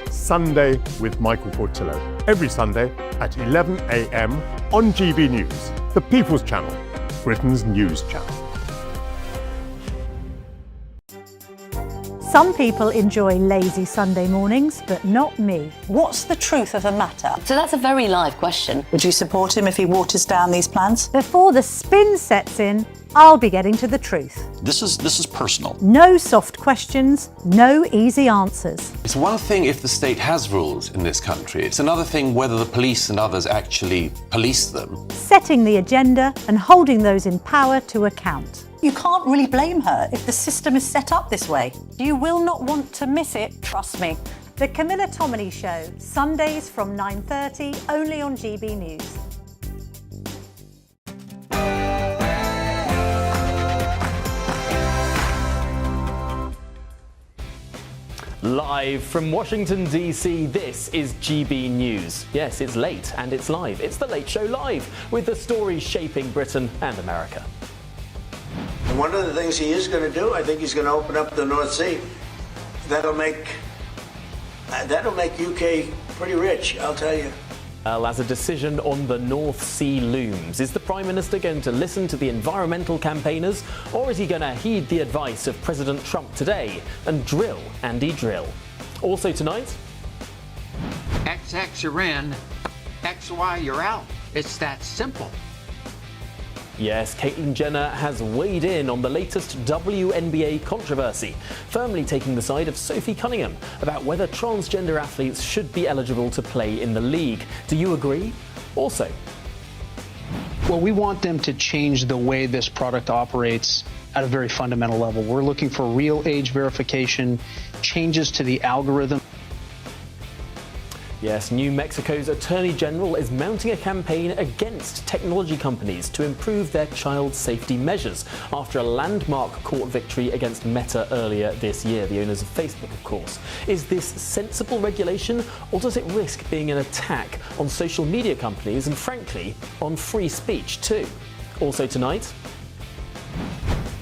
Sunday with Michael Portillo. Every Sunday at 11 a.m. on GB News, the People's Channel, Britain's news channel. Some people enjoy lazy Sunday mornings, but not me. What's the truth of the matter? So that's a very live question. Would you support him if he waters down these plans? Before the spin sets in, I'll be getting to the truth. This is personal. No soft questions, no easy answers. It's one thing if the state has rules in this country. It's another thing whether the police and others actually police them. Setting the agenda and holding those in power to account. You can't really blame her if the system is set up this way. You will not want to miss it, trust me. The Camilla Tominey Show, Sundays from 9:30, only on GB News. Live from Washington, D.C., this is GB News. Yes, it's late and it's live. It's The Late Show Live, with the stories shaping Britain and America. And one of the things he is going to do, I think he's going to open up the North Sea. That'll make UK pretty rich, I'll tell you. As a decision on the North Sea looms, is the Prime Minister going to listen to the environmental campaigners, or is he going to heed the advice of President Trump today and drill Andy Drill? Also tonight, XX you're in, XY you're out. It's that simple. yes, Caitlyn Jenner has weighed in on the latest WNBA controversy, firmly taking the side of Sophie Cunningham about whether transgender athletes should be eligible to play in the league. Do you agree? Also, well, we want them to change the way this product operates at a very fundamental level. We're looking for real age verification, changes to the algorithm. yes, New Mexico's Attorney General is mounting a campaign against technology companies to improve their child safety measures after a landmark court victory against Meta earlier this year, the owners of Facebook, of course. Is this sensible regulation, or does it risk being an attack on social media companies and, frankly, on free speech too? Also tonight,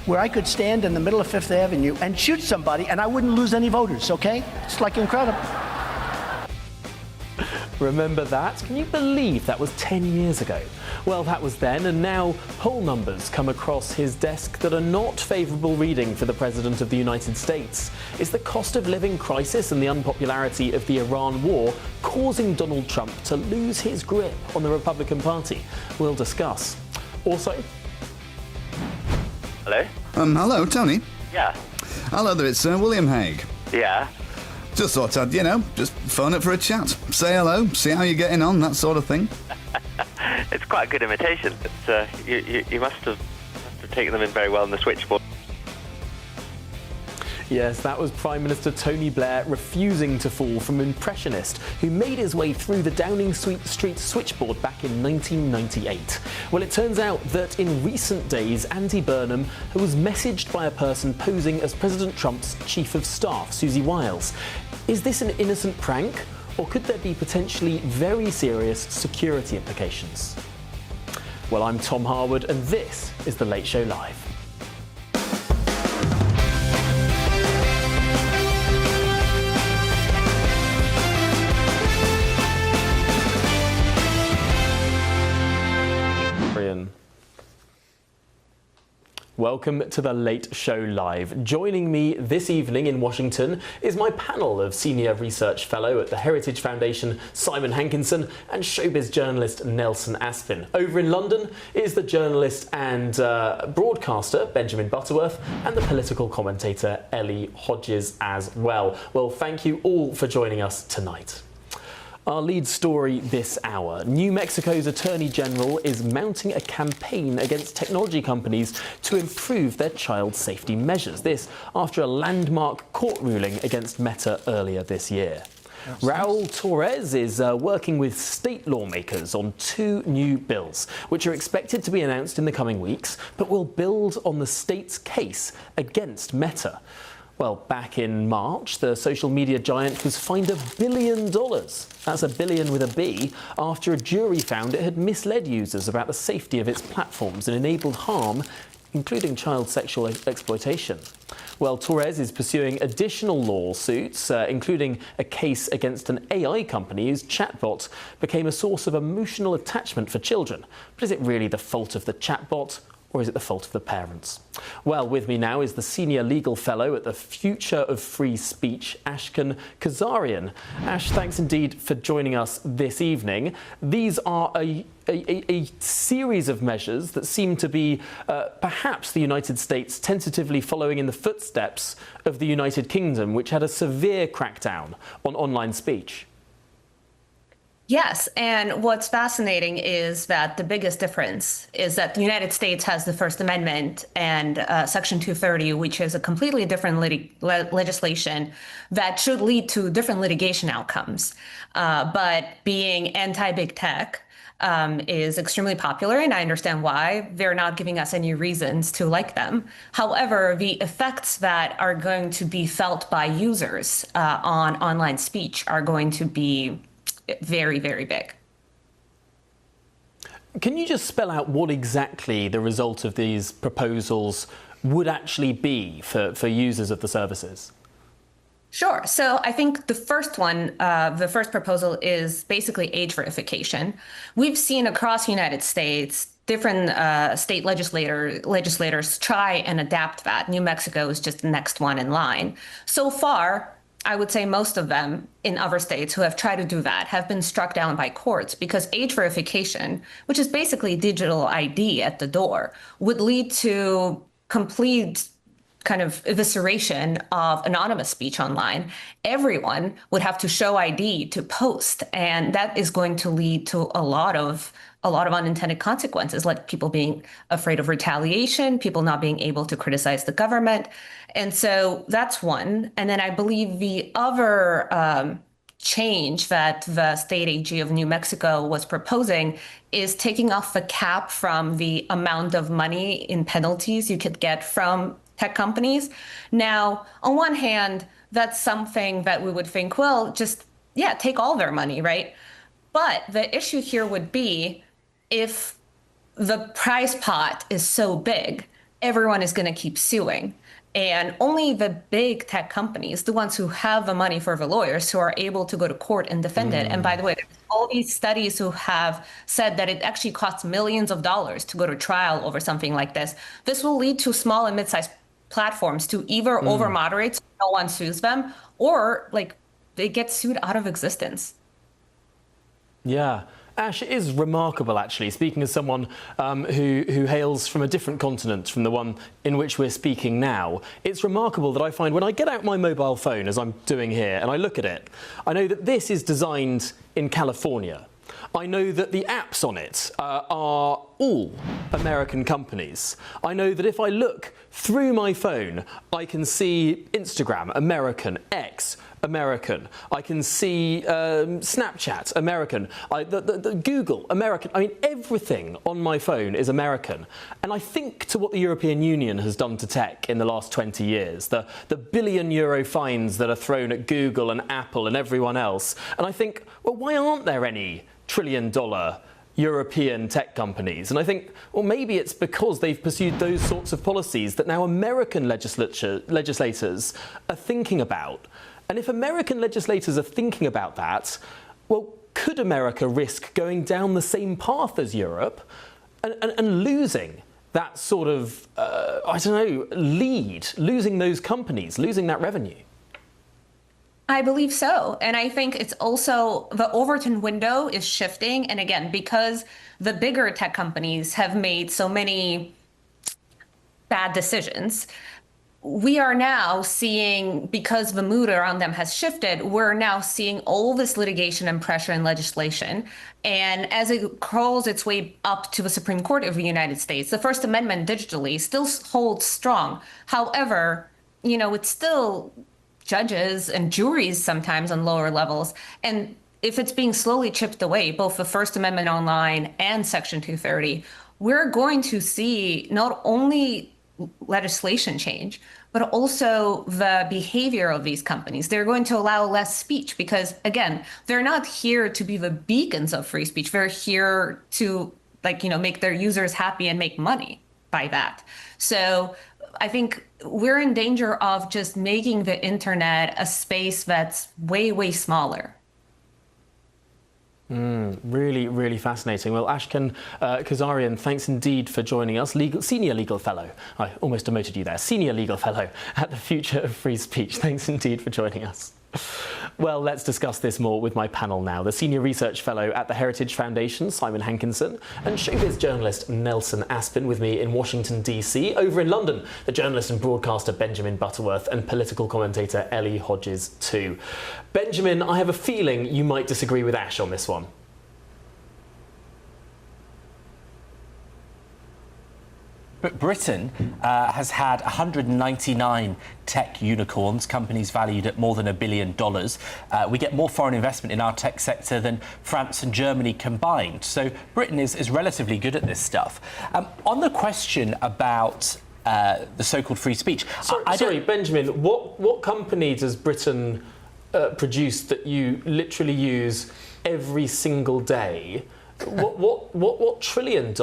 where I could stand in the middle of Fifth Avenue and shoot somebody and I wouldn't lose any voters, okay? It's like incredible. remember that? Can you believe that was 10 years ago? Well, that was then, and now poll numbers come across his desk that are not favourable reading for the President of the United States. Is the cost of living crisis and the unpopularity of the Iran war causing Donald Trump to lose his grip on the Republican Party? We'll discuss. Also... Hello? Hello, Tony. Yeah. Hello there, it's William Hague. Yeah. Just thought I'd, just phone it for a chat. Say hello, see how you're getting on, that sort of thing. It's quite a good imitation. But, you must have taken them in very well on the switchboard. Yes, that was Prime Minister Tony Blair refusing to fall from Impressionist, who made his way through the Downing Street switchboard back in 1998. Well, it turns out that in recent days, Andy Burnham was messaged by a person posing as President Trump's Chief of Staff, Susie Wiles. Is this an innocent prank, or could there be potentially very serious security implications? Well, I'm Tom Harwood, and this is The Late Show Live. Welcome to The Late Show Live. Joining me this evening in Washington is my panel of Senior Research Fellow at the Heritage Foundation, Simon Hankinson, and showbiz journalist Nelson Aspin. Over in London is the journalist and broadcaster Benjamin Butterworth and the political commentator Ellie Hodges as well. Well, thank you all for joining us tonight. Our lead story this hour. New Mexico's Attorney General is mounting a campaign against technology companies to improve their child safety measures. This after a landmark court ruling against Meta earlier this year. Raul Torres is working with state lawmakers on two new bills, which are expected to be announced in the coming weeks, but will build on the state's case against Meta. Well, back in March, the social media giant was fined $1 billion. That's a billion with a B, after a jury found it had misled users about the safety of its platforms and enabled harm, including child sexual exploitation. Well, Torres is pursuing additional lawsuits, including a case against an AI company whose chatbot became a source of emotional attachment for children. But is it really the fault of the chatbot? Or is it the fault of the parents? Well, with me now is the Senior Legal Fellow at the Future of Free Speech, Ashkan Kazarian. Ash, thanks indeed for joining us this evening. These are a series of measures that seem to be perhaps the United States tentatively following in the footsteps of the United Kingdom, which had a severe crackdown on online speech. Yes, and what's fascinating is that the biggest difference is that the United States has the First Amendment and Section 230, which is a completely different legislation that should lead to different litigation outcomes. But being anti-big tech is extremely popular, and I understand why. They're not giving us any reasons to like them. However, the effects that are going to be felt by users on online speech are going to be very, very big. Can you just spell out what exactly the result of these proposals would actually be for users of the services? Sure. So I think the first one, the first proposal is basically age verification. We've seen across the United States different state legislators try and adapt that. New Mexico is just the next one in line. So far, I would say most of them in other states who have tried to do that have been struck down by courts because age verification, which is basically digital ID at the door, would lead to complete kind of evisceration of anonymous speech online. Everyone would have to show ID to post, and that is going to lead to a lot of unintended consequences, like people being afraid of retaliation, people not being able to criticize the government. And so that's one. And then I believe the other change that the state AG of New Mexico was proposing is taking off the cap from the amount of money in penalties you could get from tech companies. Now, on one hand, that's something that we would think, well, just, take all their money, right? But the issue here would be if the prize pot is so big, everyone is going to keep suing. And only the big tech companies, the ones who have the money for the lawyers, who are able to go to court and defend it. And by the way, there's all these studies who have said that it actually costs millions of dollars to go to trial over something like this. This will lead to small and mid-sized platforms to either over-moderate so no one sues them, or they get sued out of existence. Yeah. Ash, it is remarkable, actually, speaking as someone who hails from a different continent from the one in which we're speaking now. It's remarkable that I find when I get out my mobile phone, as I'm doing here, and I look at it, I know that this is designed in California. I know that the apps on it are all American companies. I know that if I look through my phone, I can see Instagram, American, X, American. I can see Snapchat, American. The Google, American. I mean, everything on my phone is American. And I think to what the European Union has done to tech in the last 20 years, the billion-euro fines that are thrown at Google and Apple and everyone else. And I think, well, why aren't there any trillion-dollar European tech companies? And I think, well, maybe it's because they've pursued those sorts of policies that now American legislators are thinking about. And if American legislators are thinking about that, well, could America risk going down the same path as Europe and losing that sort of, lead, losing those companies, losing that revenue? I believe so. And I think it's also the Overton window is shifting. And again, because the bigger tech companies have made so many bad decisions, we are now seeing, because the mood around them has shifted, we're now seeing all this litigation and pressure and legislation. And as it crawls its way up to the Supreme Court of the United States, the First Amendment digitally still holds strong. However, it's still judges and juries sometimes on lower levels. And if it's being slowly chipped away, both the First Amendment online and Section 230, we're going to see not only legislation change, but also the behavior of these companies. They're going to allow less speech because, again, they're not here to be the beacons of free speech. They're here to, make their users happy and make money by that. So I think we're in danger of just making the internet a space that's way, way smaller. Really, really fascinating. Well, Ashkan Kazarian, thanks indeed for joining us. Senior Legal Fellow. I almost demoted you there. Senior Legal Fellow at the Future of Free Speech. Thanks indeed for joining us. Well, let's discuss this more with my panel now. The Senior Research Fellow at the Heritage Foundation, Simon Hankinson, and showbiz journalist Nelson Aspin with me in Washington, D.C. Over in London, the journalist and broadcaster Benjamin Butterworth and political commentator Ellie Hodges too. Benjamin, I have a feeling you might disagree with Ash on this one. But Britain has had 199 tech unicorns, companies valued at more than $1 billion. We get more foreign investment in our tech sector than France and Germany combined. So Britain is relatively good at this stuff. On the question about the so-called free speech... Sorry, Benjamin, what company does Britain produce that you literally use every single day? What $1 trillion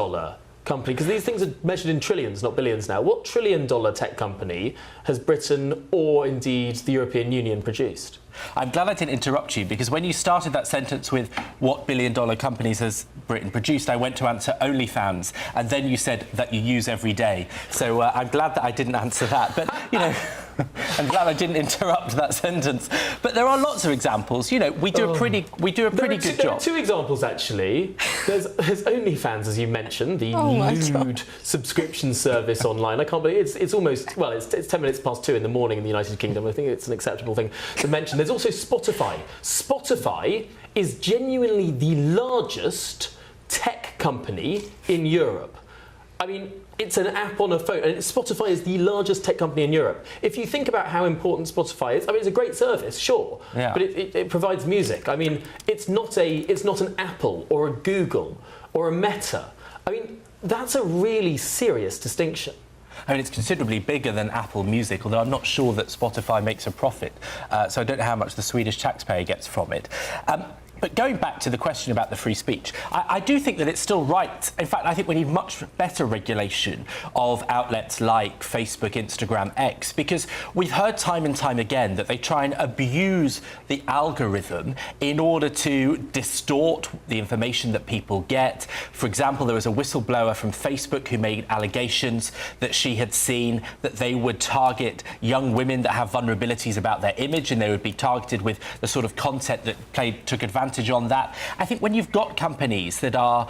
company, because these things are measured in trillions, not billions now, what trillion-dollar tech company has Britain or indeed the European Union produced? I'm glad I didn't interrupt you, because when you started that sentence with what billion-dollar companies has Britain produced, I went to answer OnlyFans, and then you said that you use every day. So I'm glad that I didn't answer that. But, you know, I'm glad I didn't interrupt that sentence. But there are lots of examples. You know, we do a pretty good job. There are two examples, actually. There's OnlyFans, as you mentioned, the nude subscription service online. I can't believe it's almost, well, it's 10 minutes past 2 in the morning in the United Kingdom. I think it's an acceptable thing to mention. There's also Spotify. Spotify is genuinely the largest tech company in Europe. I mean, it's an app on a phone, and Spotify is the largest tech company in Europe. If you think about how important Spotify is, I mean, it's a great service, sure, but it provides music. I mean, it's not an Apple or a Google or a Meta. I mean, that's a really serious distinction. I mean, it's considerably bigger than Apple Music, although I'm not sure that Spotify makes a profit. So I don't know how much the Swedish taxpayer gets from it. But going back to the question about the free speech, I do think that it's still right. In fact, I think we need much better regulation of outlets like Facebook, Instagram, X, because we've heard time and time again that they try and abuse the algorithm in order to distort the information that people get. For example, there was a whistleblower from Facebook who made allegations that she had seen that they would target young women that have vulnerabilities about their image, and they would be targeted with the sort of content that took advantage on that. I think when you've got companies that are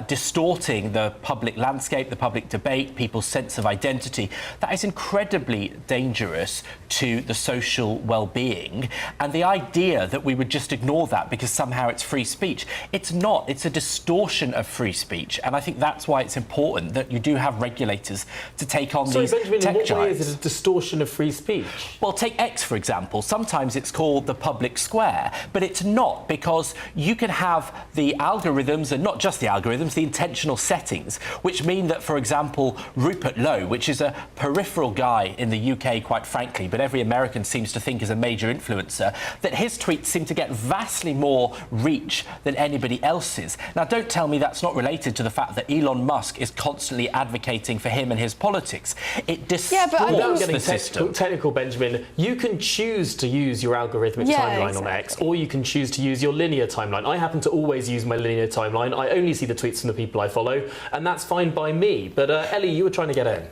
distorting the public landscape, the public debate, people's sense of identity, that is incredibly dangerous to the social well-being. And the idea that we would just ignore that because somehow it's free speech, it's not. It's a distortion of free speech. And I think that's why it's important that you do have regulators to take on these Benjamin, tech in what way giants. is it a distortion of free speech? Well, take X, for example. Sometimes it's called the public square, but it's not, because you can have the algorithms, and not just the algorithms, the intentional settings, which mean that, for example, Rupert Lowe, which is a peripheral guy in the UK, quite frankly, but every American seems to think is a major influencer, that his tweets seem to get vastly more reach than anybody else's. Now, don't tell me that's not related to the fact that Elon Musk is constantly advocating for him and his politics. It distorts the system. Technical, Benjamin, you can choose to use your algorithmic timeline on X, or you can choose to use your linear timeline. I happen to always use my linear timeline. I only see the tweets from the people I follow, and that's fine by me. But Ellie, you were trying to get in.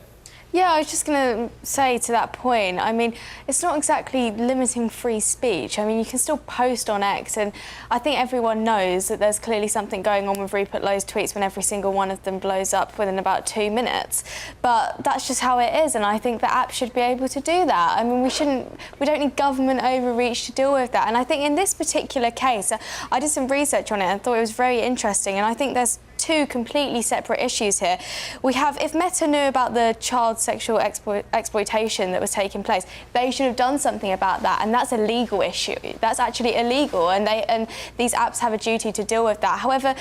Yeah, I was just going to say to that point, I mean, it's not exactly limiting free speech. I mean, you can still post on X, and I think everyone knows that there's clearly something going on with Rupert Lowe's tweets when every single one of them blows up within about 2 minutes. But that's just how it is, and I think the app should be able to do that. I mean, we don't need government overreach to deal with that. And I think in this particular case, I did some research on it and thought it was very interesting, and I think there's two completely separate issues here. We have, if Meta knew about the child sexual exploitation that was taking place, they should have done something about that, and that's a legal issue. That's actually illegal, and these apps have a duty to deal with that. However,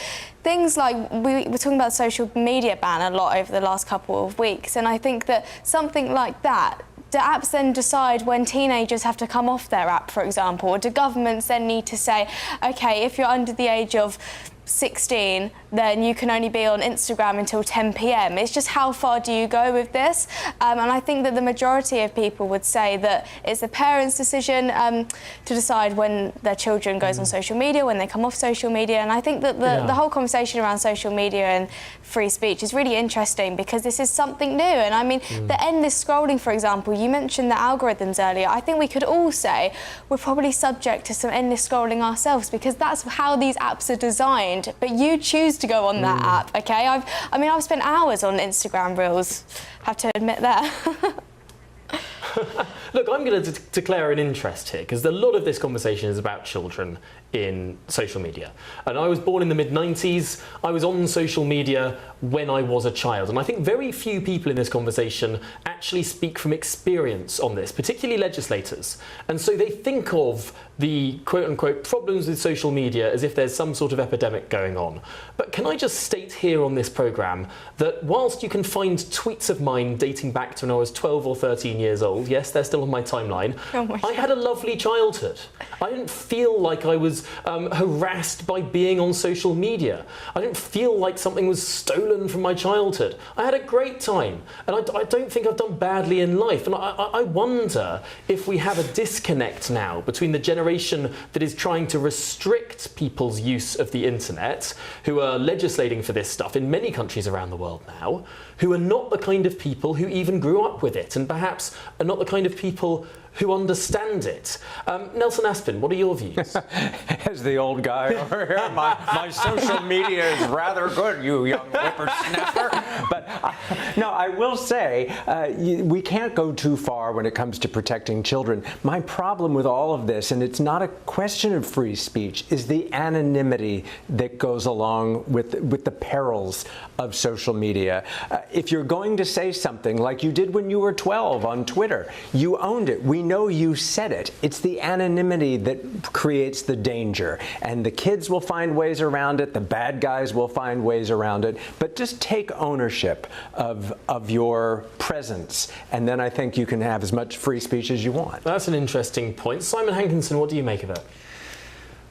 things like, we're talking about social media ban a lot over the last couple of weeks, and I think that something like that, do apps then decide when teenagers have to come off their app, for example? Or do governments then need to say, OK, if you're under the age of 16, then you can only be on Instagram until 10 p.m. It's just, how far do you go with this? And I think that the majority of people would say that it's the parents' decision to decide when their children goes on social media, when they come off social media. And I think that the whole conversation around social media and free speech is really interesting, because this is something new. And I mean, the endless scrolling, for example, you mentioned the algorithms earlier. I think we could all say we're probably subject to some endless scrolling ourselves, because that's how these apps are designed. But you choose to go on that app, okay? I've spent hours on Instagram Reels, have to admit that. Look, I'm going to declare an interest here, because a lot of this conversation is about children in social media. And I was born in the mid-90s. I was on social media when I was a child. And I think very few people in this conversation actually speak from experience on this, particularly legislators. And so they think of the quote-unquote problems with social media as if there's some sort of epidemic going on. But can I just state here on this programme that whilst you can find tweets of mine dating back to when I was 12 or 13 years old, yes, they're still still on my timeline. Oh my I had a lovely childhood. I didn't feel like I was harassed by being on social media. I didn't feel like something was stolen from my childhood. I had a great time, and I don't think I've done badly in life. And I wonder if we have a disconnect now between the generation that is trying to restrict people's use of the internet, who are legislating for this stuff in many countries around the world now, who are not the kind of people who even grew up with it, and perhaps are not the kind of people who understand it. Nelson Aspin, what are your views? As the old guy over here, my social media is rather good, you young whippersnapper. But no, I will say, we can't go too far when it comes to protecting children. My problem with all of this, and it's not a question of free speech, is the anonymity that goes along with the perils of social media. If you're going to say something like you did when you were 12 on Twitter, you owned it. We know you said it. It's the anonymity that creates the danger. And the kids will find ways around it. The bad guys will find ways around it. But just take ownership of your presence. And then I think you can have as much free speech as you want. That's an interesting point. Simon Hankinson, what do you make of it?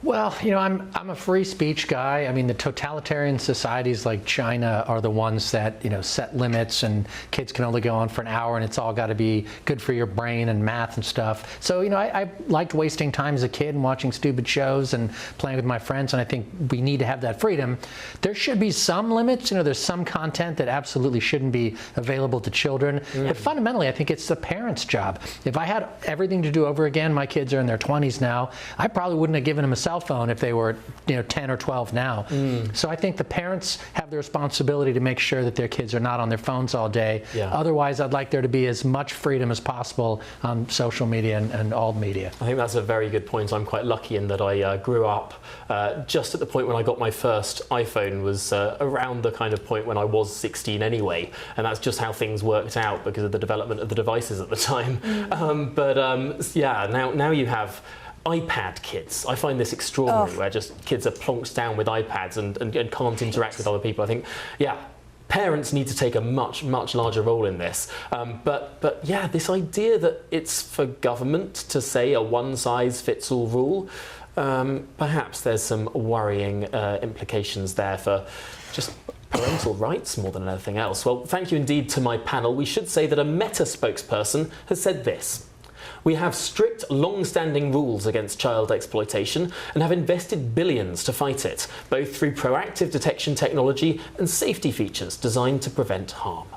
Well, you know, I'm a free speech guy. I mean, the totalitarian societies like China are the ones that, you know, set limits, and kids can only go on for an hour, and it's all got to be good for your brain and math and stuff. So, you know, I liked wasting time as a kid and watching stupid shows and playing with my friends, and I think we need to have that freedom. There should be some limits. You know, there's some content that absolutely shouldn't be available to children. But fundamentally, I think it's the parents' job. If I had everything to do over again, my kids are in their 20s now, I probably wouldn't have given them a cell phone if they were, you know, 10 or 12 now. So I think the parents have the responsibility to make sure that their kids are not on their phones all day. Otherwise, I'd like there to be as much freedom as possible on social media and all media. I think that's a very good point. I'm quite lucky in that I grew up just at the point when I got my first iPhone was around the kind of point when I was 16 anyway, and that's just how things worked out because of the development of the devices at the time. Yeah, now you have iPad kids. I find this extraordinary, where just kids are plonked down with iPads and can't interact with other people. I think, yeah, parents need to take a much larger role in this. But yeah, this idea that it's for government to say a one-size-fits-all rule, perhaps there's some worrying implications there for just parental rights more than anything else. Well, thank you indeed to my panel. We should say that a Meta spokesperson has said this: "We have strict, long-standing rules against child exploitation and have invested billions to fight it, both through proactive detection technology and safety features designed to prevent harm."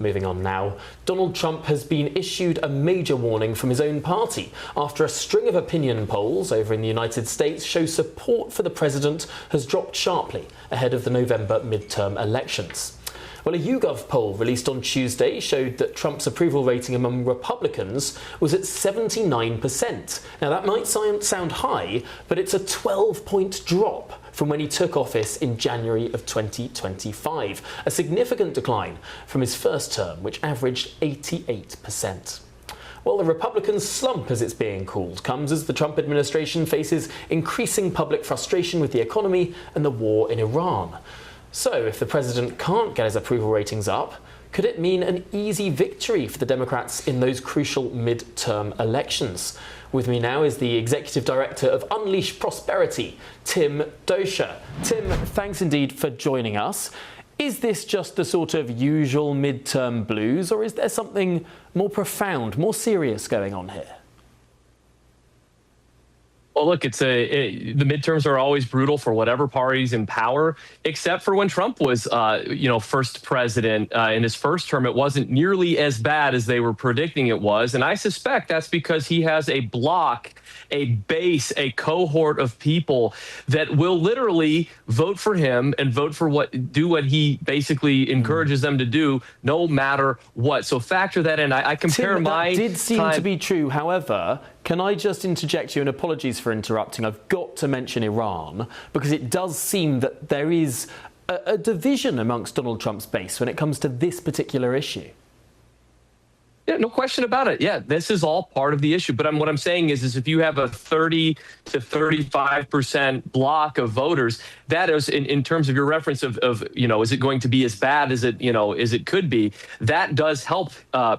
Moving on now, Donald Trump has been issued a major warning from his own party after a string of opinion polls over in the United States show support for the president has dropped sharply ahead of the November midterm elections. Well, a YouGov poll released on Tuesday showed that Trump's approval rating among Republicans was at 79%. Now, that might sound high, but it's a 12-point drop from when he took office in January of 2025, a significant decline from his first term, which averaged 88%. Well, the Republican slump, as it's being called, comes as the Trump administration faces increasing public frustration with the economy and the war in Iran. So, if the president can't get his approval ratings up, could it mean an easy victory for the Democrats in those crucial mid-term elections? With me now is the Executive Director of Unleash Prosperity, Tim Doscher. Tim, thanks indeed for joining us. Is this just the sort of usual mid-term blues, or is there something more profound, more serious going on here? Well, look, the midterms are always brutal for whatever party's in power, except for when Trump was, first president. In his first term, it wasn't nearly as bad as they were predicting it was. And I suspect that's because he has a block, a base, a cohort of people that will literally vote for him and vote for do what he basically encourages them to do, no matter what. So factor that in. I compare Tim, that did seem to be true. However, can I just interject you, and apologies for interrupting, I've got to mention Iran, because it does seem that there is a division amongst Donald Trump's base when it comes to this particular issue. Yeah, no question about it. Yeah, this is all part of the issue. But what I'm saying is if you have a 30 to 35% block of voters, that is in terms of your reference of is it going to be as bad as it as it could be? That does help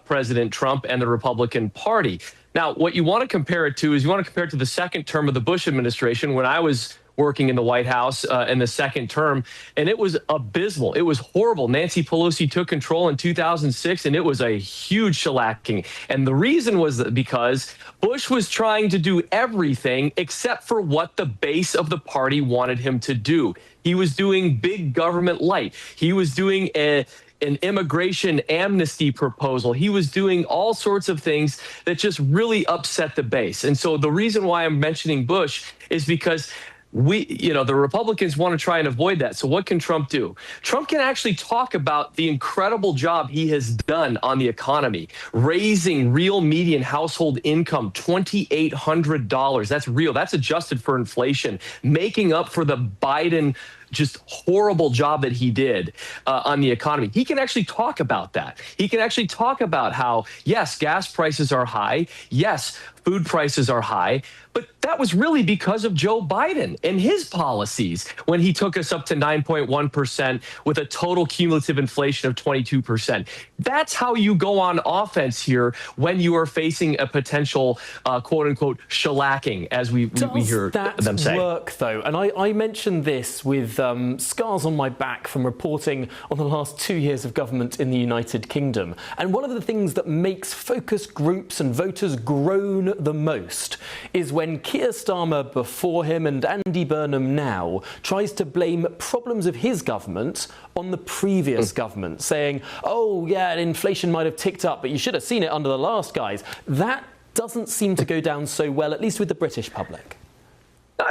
President Trump and the Republican Party. Now, what you want to compare it to is you want to compare it to the second term of the Bush administration when I was working in the White House in the second term, and it was abysmal. It was horrible. Nancy Pelosi took control in 2006, and it was a huge shellacking. And the reason was because Bush was trying to do everything except for what the base of the party wanted him to do. He was doing big government light. He was doing an immigration amnesty proposal. He was doing all sorts of things that just really upset the base. And so the reason why I'm mentioning Bush is because the Republicans want to try and avoid that. So what can Trump do? Trump can actually talk about the incredible job he has done on the economy, raising real median household income, $2,800. That's real. That's adjusted for inflation, making up for the Biden just horrible job that he did on the economy. He can actually talk about that. He can actually talk about how, yes, gas prices are high. Yes, food prices are high. But that was really because of Joe Biden and his policies when he took us up to 9.1% with a total cumulative inflation of 22%. That's how you go on offense here when you are facing a potential, quote unquote, shellacking, as we hear them say. Does that work, though? And I mentioned this with scars on my back from reporting on the last 2 years of government in the United Kingdom. And one of the things that makes focus groups and voters groan the most is when Keir Starmer before him and Andy Burnham now tries to blame problems of his government on the previous government, saying, oh, yeah, inflation might have ticked up, but you should have seen it under the last guys. That doesn't seem to go down so well, at least with the British public.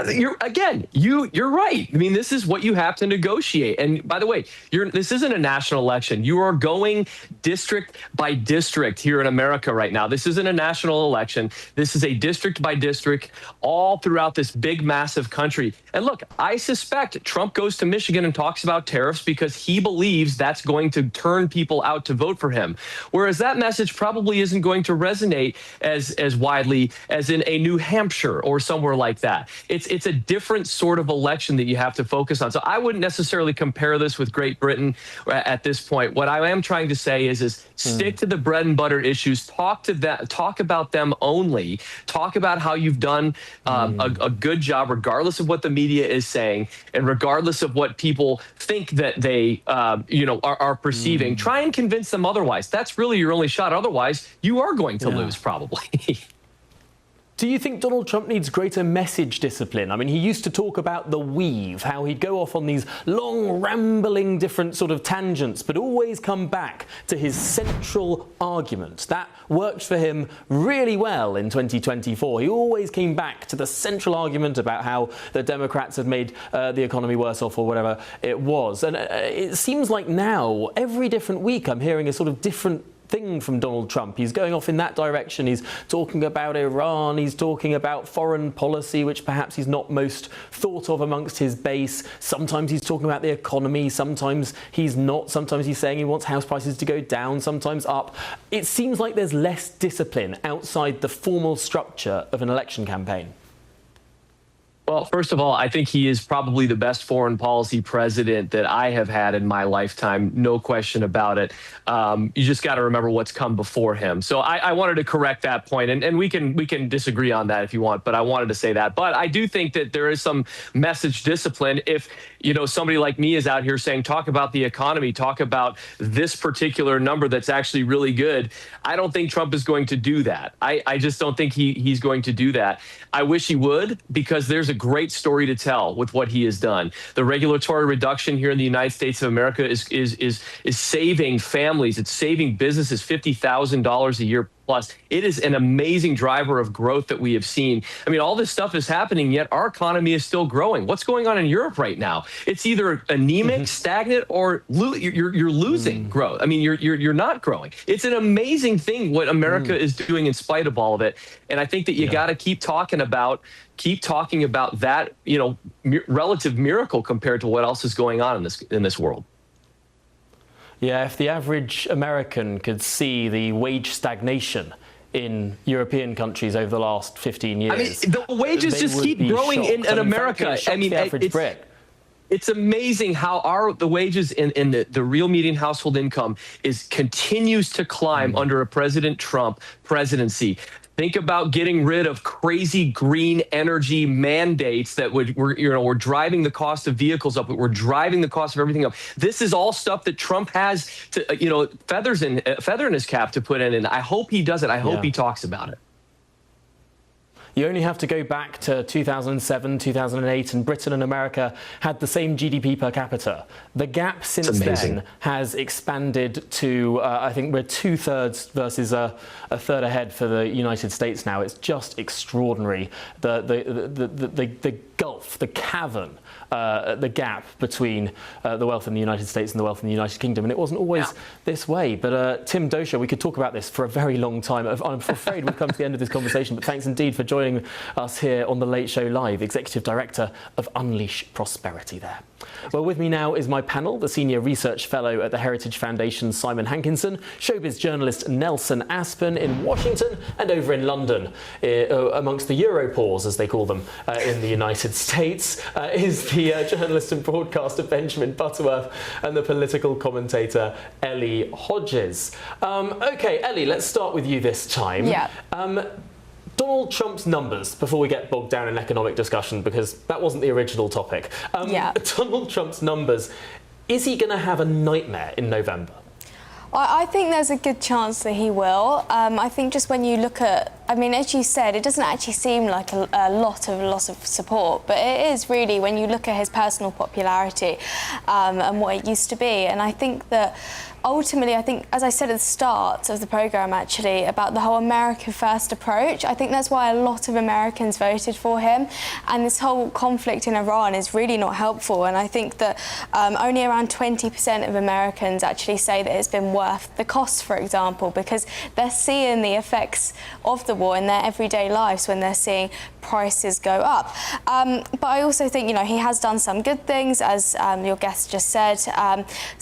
You're right. I mean, this is what you have to negotiate. And by the way, this isn't a national election. You are going district by district here in America right now. This isn't a national election. This is a district by district all throughout this big, massive country. And look, I suspect Trump goes to Michigan and talks about tariffs because he believes that's going to turn people out to vote for him. Whereas that message probably isn't going to resonate as widely as in a New Hampshire or somewhere like that. It's a different sort of election that you have to focus on. So I wouldn't necessarily compare this with Great Britain at this point. What I am trying to say is stick to the bread and butter issues. Talk about them only. Talk about how you've done a good job, regardless of what the media is saying, and regardless of what people think that they are perceiving. Try and convince them otherwise. That's really your only shot. Otherwise, you are going to lose probably. Do you think Donald Trump needs greater message discipline? I mean, he used to talk about the weave, how he'd go off on these long, rambling, different sort of tangents, but always come back to his central argument. That worked for him really well in 2024. He always came back to the central argument about how the Democrats had made the economy worse off or whatever it was. And it seems like now, every different week, I'm hearing a sort of different thing from Donald Trump. He's going off in that direction. He's talking about Iran. He's talking about foreign policy, which perhaps he's not most thought of amongst his base. Sometimes he's talking about the economy. Sometimes he's not. Sometimes he's saying he wants house prices to go down, sometimes up. It seems like there's less discipline outside the formal structure of an election campaign. Well, first of all, I think he is probably the best foreign policy president that I have had in my lifetime. No question about it. You just got to remember what's come before him. So I wanted to correct that point, and we can disagree on that if you want, but I wanted to say that. But I do think that there is some message discipline. If somebody like me is out here saying, talk about the economy, talk about this particular number that's actually really good, I don't think Trump is going to do that. I just don't think he's going to do that. I wish he would, because there's a great story to tell with what he has done. The regulatory reduction here in the United States of America is saving families. It's saving businesses $50,000 a year plus. It is an amazing driver of growth that we have seen. I mean, all this stuff is happening, yet our economy is still growing. What's going on in Europe right now? It's either anemic, stagnant, or you're losing growth. I mean, you're not growing. It's an amazing thing what America is doing in spite of all of it. And I think that you got to keep talking about that, relative miracle compared to what else is going on in this world. Yeah, if the average American could see the wage stagnation in European countries over the last 15 years. I mean, the wages just keep growing in America. I mean, it's amazing how the wages in the real median household income continues to climb under a President Trump presidency. Think about getting rid of crazy green energy mandates that were driving the cost of vehicles up. We're driving the cost of everything up. This is all stuff that Trump has to, feather in his cap to put in. And I hope he does it. I hope he talks about it. You only have to go back to 2007, 2008, and Britain and America had the same GDP per capita. The gap since then has expanded to, I think we're 2/3 versus a third ahead for the United States now. It's just extraordinary. The gulf, the cavern, the gap between the wealth in the United States and the wealth in the United Kingdom. And it wasn't always this way. But Tim Dosha, we could talk about this for a very long time. I'm afraid we've come to the end of this conversation. But thanks indeed for joining us here on The Late Show Live, Executive Director of Unleash Prosperity there. Well, with me now is my panel, the Senior Research Fellow at the Heritage Foundation, Simon Hankinson, showbiz journalist Nelson Aspen in Washington, and over in London, amongst the Europores, as they call them, in the United States, is the journalist and broadcaster Benjamin Butterworth and the political commentator Ellie Hodges. OK, Ellie, let's start with you this time. Yeah. Donald Trump's numbers, before we get bogged down in economic discussion, because that wasn't the original topic. Donald Trump's numbers, is he going to have a nightmare in November? I think there's a good chance that he will. I think just when you look at, I mean, as you said, it doesn't actually seem like a lot of support, but it is really when you look at his personal popularity and what it used to be. And I think that ultimately, I think, as I said at the start of the programme, actually, about the whole America First approach, I think that's why a lot of Americans voted for him. And this whole conflict in Iran is really not helpful. And I think that only around 20% of Americans actually say that it's been worth the cost, for example, because they're seeing the effects of the war in their everyday lives when they're seeing prices go up. But I also think, he has done some good things, as your guest just said.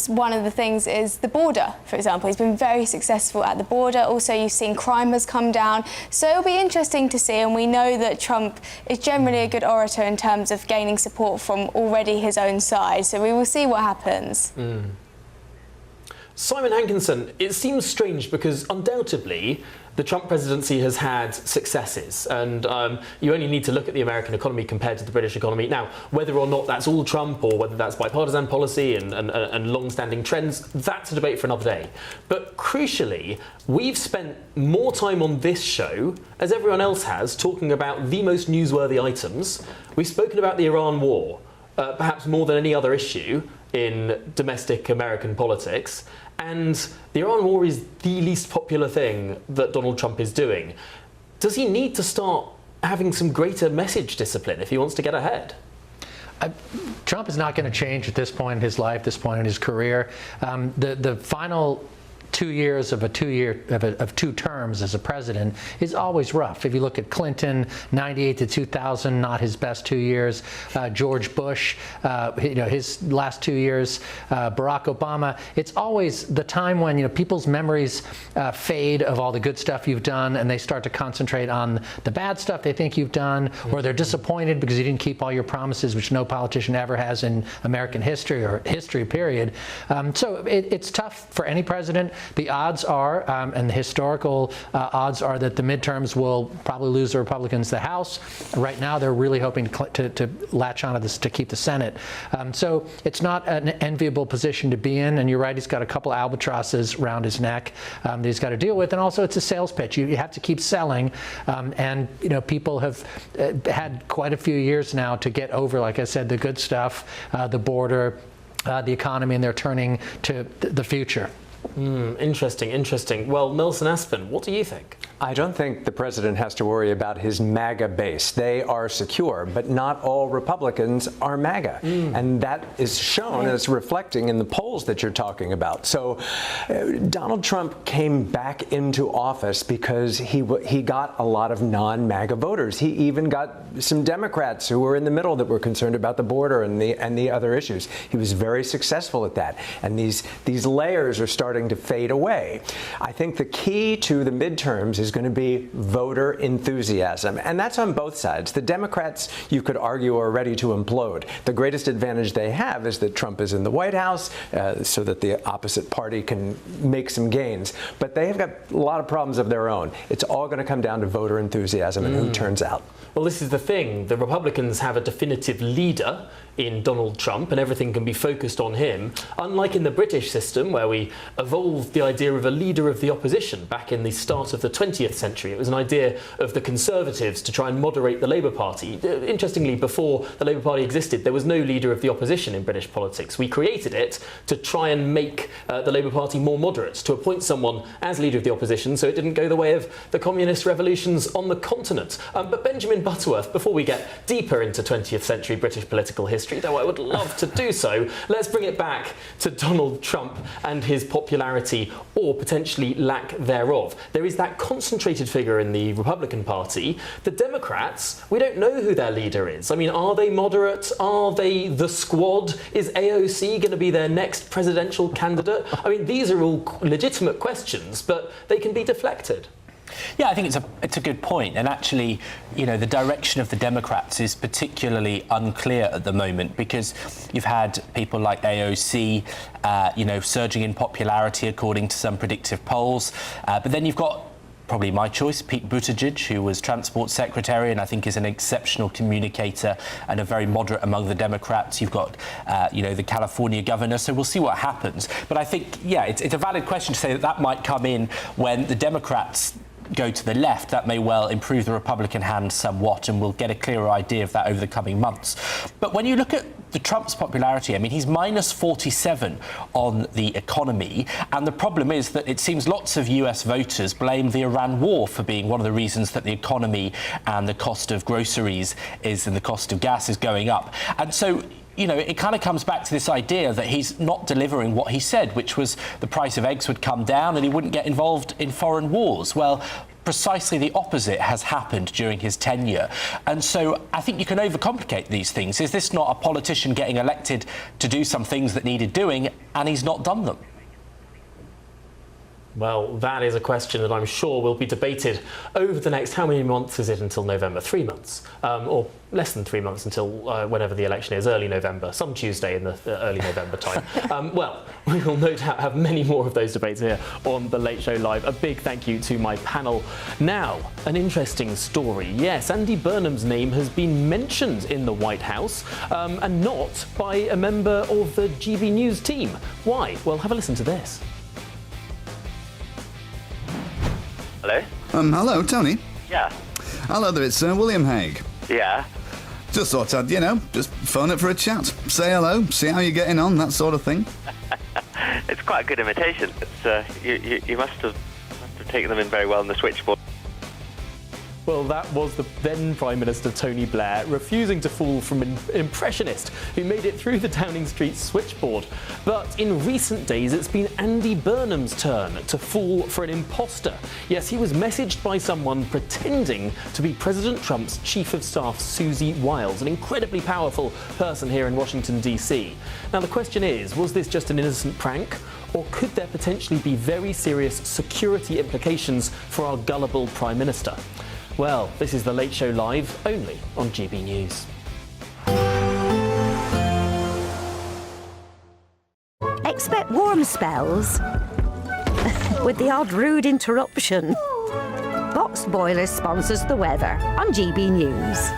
One of the things is the border, for example. He's been very successful at the border. Also, you've seen crime has come down. So it'll be interesting to see, and we know that Trump is generally a good orator in terms of gaining support from already his own side. So we will see what happens. Simon Hankinson, it seems strange because undoubtedly the Trump presidency has had successes, and you only need to look at the American economy compared to the British economy. Now, whether or not that's all Trump or whether that's bipartisan policy and long-standing trends, that's a debate for another day. But crucially, we've spent more time on this show, as everyone else has, talking about the most newsworthy items. We've spoken about the Iran war, perhaps more than any other issue in domestic American politics. And the Iran war is the least popular thing that Donald Trump is doing. Does he need to start having some greater message discipline if he wants to get ahead? Trump is not going to change at this point in his life, this point in his career. The final 2 years of two terms as a president is always rough. If you look at Clinton, 98 to 2000, not his best 2 years. George Bush, his last 2 years. Barack Obama. It's always the time when people's memories fade of all the good stuff you've done, and they start to concentrate on the bad stuff they think you've done, or they're disappointed because you didn't keep all your promises, which no politician ever has in American history or history period. So it's tough for any president. The odds are, and the historical odds are, that the midterms will probably lose the Republicans the House. Right now, they're really hoping to latch onto this to keep the Senate. So it's not an enviable position to be in. And you're right, he's got a couple albatrosses around his neck that he's got to deal with. And also, it's a sales pitch. You have to keep selling. And people have had quite a few years now to get over, like I said, the good stuff, the border, the economy, and they're turning to the future. Interesting. Well, Nelson Aspen, what do you think? I don't think the president has to worry about his MAGA base. They are secure, but not all Republicans are MAGA. And that is shown as reflecting in the polls that you're talking about. So Donald Trump came back into office because he got a lot of non-MAGA voters. He even got some Democrats who were in the middle that were concerned about the border and the other issues. He was very successful at that. And these layers are starting to fade away. I think the key to the midterms is going to be voter enthusiasm. And that's on both sides. The Democrats, you could argue, are ready to implode. The greatest advantage they have is that Trump is in the White House so that the opposite party can make some gains. But they have got a lot of problems of their own. It's all going to come down to voter enthusiasm and who turns out. Well, this is the thing. The Republicans have a definitive leader in Donald Trump, and everything can be focused on him. Unlike in the British system, where we evolved the idea of a leader of the opposition back in the start of the 20th century. It was an idea of the Conservatives to try and moderate the Labour Party. Interestingly, before the Labour Party existed, there was no leader of the opposition in British politics. We created it to try and make the Labour Party more moderate, to appoint someone as leader of the opposition so it didn't go the way of the communist revolutions on the continent. But Benjamin Butterworth, before we get deeper into 20th century British political history, though I would love to do so, let's bring it back to Donald Trump and his popularity, or potentially lack thereof. There is that concentrated figure in the Republican Party. The Democrats, we don't know who their leader is. I mean, are they moderate? Are they the squad? Is AOC going to be their next presidential candidate? I mean, these are all legitimate questions, but they can be deflected. Yeah, I think it's a good point. And actually, you know, the direction of the Democrats is particularly unclear at the moment because you've had people like AOC, you know, surging in popularity according to some predictive polls. But then you've got probably my choice, Pete Buttigieg, who was Transport Secretary and I think is an exceptional communicator and a very moderate among the Democrats. You've got, you know, the California governor. So we'll see what happens. But I think, yeah, it's a valid question to say that might come in when the Democrats go to the left. That may well improve the Republican hand somewhat, and we'll get a clearer idea of that over the coming months. But when you look at the Trump's popularity, I mean, he's minus 47 on the economy, and the problem is that it seems lots of US voters blame the Iran war for being one of the reasons that the economy and the cost of groceries and the cost of gas is going up. And so, you know, it kind of comes back to this idea that he's not delivering what he said, which was the price of eggs would come down and he wouldn't get involved in foreign wars. Well, precisely the opposite has happened during his tenure. And so I think you can overcomplicate these things. Is this not a politician getting elected to do some things that needed doing and he's not done them? Well, that is a question that I'm sure will be debated over the next, how many months is it until November? 3 months, or less than 3 months until whenever the election is, early November, some Tuesday in the early November time. Well, we will no doubt have many more of those debates here on The Late Show Live. A big thank you to my panel. Now, an interesting story. Yes, Andy Burnham's name has been mentioned in the White House, and not by a member of the GBNews team. Why? Well, have a listen to this. Hello? Hello, Tony. Yeah. Hello there, it's William Hague. Yeah. Just thought I'd, you know, just phone it for a chat. Say hello, see how you're getting on, that sort of thing. It's quite a good imitation. You must have taken them in very well on the switchboard. Well, that was the then Prime Minister Tony Blair refusing to fall from an impressionist who made it through the Downing Street switchboard. But in recent days, it's been Andy Burnham's turn to fall for an imposter. Yes, he was messaged by someone pretending to be President Trump's Chief of Staff, Susie Wiles, an incredibly powerful person here in Washington, D.C. Now, the question is, was this just an innocent prank? Or could there potentially be very serious security implications for our gullible Prime Minister? Well, this is The Late Show Live, only on GB News. Expect warm spells with the odd rude interruption. Boxed Boiler sponsors the weather on GB News.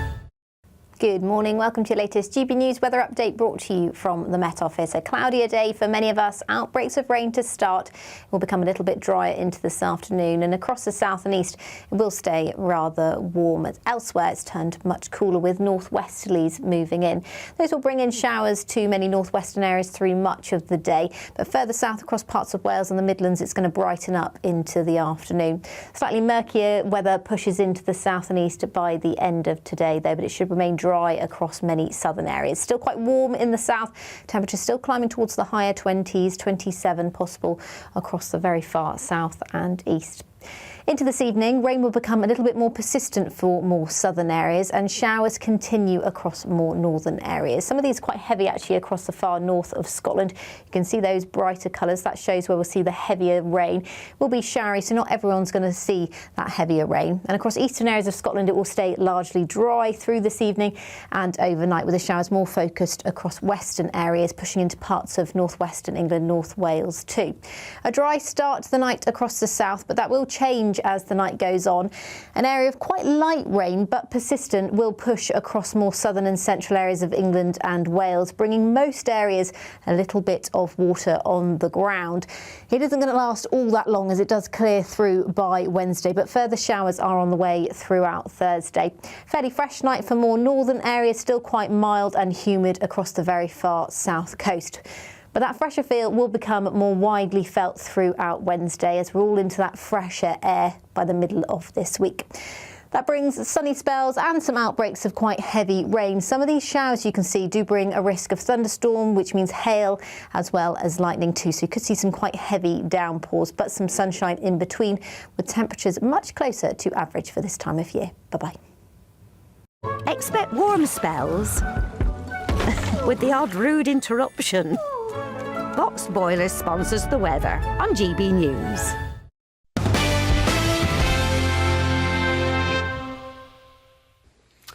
Good morning. Welcome to your latest GB News weather update brought to you from the Met Office. A cloudier day for many of us. Outbreaks of rain to start. It will become a little bit drier into this afternoon, and across the south and east it will stay rather warm. Elsewhere it's turned much cooler with northwesterlies moving in. Those will bring in showers to many northwestern areas through much of the day, but further south across parts of Wales and the Midlands it's going to brighten up into the afternoon. Slightly murkier weather pushes into the south and east by the end of today though, but it should remain dry across many southern areas. Still quite warm in the south. Temperatures still climbing towards the higher 20s, 27 possible across the very far south and east. Into this evening, rain will become a little bit more persistent for more southern areas and showers continue across more northern areas. Some of these quite heavy actually across the far north of Scotland. You can see those brighter colours. That shows where we'll see the heavier rain. It will be showery, so not everyone's going to see that heavier rain. And across eastern areas of Scotland, it will stay largely dry through this evening and overnight, with the showers more focused across western areas, pushing into parts of northwestern England, North Wales too. A dry start to the night across the south, but that will change as the night goes on. An area of quite light rain but persistent will push across more southern and central areas of England and Wales, bringing most areas a little bit of water on the ground. It isn't going to last all that long as it does clear through by Wednesday, but further showers are on the way throughout Thursday. Fairly fresh night for more northern areas, still quite mild and humid across the very far south coast. But that fresher feel will become more widely felt throughout Wednesday as we're all into that fresher air by the middle of this week. That brings sunny spells and some outbreaks of quite heavy rain. Some of these showers you can see do bring a risk of thunderstorm, which means hail as well as lightning too. So you could see some quite heavy downpours, but some sunshine in between, with temperatures much closer to average for this time of year. Bye-bye. Expect warm spells with the odd rude interruption. Box Boilers sponsors the weather on GB News.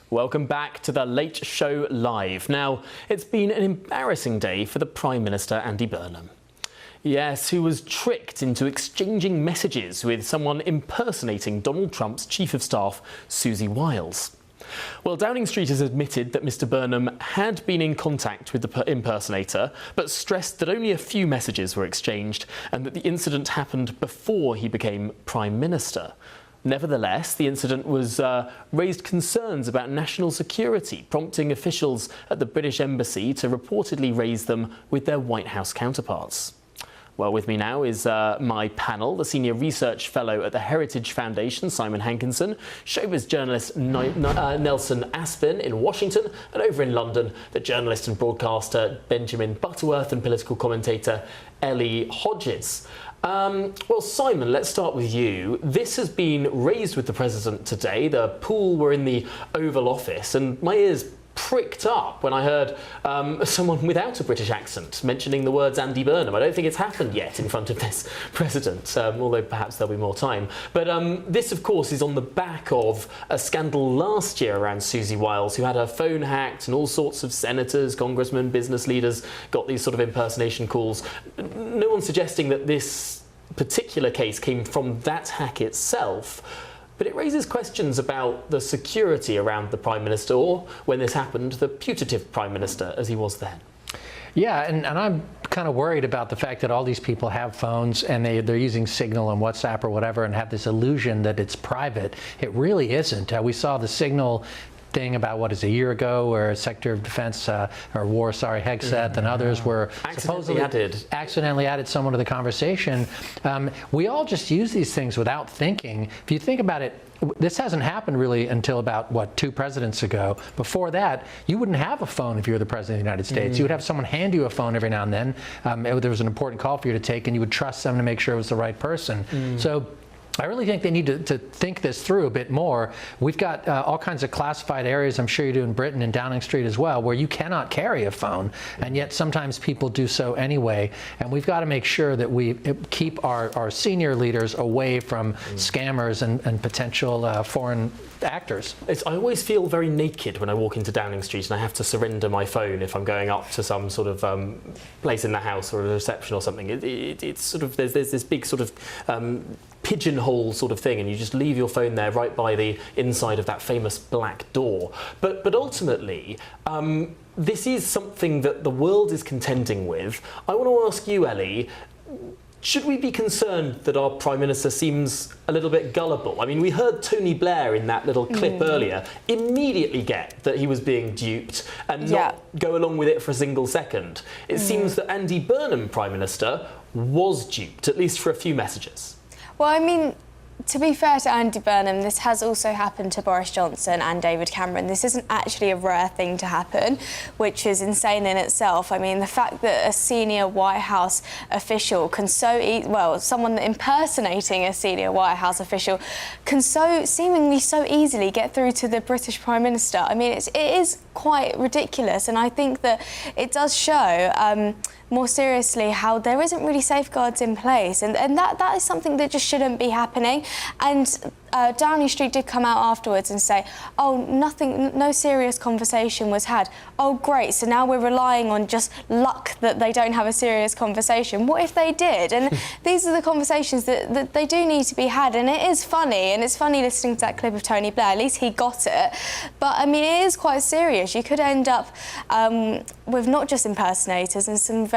Welcome back to the Late Show Live. Now, it's been an embarrassing day for the Prime Minister Andy Burnham. Yes, who was tricked into exchanging messages with someone impersonating Donald Trump's Chief of Staff, Susie Wiles. Well, Downing Street has admitted that Mr Burnham had been in contact with the impersonator, but stressed that only a few messages were exchanged and that the incident happened before he became Prime Minister. Nevertheless, the incident raised concerns about national security, prompting officials at the British Embassy to reportedly raise them with their White House counterparts. Well, with me now is my panel, the Senior Research Fellow at the Heritage Foundation, Simon Hankinson, showbiz journalist Nelson Aspin in Washington, and over in London, the journalist and broadcaster Benjamin Butterworth and political commentator Ellie Hodges. Well, Simon, let's start with you. This has been raised with the President today. The pool were in the Oval Office, and my ears pricked up when I heard someone without a British accent mentioning the words Andy Burnham. I don't think it's happened yet in front of this president, although perhaps there'll be more time. But this, of course, is on the back of a scandal last year around Susie Wiles, who had her phone hacked, and all sorts of senators, congressmen, business leaders got these sort of impersonation calls. No one's suggesting that this particular case came from that hack itself, but it raises questions about the security around the Prime Minister, or, when this happened, the putative Prime Minister, as he was then. Yeah, and I'm kind of worried about the fact that all these people have phones and they're using Signal and WhatsApp or whatever and have this illusion that it's private. It really isn't. We saw the Signal thing about, a year ago, where Secretary of Defense, Hegseth and others were supposedly accidentally added someone to the conversation. We all just use these things without thinking. If you think about it, this hasn't happened really until about, 2 presidents ago. Before that, you wouldn't have a phone if you were the President of the United States. You would have someone hand you a phone every now and then. There was an important call for you to take, and you would trust them to make sure it was the right person. So I really think they need to think this through a bit more. We've got all kinds of classified areas, I'm sure you do in Britain and Downing Street as well, where you cannot carry a phone, and yet sometimes people do so anyway. And we've got to make sure that we keep our senior leaders away from scammers and potential foreign actors. I always feel very naked when I walk into Downing Street and I have to surrender my phone if I'm going up to some sort of place in the house or a reception or something. It's sort of, there's this big sort of pigeonhole sort of thing, and you just leave your phone there right by the inside of that famous black door. But ultimately, this is something that the world is contending with. I want to ask you, Ellie, should we be concerned that our Prime Minister seems a little bit gullible? I mean, we heard Tony Blair in that little clip earlier immediately get that he was being duped and not go along with it for a single second. It seems that Andy Burnham, Prime Minister, was duped, at least for a few messages. Well, I mean, to be fair to Andy Burnham, this has also happened to Boris Johnson and David Cameron. This isn't actually a rare thing to happen, which is insane in itself. I mean, the fact that a senior White House official can someone impersonating a senior White House official can seemingly so easily get through to the British Prime Minister. I mean, it is quite ridiculous, and I think that it does show more seriously how there isn't really safeguards in place, and that is something that just shouldn't be happening. And Downing Street did come out afterwards and say, oh, no serious conversation was had. Oh, great, so now we're relying on just luck that they don't have a serious conversation. What if they did? And these are the conversations that they do need to be had, and it is funny, and it's funny listening to that clip of Tony Blair. At least he got it. But, I mean, it is quite serious. You could end up with not just impersonators and some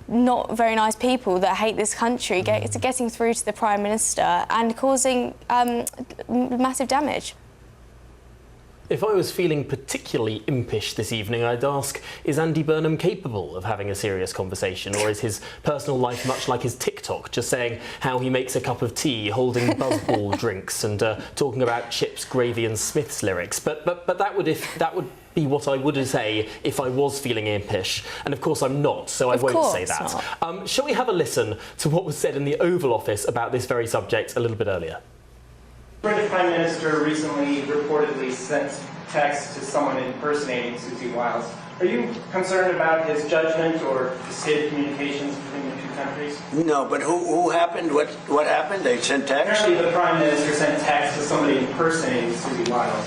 not very nice people that hate this country getting through to the Prime Minister and causing massive damage. If I was feeling particularly impish this evening, I'd ask, is Andy Burnham capable of having a serious conversation, or is his personal life much like his TikTok, just saying how he makes a cup of tea, holding buzzball drinks and talking about Chips, Gravy and Smith's lyrics? But that would be what I would say if I was feeling impish, and of course I'm not, so I won't say that. Shall we have a listen to what was said in the Oval Office about this very subject a little bit earlier? The British Prime Minister recently reportedly sent text to someone impersonating Susie Wiles. Are you concerned about his judgment or his hid communications between the two countries? No, but who happened? What happened? They sent text? Apparently the Prime Minister sent text to somebody impersonating Susie Wiles.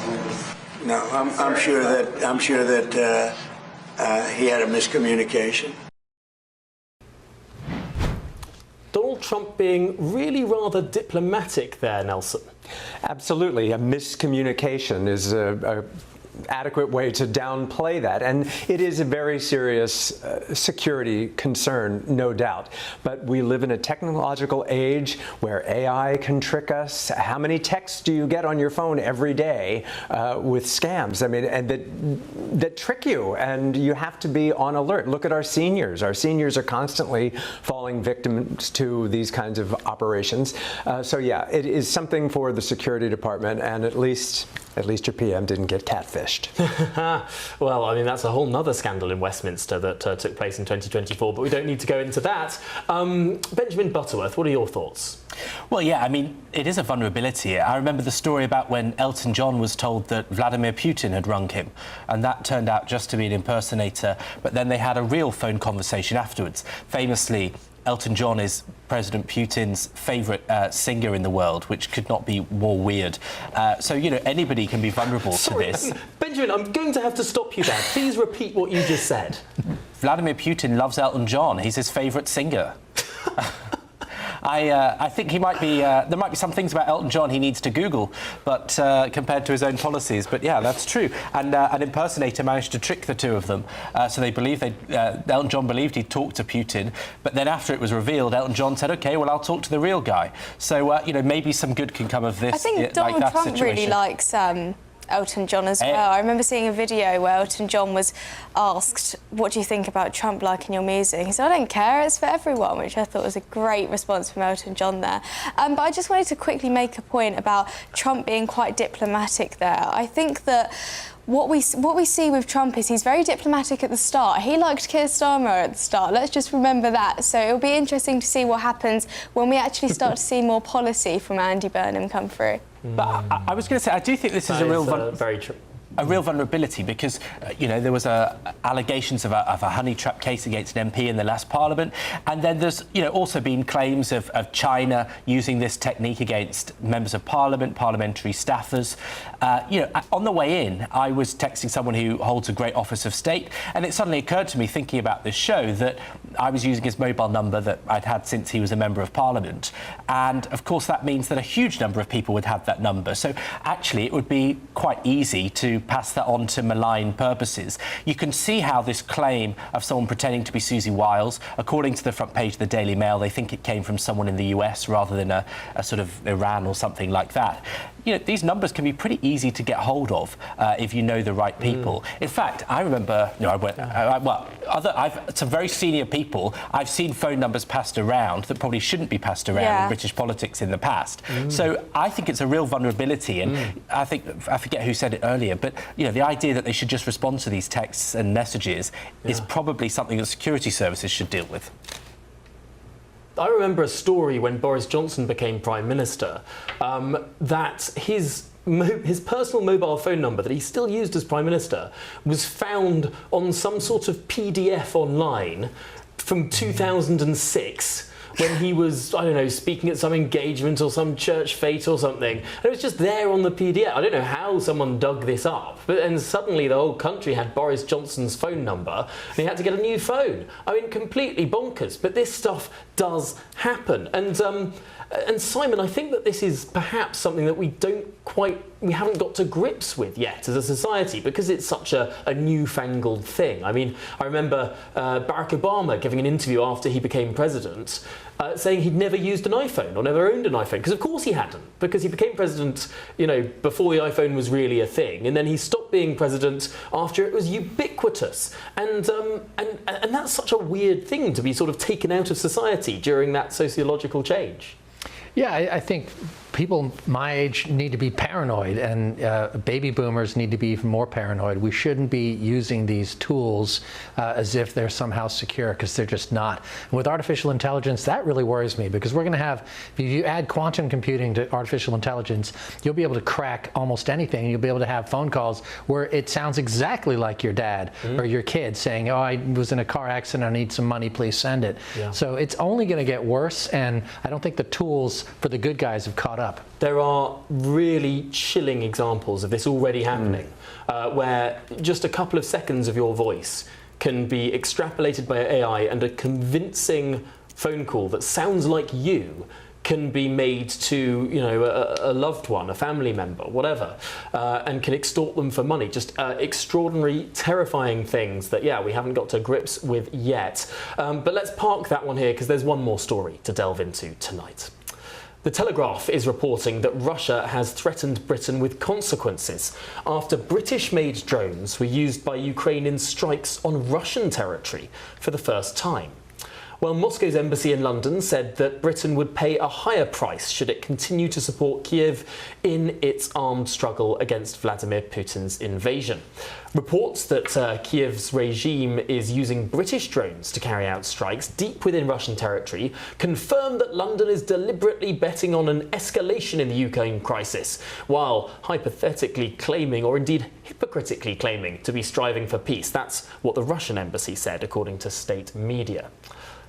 No, I'm sure that he had a miscommunication. Donald Trump being really rather diplomatic there, Nelson. Absolutely. A miscommunication is a adequate way to downplay that, and it is a very serious security concern, no doubt. But we live in a technological age where AI can trick us. How many texts do you get on your phone every day with scams? I mean, and that trick you, and you have to be on alert. Look at our seniors. Our seniors are constantly falling victims to these kinds of operations. So yeah, it is something for the security department, and at least your PM didn't get catfished. Well, I mean, that's a whole nother scandal in Westminster that took place in 2024, but we don't need to go into that. Benjamin Butterworth, what are your thoughts? Well, yeah, I mean, it is a vulnerability. I remember the story about when Elton John was told that Vladimir Putin had rung him, and that turned out just to be an impersonator, but then they had a real phone conversation afterwards. Famously, Elton John is President Putin's favourite singer in the world, which could not be more weird. So, you know, anybody can be vulnerable to this. Benjamin, I'm going to have to stop you there. Please repeat what you just said. Vladimir Putin loves Elton John. He's his favourite singer. I think he might be. There might be some things about Elton John he needs to Google, but compared to his own policies. But yeah, that's true. And an impersonator managed to trick the two of them. So they believed Elton John believed he'd talked to Putin, but then after it was revealed, Elton John said, "Okay, well, I'll talk to the real guy." So you know, maybe some good can come of this. I think Donald Trump really likes Elton John as well. I remember seeing a video where Elton John was asked, what do you think about Trump liking your music? He said, I don't care, it's for everyone, which I thought was a great response from Elton John there. But I just wanted to quickly make a point about Trump being quite diplomatic there. I think that what we see with Trump is he's very diplomatic at the start. He liked Keir Starmer at the start. Let's just remember that. So it'll be interesting to see what happens when we actually start to see more policy from Andy Burnham come through. But I was going to say, I do think this is a real very true. A real vulnerability because, you know, there was allegations of a honey trap case against an MP in the last Parliament, and then there's, you know, also been claims of China using this technique against members of Parliament, parliamentary staffers. You know, on the way in, I was texting someone who holds a great office of state, and it suddenly occurred to me, thinking about this show, that I was using his mobile number that I'd had since he was a member of Parliament. And, of course, that means that a huge number of people would have that number. So, actually, it would be quite easy to pass that on to malign purposes. You can see how this claim of someone pretending to be Susie Wiles, according to the front page of the Daily Mail, they think it came from someone in the US rather than a sort of Iran or something like that. You know, these numbers can be pretty easy to get hold of if you know the right people. In fact, I remember, some very senior people, I've seen phone numbers passed around that probably shouldn't be passed around in British politics in the past. So I think it's a real vulnerability, and I forget who said it earlier, but you know, the idea that they should just respond to these texts and messages is probably something that security services should deal with. I remember a story when Boris Johnson became Prime Minister, that his personal mobile phone number that he still used as Prime Minister was found on some sort of PDF online from 2006. When he was, I don't know, speaking at some engagement or some church fete or something. And it was just there on the PDF. I don't know how someone dug this up, but then suddenly the whole country had Boris Johnson's phone number and he had to get a new phone. I mean, completely bonkers. But this stuff does happen. And Simon, I think that this is perhaps something that we haven't got to grips with yet as a society because it's such a newfangled thing. I mean, I remember Barack Obama giving an interview after he became president saying he'd never used an iPhone or never owned an iPhone, because of course he hadn't, because he became president, you know, before the iPhone was really a thing, and then he stopped being president after it was ubiquitous. And that's such a weird thing to be sort of taken out of society during that sociological change. Yeah, I think people my age need to be paranoid, and baby boomers need to be even more paranoid. We shouldn't be using these tools as if they're somehow secure, because they're just not. And with artificial intelligence, that really worries me, because we're going to have, if you add quantum computing to artificial intelligence, you'll be able to crack almost anything. You'll be able to have phone calls where it sounds exactly like your dad or your kid saying, oh, I was in a car accident, I need some money, please send it. Yeah. So it's only going to get worse, and I don't think the tools for the good guys have caught up. There are really chilling examples of this already happening, where just a couple of seconds of your voice can be extrapolated by AI, and a convincing phone call that sounds like you can be made to, you know, a loved one, a family member, whatever, and can extort them for money. Just extraordinary, terrifying things that, yeah, we haven't got to grips with yet. But let's park that one here, because there's one more story to delve into tonight. The Telegraph is reporting that Russia has threatened Britain with consequences after British-made drones were used by Ukraine in strikes on Russian territory for the first time. Well, Moscow's embassy in London said that Britain would pay a higher price should it continue to support Kiev in its armed struggle against Vladimir Putin's invasion. Reports that Kiev's regime is using British drones to carry out strikes deep within Russian territory confirm that London is deliberately betting on an escalation in the Ukraine crisis, while hypothetically claiming, or indeed hypocritically claiming, to be striving for peace. That's what the Russian embassy said, according to state media.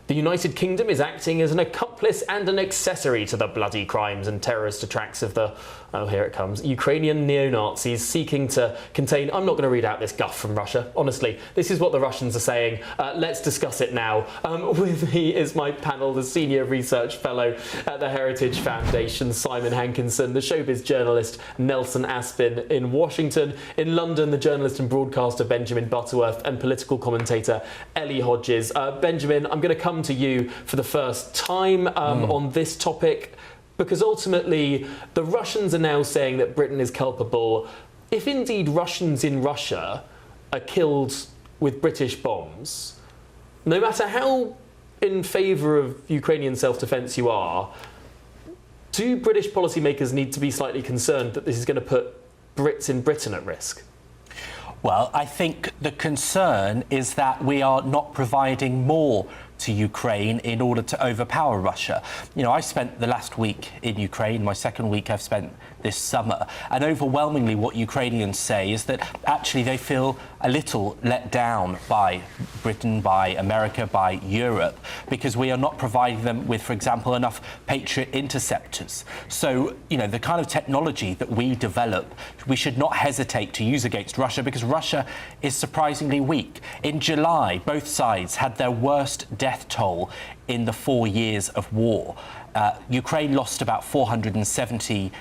The United Kingdom is acting as an accomplice and an accessory to the bloody crimes and terrorist attacks of the, oh, here it comes, Ukrainian neo-Nazis seeking to contain... I'm not going to read out this guff from Russia. Honestly, this is what the Russians are saying. Let's discuss it now. With me is my panel, the Senior Research Fellow at the Heritage Foundation, Simon Hankinson, the showbiz journalist, Nelson Aspin in Washington, in London, the journalist and broadcaster, Benjamin Butterworth, and political commentator, Ellie Hodges. Benjamin, I'm going to come to you for the first time on this topic, because ultimately the Russians are now saying that Britain is culpable. If indeed Russians in Russia are killed with British bombs, no matter how in favour of Ukrainian self-defence you are, do British policymakers need to be slightly concerned that this is going to put Brits in Britain at risk? Well, I think the concern is that we are not providing more to Ukraine in order to overpower Russia. You know, I spent the last week in Ukraine, my second week I've spent this summer, and overwhelmingly what Ukrainians say is that actually they feel a little let down by Britain, by America, by Europe, because we are not providing them with, for example, enough Patriot interceptors. So, you know, the kind of technology that we develop, we should not hesitate to use against Russia, because Russia is surprisingly weak. In July, both sides had their worst death toll in the 4 years of war. Ukraine lost about 470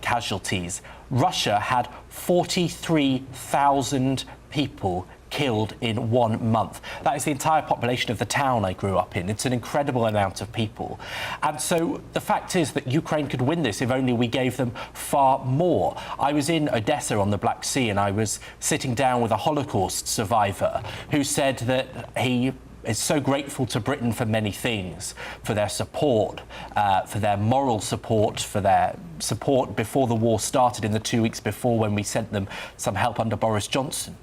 casualties. Russia had 43,000 people killed in 1 month. That is the entire population of the town I grew up in. It's an incredible amount of people. And so the fact is that Ukraine could win this if only we gave them far more. I was in Odessa on the Black Sea, and I was sitting down with a Holocaust survivor who said that he is so grateful to Britain for many things, for their support, for their moral support, for their support before the war started in the 2 weeks before, when we sent them some help under Boris Johnson.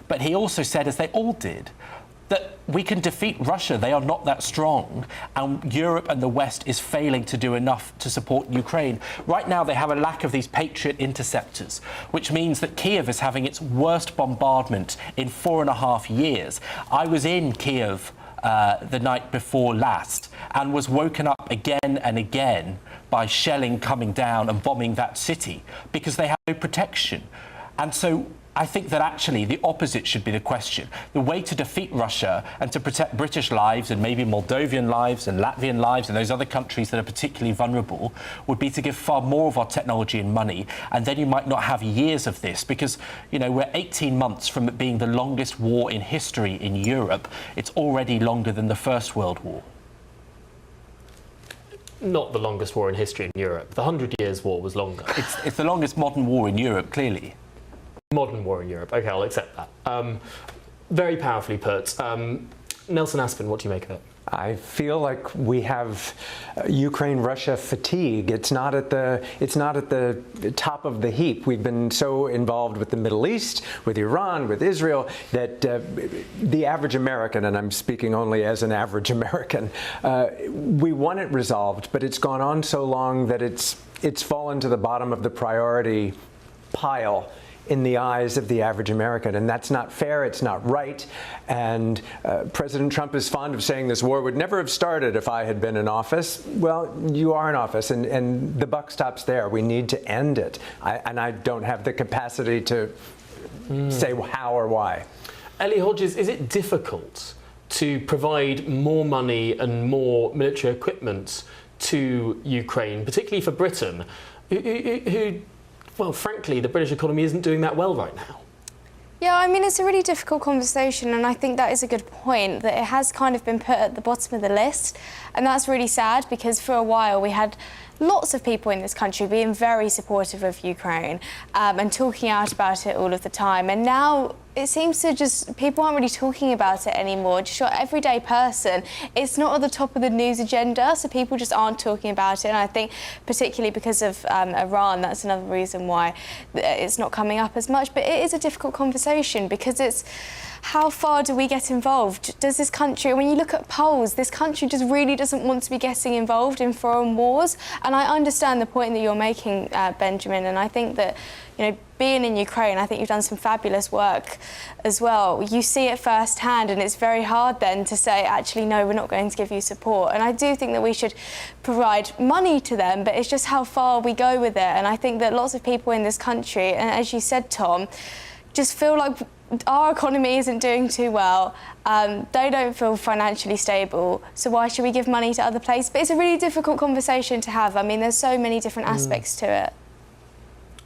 But he also said, as they all did, that we can defeat Russia. They are not that strong, and Europe and the West is failing to do enough to support Ukraine. Right now, they have a lack of these Patriot interceptors, which means that Kiev is having its worst bombardment in 4.5 years. I was in Kiev the night before last and was woken up again and again by shelling coming down and bombing that city, because they have no protection. And so I think that actually the opposite should be the question. The way to defeat Russia and to protect British lives and maybe Moldovan lives and Latvian lives and those other countries that are particularly vulnerable would be to give far more of our technology and money, and then you might not have years of this, because, you know, we're 18 months from it being the longest war in history in Europe. It's already longer than the First World War. Not the longest war in history in Europe. The 100 Years' War was longer. It's the longest modern war in Europe, clearly. Modern war in Europe. OK, I'll accept that. Very powerfully put. Nelson Aspin, what do you make of it? I feel like we have Ukraine-Russia fatigue. It's not at the top of the heap. We've been so involved with the Middle East, with Iran, with Israel, that the average American, and I'm speaking only as an average American, we want it resolved, but it's gone on so long that it's fallen to the bottom of the priority pile in the eyes of the average American. And that's not fair, it's not right. And President Trump is fond of saying this war would never have started if I had been in office. Well, you are in office, and the buck stops there. We need to end it. And I don't have the capacity to say how or why. Ellie Hodges, is it difficult to provide more money and more military equipment to Ukraine, particularly for Britain, who well, frankly, the British economy isn't doing that well right now? Yeah, I mean, it's a really difficult conversation, and I think that is a good point, that it has kind of been put at the bottom of the list. And that's really sad, because for a while we had lots of people in this country being very supportive of Ukraine and talking out about it all of the time. And now it seems to just, people aren't really talking about it anymore. Just your everyday person, it's not at the top of the news agenda, so people just aren't talking about it. And I think particularly because of Iran, that's another reason why it's not coming up as much. But it is a difficult conversation, because it's, how far do we get involved? Does this country, when you look at polls, this country just really doesn't want to be getting involved in foreign wars. And I understand the point that you're making, Benjamin, and I think that, you know, being in Ukraine, I think you've done some fabulous work as well. You see it firsthand, and it's very hard then to say, actually, no, we're not going to give you support. And I do think that we should provide money to them, but it's just how far we go with it. And I think that lots of people in this country, and as you said, Tom, just feel like our economy isn't doing too well. They don't feel financially stable, so why should we give money to other places? But it's a really difficult conversation to have. I mean, there's so many different aspects to it.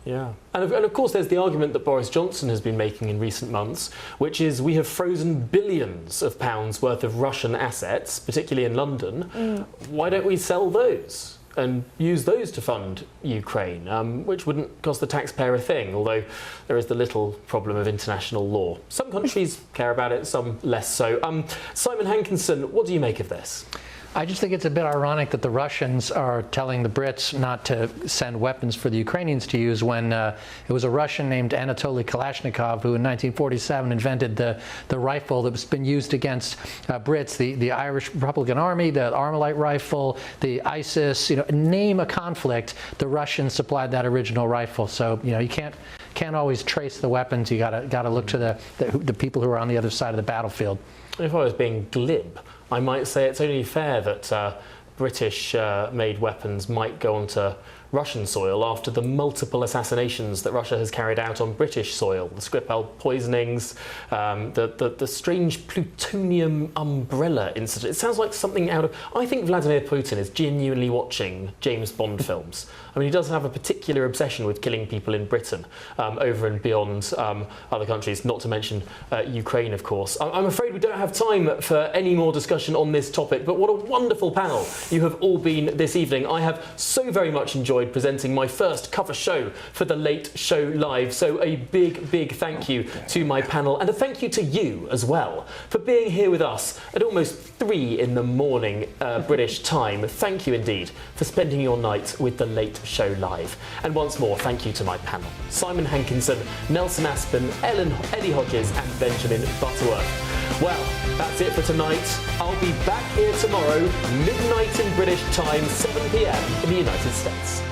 Yeah. And of course, there's the argument that Boris Johnson has been making in recent months, which is we have frozen billions of pounds worth of Russian assets, particularly in London. Why don't we sell those and use those to fund Ukraine, which wouldn't cost the taxpayer a thing, although there is the little problem of international law. Some countries care about it, some less so. Simon Hankinson, what do you make of this? I just think it's a bit ironic that the Russians are telling the Brits not to send weapons for the Ukrainians to use, when it was a Russian named Anatoly Kalashnikov who in 1947 invented the rifle that's been used against Brits, the Irish Republican Army, the Armalite rifle, the ISIS, you know, name a conflict, the Russians supplied that original rifle. So, you know, you can't can't always trace the weapons. You got to look to the people who are on the other side of the battlefield. If I was being glib, I might say it's only fair that British-made weapons might go onto Russian soil after the multiple assassinations that Russia has carried out on British soil, the Skripal poisonings, the strange plutonium umbrella incident. It sounds like something out of... I think Vladimir Putin is genuinely watching James Bond films. I mean, he does have a particular obsession with killing people in Britain, over and beyond other countries, not to mention Ukraine, of course. I'm afraid we don't have time for any more discussion on this topic, but what a wonderful panel you have all been this evening. I have so very much enjoyed presenting my first cover show for The Late Show Live. So a big thank you to my panel, and a thank you to you as well for being here with us at almost 3 in the morning British time. Thank you indeed for spending your night with The Late Show Live. And once more, thank you to my panel: Simon Hankinson, Nelson Aspen, Ellie Hodges and Benjamin Butterworth. Well, that's it for tonight. I'll be back here tomorrow, midnight in British time, 7 p.m. in the United States.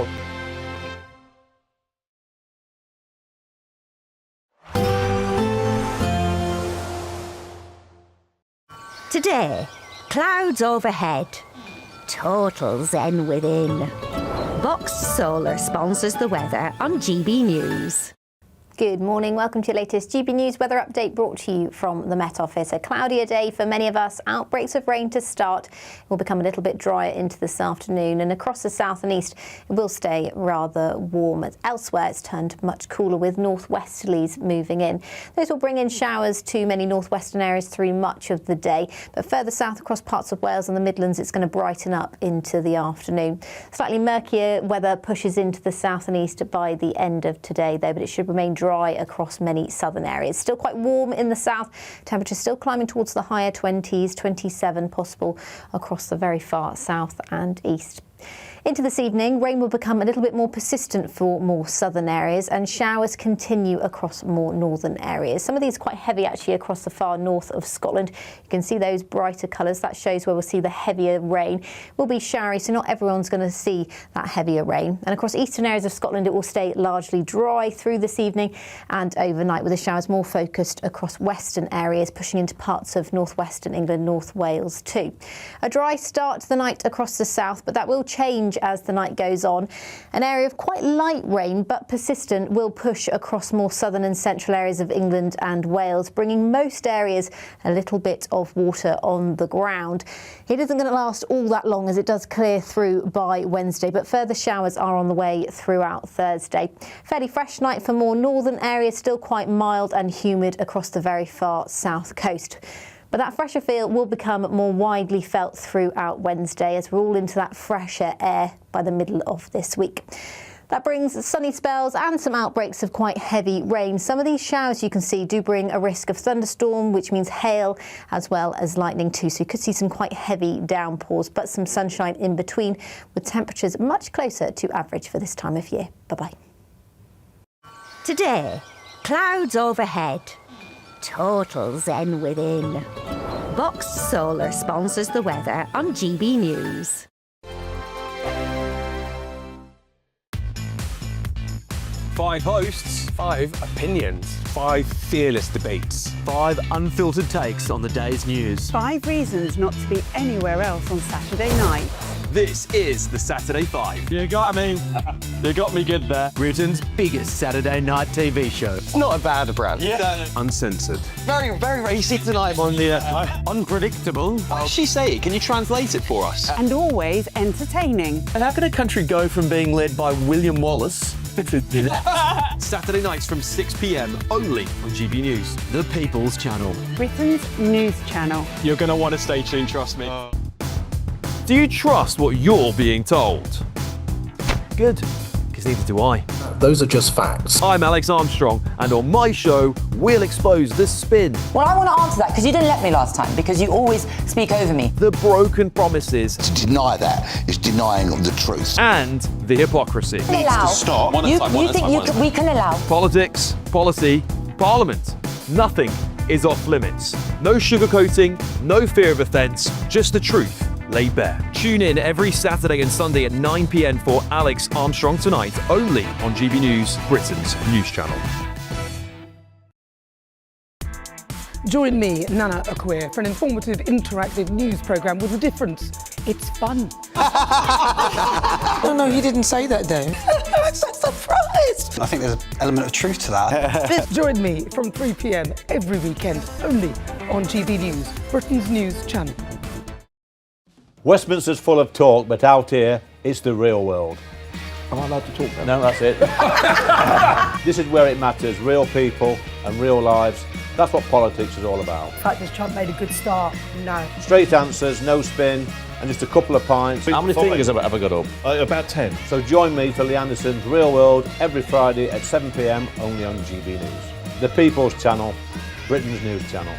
Today, clouds overhead, total zen within. Boxed Solar sponsors the weather on GB News. Good morning. Welcome to your latest GB News weather update, brought to you from the Met Office. A cloudier day for many of us. Outbreaks of rain to start. It will become a little bit drier into this afternoon, and across the south and east it will stay rather warm. Elsewhere it's turned much cooler with northwesterlies moving in. Those will bring in showers to many northwestern areas through much of the day, but further south across parts of Wales and the Midlands it's going to brighten up into the afternoon. Slightly murkier weather pushes into the south and east by the end of today though, but it should remain dry across many southern areas. Still quite warm in the south. Temperatures still climbing towards the higher 20s, 27 possible across the very far south and east. Into this evening, rain will become a little bit more persistent for more southern areas, and showers continue across more northern areas. Some of these quite heavy actually across the far north of Scotland. You can see those brighter colours. That shows where we'll see the heavier rain. It will be showery, so not everyone's going to see that heavier rain. And across eastern areas of Scotland, it will stay largely dry through this evening and overnight, with the showers more focused across western areas, pushing into parts of northwestern England, North Wales too. A dry start to the night across the south, but that will change as the night goes on. An area of quite light rain but persistent will push across more southern and central areas of England and Wales, bringing most areas a little bit of water on the ground. It isn't going to last all that long as it does clear through by Wednesday, but further showers are on the way throughout Thursday. Fairly fresh night for more northern areas, still quite mild and humid across the very far south coast. But that fresher feel will become more widely felt throughout Wednesday as we're all into that fresher air by the middle of this week. That brings sunny spells and some outbreaks of quite heavy rain. Some of these showers you can see do bring a risk of thunderstorm, which means hail as well as lightning too. So you could see some quite heavy downpours, but some sunshine in between, with temperatures much closer to average for this time of year. Bye-bye. Today, clouds overhead, total zen within. Boxed Solar sponsors the weather on GB News. Five hosts, 5 opinions, 5 fearless debates, 5 unfiltered takes on the day's news. 5 reasons not to be anywhere else on Saturday night. This is the Saturday 5. You got me. You got me good there. Britain's biggest Saturday night TV show. It's not a bad brand. Yeah. Uncensored. Very, very racy tonight on the unpredictable. What did she say? Can you translate it for us? And always entertaining. And how can a country go from being led by William Wallace to Saturday nights from 6 p.m. only on GB News. The People's Channel. Britain's news channel. You're going to want to stay tuned, trust me. Do you trust what you're being told? Good, because neither do I. Those are just facts. I'm Alex Armstrong, and on my show, we'll expose the spin. Well, I want to answer that because you didn't let me last time, because you always speak over me. The broken promises. To deny that is denying the truth. And the hypocrisy. We can allow. Stop. We can allow. Politics, policy, parliament. Nothing is off limits. No sugarcoating, no fear of offence, just the truth laid bare. Tune in every Saturday and Sunday at 9 p.m. for Alex Armstrong Tonight, only on GB News, Britain's news channel. Join me, Nana Akweer, for an informative, interactive news programme with a difference. It's fun. No, he didn't say that, Dave. I'm so surprised. I think there's an element of truth to that. Join me from 3 p.m. every weekend, only on GB News, Britain's news channel. Westminster's full of talk, but out here, it's the real world. Am I allowed to talk now? No, that's it. This is where it matters, real people and real lives. That's what politics is all about. In fact, has Trump made a good start? No. Straight answers, no spin, and just a couple of pints. How many fingers have I got up? About 10. So join me for Lee Anderson's Real World every Friday at 7 p.m. only on GB News. The People's Channel, Britain's news channel.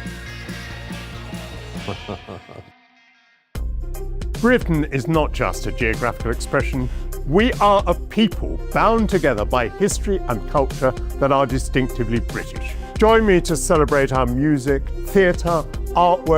Britain is not just a geographical expression. We are a people bound together by history and culture that are distinctively British. Join me to celebrate our music, theatre, artwork,